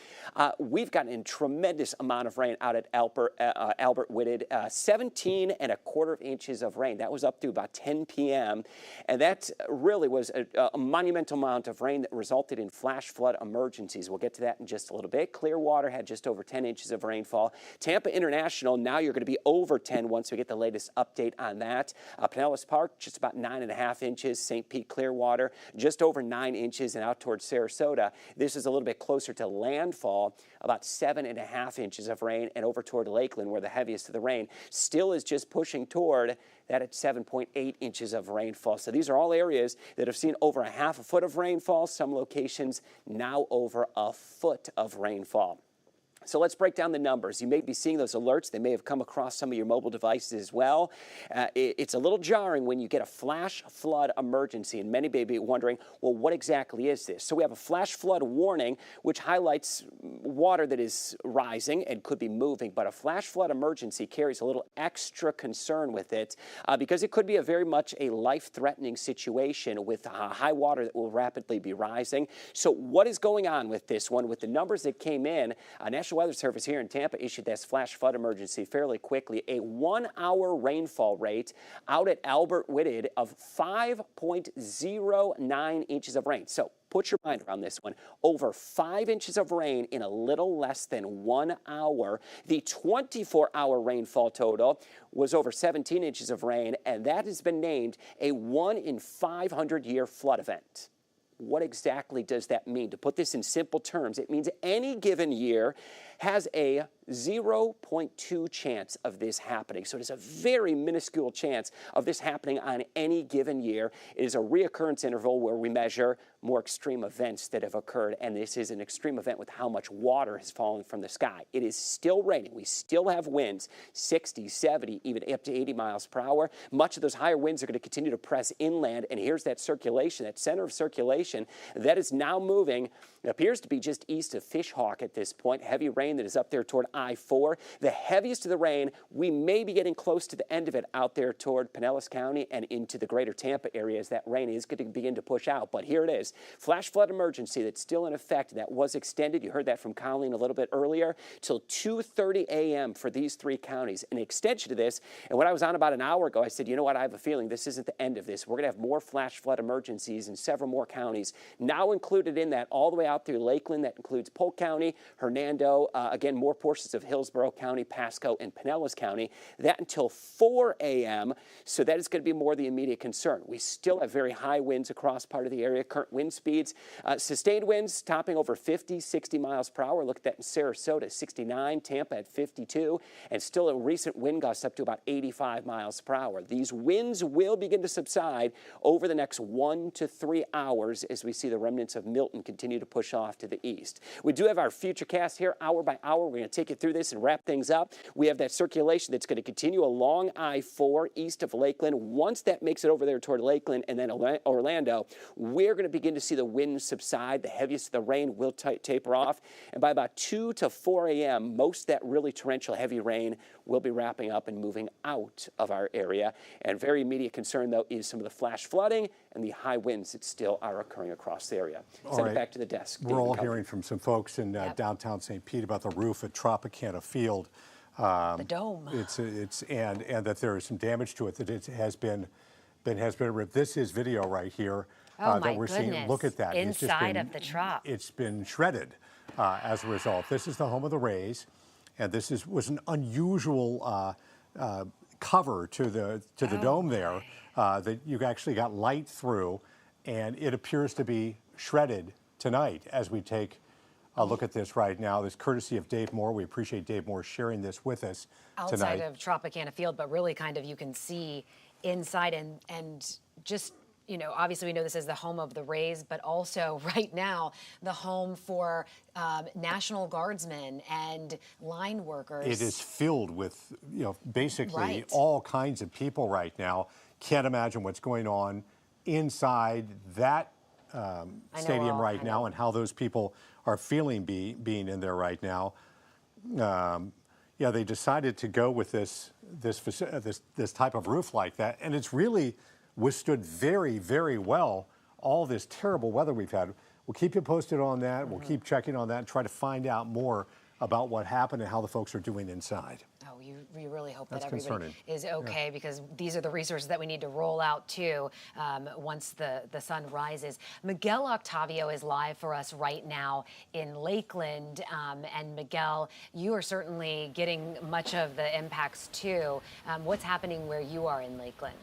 We've gotten a tremendous amount of rain out at Albert Whitted, 17.25 inches of rain. That was up to about 10 p.m. And that really was a monumental amount of rain that resulted in flash flood emergencies. We'll get to that in just a little bit. Clearwater had just over 10 inches of rainfall. Tampa International, now you're going to be over 10 once we get the latest update on that. Pinellas Park, just about 9.5 inches. St. Pete Clearwater, just over 9 inches. And out towards Sarasota, this is a little bit closer to landfall, about 7.5 inches of rain. And over toward Lakeland, where the heaviest of the rain still is just pushing toward that at 7.8 inches of rainfall. So these are all areas that have seen over a half a foot of rainfall. Some locations now over a foot of rainfall. So let's break down the numbers. You may be seeing those alerts. They may have come across some of your mobile devices as well. It's a little jarring when you get a flash flood emergency, and many may be wondering, well, what exactly is this? So we have a flash flood warning, which highlights water that is rising and could be moving, but a flash flood emergency carries a little extra concern with it because it could be a very much a life-threatening situation with high water that will rapidly be rising. So what is going on with this one? With the numbers that came in, National Weather Service here in Tampa issued this flash flood emergency fairly quickly. A 1-hour rainfall rate out at Albert Whitted of 5.09 inches of rain. So put your mind around this one. Over 5 inches of rain in a little less than 1 hour. The 24-hour rainfall total was over 17 inches of rain, and that has been named a 1 in 500-year flood event. What exactly does that mean? To put this in simple terms, it means any given year has a 0.2 chance of this happening. So it is a very minuscule chance of this happening on any given year. It is a reoccurrence interval where we measure more extreme events that have occurred, and this is an extreme event with how much water has fallen from the sky. It is still raining. We still have winds, 60, 70, even up to 80 miles per hour. Much of those higher winds are going to continue to press inland, and here's that circulation, that center of circulation that is now moving. It appears to be just east of Fishhawk at this point. Heavy rain that is up there toward I-4. The heaviest of the rain, we may be getting close to the end of it out there toward Pinellas County and into the greater Tampa area as that rain is going to begin to push out. But here it is. Flash flood emergency that's still in effect. That was extended. You heard that from Colleen a little bit earlier, till 2:30 a.m. for these 3 counties. An extension to this, and when I was on about an hour ago, I said, you know what, I have a feeling this isn't the end of this. We're going to have more flash flood emergencies in several more counties. Now included in that, all the way out through Lakeland, that includes Polk County, Hernando, again, more portions of Hillsborough County, Pasco, and Pinellas County. That until 4 a.m., so that is going to be more the immediate concern. We still have very high winds across part of the area, current wind speeds, sustained winds topping over 50, 60 miles per hour. Look at that in Sarasota, 69, Tampa at 52, and still a recent wind gusts up to about 85 miles per hour. These winds will begin to subside over the next 1 to 3 hours as we see the remnants of Milton continue to push off to the east. We do have our future cast here hour by hour. We're going to take you through this and wrap things up. We have that circulation that's going to continue along I-4 east of Lakeland. Once that makes it over there toward Lakeland and then Orlando, we're going to begin to see the winds subside. The heaviest of the rain will taper off. And by about 2 to 4 a.m., most of that really torrential heavy rain will be wrapping up and moving out of our area. And very immediate concern, though, is some of the flash flooding and the high winds that still are occurring across the area. Send it back to the desk. We're all hearing from some folks in downtown St. Pete about the roof at Tropicana Field. The dome. And that there is some damage to it, that it has been ripped. This is video right here that we're seeing. Look at that. Inside of the Trop. It's been shredded as a result. This is the home of the Rays, and this was an unusual cover to the dome there that you actually got light through, and it appears to be shredded tonight as we take a look at this right now. This courtesy of Dave Moore. We appreciate Dave Moore sharing this with us Outside tonight. of Tropicana Field, but really kind of you can see inside and just, you know, obviously we know this is the home of the Rays, but also right now the home for National Guardsmen and line workers. It is filled with, you know, basically Right. all kinds of people right now. Can't imagine what's going on inside that stadium right now and how those people are feeling being in there right now. Yeah, they decided to go with this type of roof like that, and it's really withstood very, very well all this terrible weather we've had. We'll keep you posted on that. We'll keep checking on that and try to find out more about what happened and how the folks are doing inside. Oh, you really hope That's that everybody concerning. is okay, because these are the resources that we need to roll out too once the sun rises. Miguel Octavio is live for us right now in Lakeland. And Miguel, you are certainly getting much of the impacts too. What's happening where you are in Lakeland?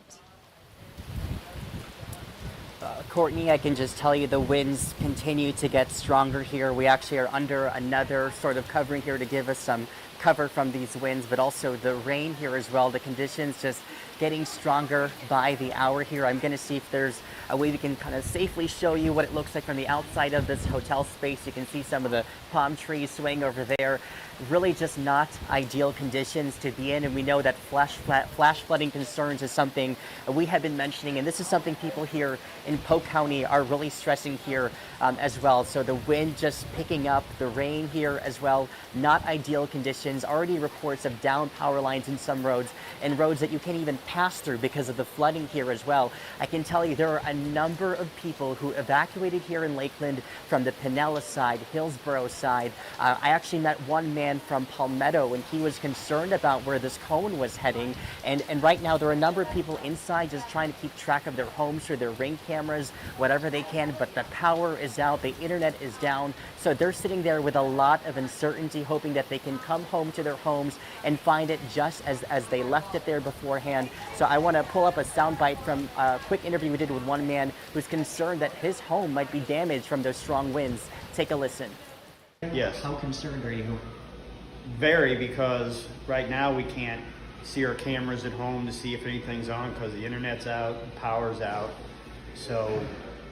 Courtney, I can just tell you the winds continue to get stronger here. We actually are under another sort of covering here to give us some cover from these winds, but also the rain here as well. The conditions just getting stronger by the hour here. I'm going to see if there's a way we can kind of safely show you what it looks like from the outside of this hotel space. You can see some of the palm trees swaying over there. Really just not ideal conditions to be in, and we know that flash flooding concerns is something we have been mentioning, and this is something people here in Polk County are really stressing here as well. So the wind just picking up, the rain here as well, not ideal conditions. Already reports of down power lines in some roads, and roads that you can't even pass through because of the flooding here as well. I can tell you there are a number of people who evacuated here in Lakeland from the Pinellas side, Hillsborough side. I actually met one man from Palmetto, and he was concerned about where this cone was heading. And right now there are a number of people inside just trying to keep track of their homes through their Ring cameras, whatever they can, but the power is out, the internet is down. So they're sitting there with a lot of uncertainty, hoping that they can come home to their homes and find it just as they left it there beforehand. So I want to pull up a soundbite from a quick interview we did with one man who's concerned that his home might be damaged from those strong winds. Take a listen. Yes. How concerned are you? Very, because right now we can't see our cameras at home to see if anything's on because the internet's out, power's out. So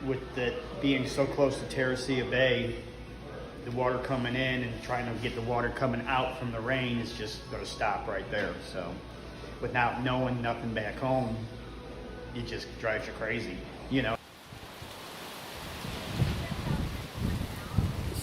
with it being so close to Terracea Bay, the water coming in and trying to get the water coming out from the rain is just going to stop right there. So without knowing nothing back home, it just drives you crazy, you know.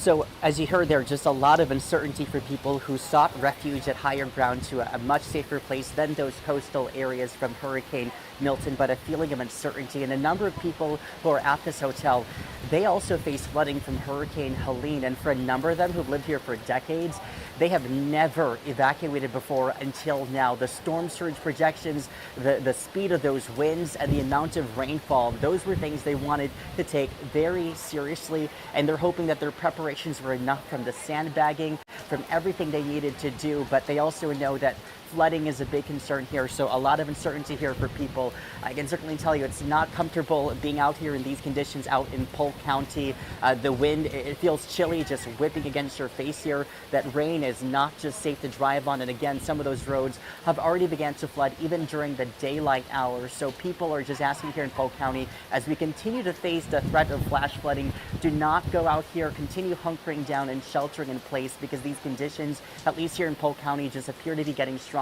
So as you heard there, just a lot of uncertainty for people who sought refuge at higher ground to a much safer place than those coastal areas from Hurricane Milton, but a feeling of uncertainty. And a number of people who are at this hotel, they also face flooding from Hurricane Helene. And for a number of them who've lived here for decades, they have never evacuated before until now. The storm surge projections, the speed of those winds, and the amount of rainfall, those were things they wanted to take very seriously. And they're hoping that their preparations were enough from the sandbagging, from everything they needed to do. But they also know that flooding is a big concern here, so a lot of uncertainty here for people. I can certainly tell you it's not comfortable being out here in these conditions out in Polk County. The wind, it feels chilly just whipping against your face here. That rain is not just safe to drive on, and again, some of those roads have already began to flood even during the daylight hours. So people are just asking here in Polk County, as we continue to face the threat of flash flooding, do not go out here, continue hunkering down and sheltering in place, because these conditions, at least here in Polk County, just appear to be getting stronger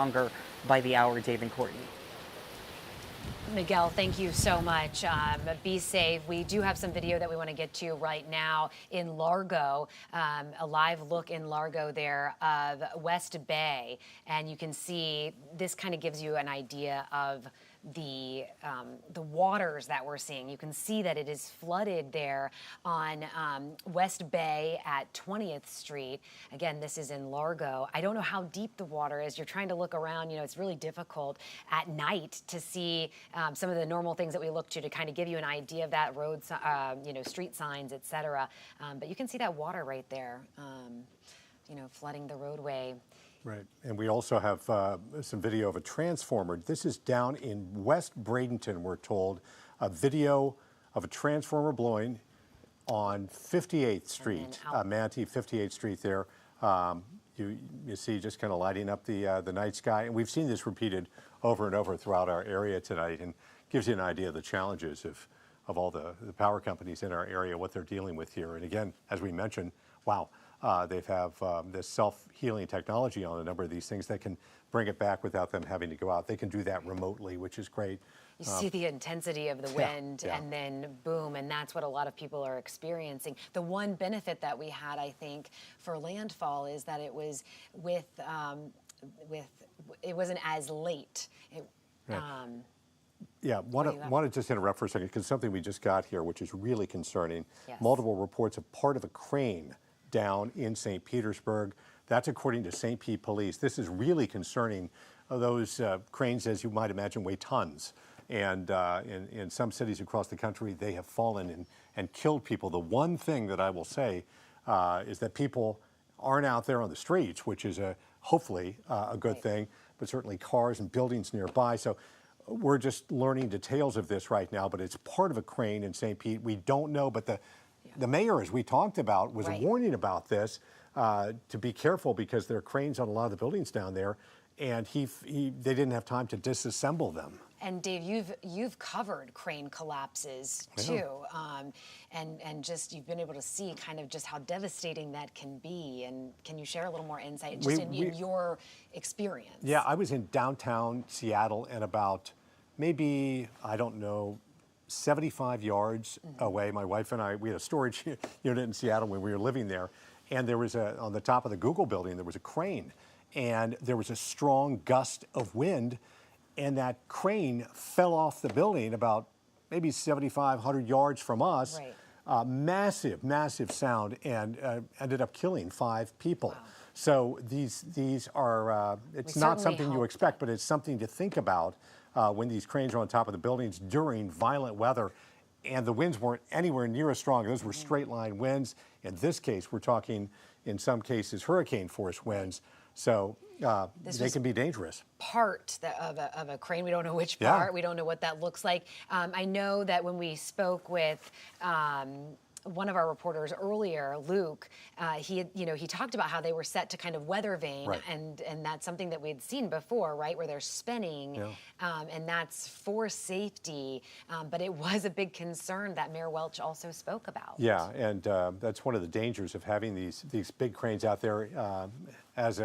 by the hour. Dave and Courtney. Miguel, thank you so much. Be safe. We do have some video that we want to get to right now in Largo, a live look in Largo there of West Bay. And you can see this kind of gives you an idea of the waters that we're seeing. You can see that it is flooded there on West Bay at 20th Street. Again, this is in Largo. I don't know how deep the water is. You're trying to look around. You know, it's really difficult at night to see some of the normal things that we look to kind of give you an idea of that road, you know, street signs, etc. But you can see that water right there, you know, flooding the roadway. Right, and we also have some video of a transformer. This is down in West Bradenton, we're told. A video of a transformer blowing on 58th Street, Manatee 58th Street there. You see just kind of lighting up the night sky. And we've seen this repeated over and over throughout our area tonight, and gives you an idea of the challenges of all the power companies in our area, what they're dealing with here. And again, as we mentioned, wow, they have this self-healing technology on a number of these things that can bring it back without them having to go out. They can do that remotely, which is great. You see the intensity of the wind, and then boom, and that's what a lot of people are experiencing. The one benefit that we had, I think, for Landfall is that it was it wasn't as late. Yeah, want to just interrupt for a second, because something we just got here, which is really concerning. Yes. Multiple reports of part of a crane down in St. Petersburg. That's according to St. Pete Police. This is really concerning. Those cranes, as you might imagine, weigh tons. And in some cities across the country, they have fallen and killed people. The one thing that I will say is that people aren't out there on the streets, which is hopefully a good thing, but certainly cars and buildings nearby. So we're just learning details of this right now, but it's part of a crane in St. Pete. We don't know, but the mayor, as we talked about, was warning about this, to be careful because there are cranes on a lot of the buildings down there, and they didn't have time to disassemble them. And Dave, you've covered crane collapses too, and just you've been able to see kind of just how devastating that can be. And can you share a little more insight just in your experience? Yeah, I was in downtown Seattle, and about maybe, I don't know, 75 yards away, my wife and I, we had a storage unit in Seattle when we were living there, and there was on the top of the Google building, there was a crane, and there was a strong gust of wind, and that crane fell off the building about maybe 7,500 yards from us. Right. Massive, massive sound, and ended up killing 5 people. Wow. So these are, it's not something you expect, but it's something to think about when these cranes are on top of the buildings during violent weather. And the winds weren't anywhere near as strong. Those were straight line winds. In this case, we're talking, in some cases, hurricane force winds. So they can be dangerous. Part of a crane. We don't know which part. We don't know what that looks like. I know that when we spoke with one of our reporters earlier, Luke, he talked about how they were set to kind of weather vane, and that's something that we had seen before, right, where they're spinning, and that's for safety. But it was a big concern that Mayor Welch also spoke about. Yeah, and that's one of the dangers of having these big cranes out there as a